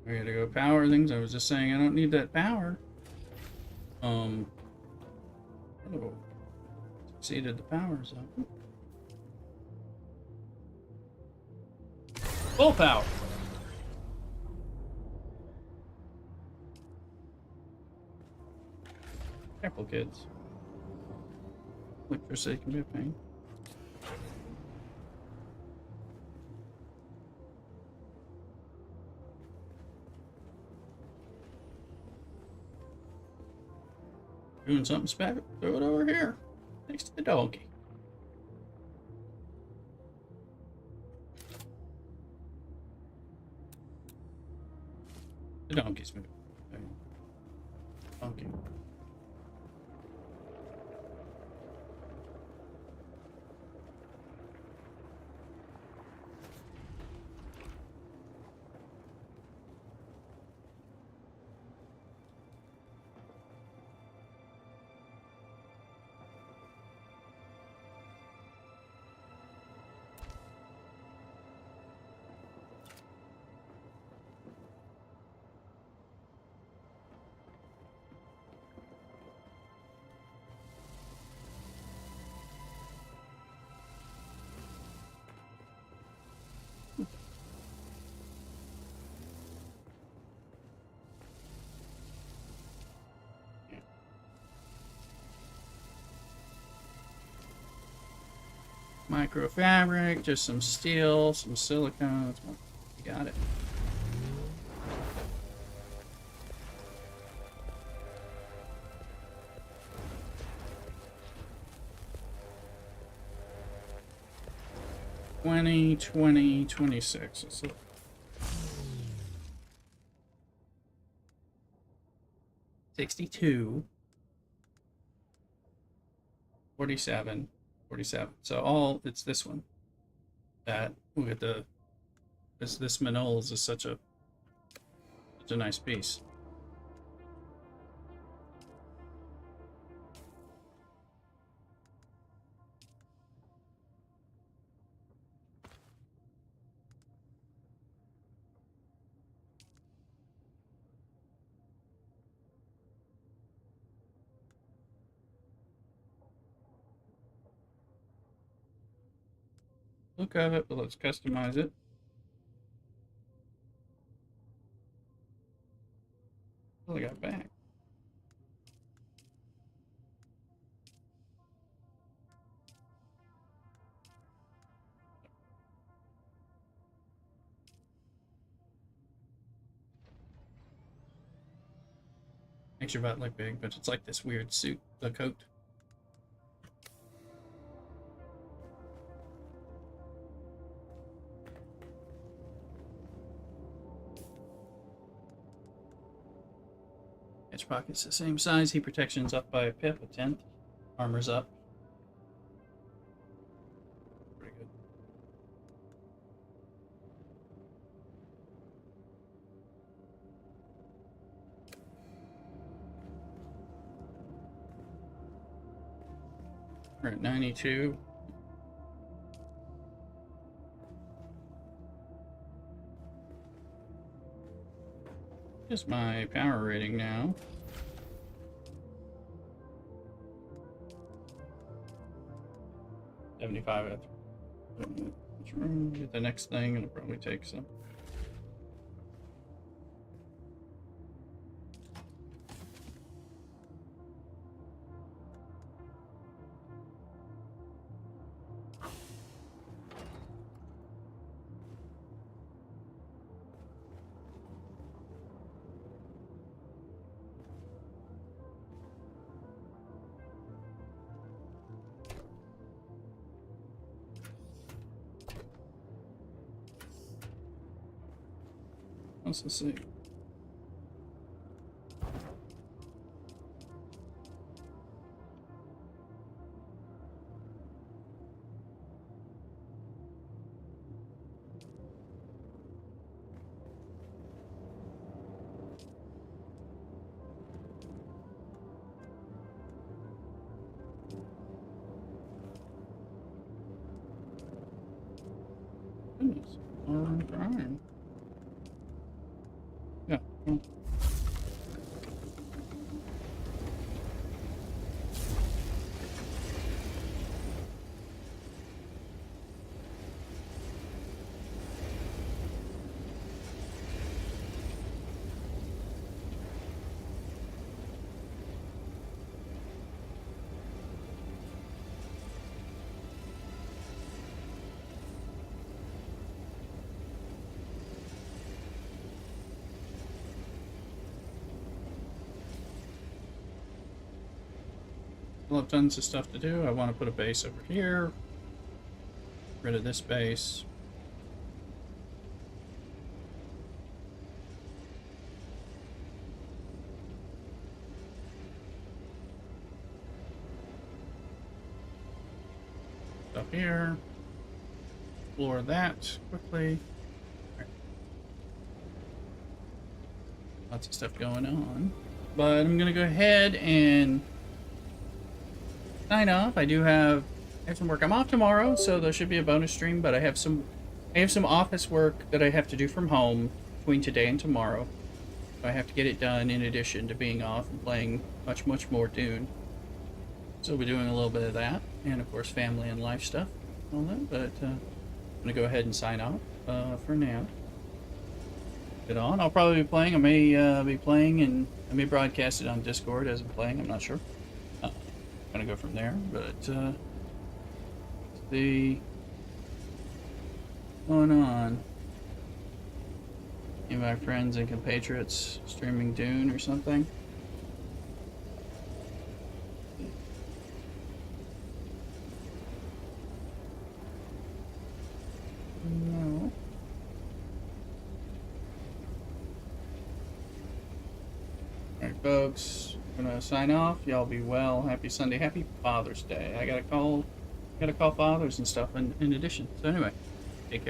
We gotta go power things. I was just saying I don't need that power. Oh. Succeeded the power zone. Full power. Careful, kids. Electricity can be a pain. Doing something special. Throw it over here, next to the donkey. The donkey's moving. Donkey. Microfabric, just some steel, some silicone. You got it. $20, $20, $26. Let's look. $62, $47, $47. So all it's this one. That look at the this Manols is such a nice piece. Look of it, but let's customize it. What I got back? Makes your butt look big, but it's like this weird suit, the coat. Edge pockets the same size. Heat protection's up by a pip, a tenth. Armor's up. Pretty good. We're at 92. Here's my power rating now. 75 at get the next thing, and it'll probably take some. Let's see. Goodness. Alright. Yeah. Cool. Still have tons of stuff to do. I want to put a base over here. Get rid of this base. Stuff here. Explore that quickly. Right. Lots of stuff going on. But I'm gonna go ahead and sign off. I have some work. I'm off tomorrow, so there should be a bonus stream, but I have some office work that I have to do from home between today and tomorrow. So I have to get it done in addition to being off and playing much more Dune. So we'll be doing a little bit of that, and of course family and life stuff, all that. But I'm gonna go ahead and sign off for now. Get on. I'll probably be playing. I may be playing, and I may broadcast it on Discord as I'm playing. I'm not sure. Gonna go from there, but see what's going on. Any of my friends and compatriots streaming Dune or something? No. Alright, folks. Gonna sign off. Y'all be well. Happy Sunday. Happy Father's Day. I gotta call fathers and stuff in addition. So anyway,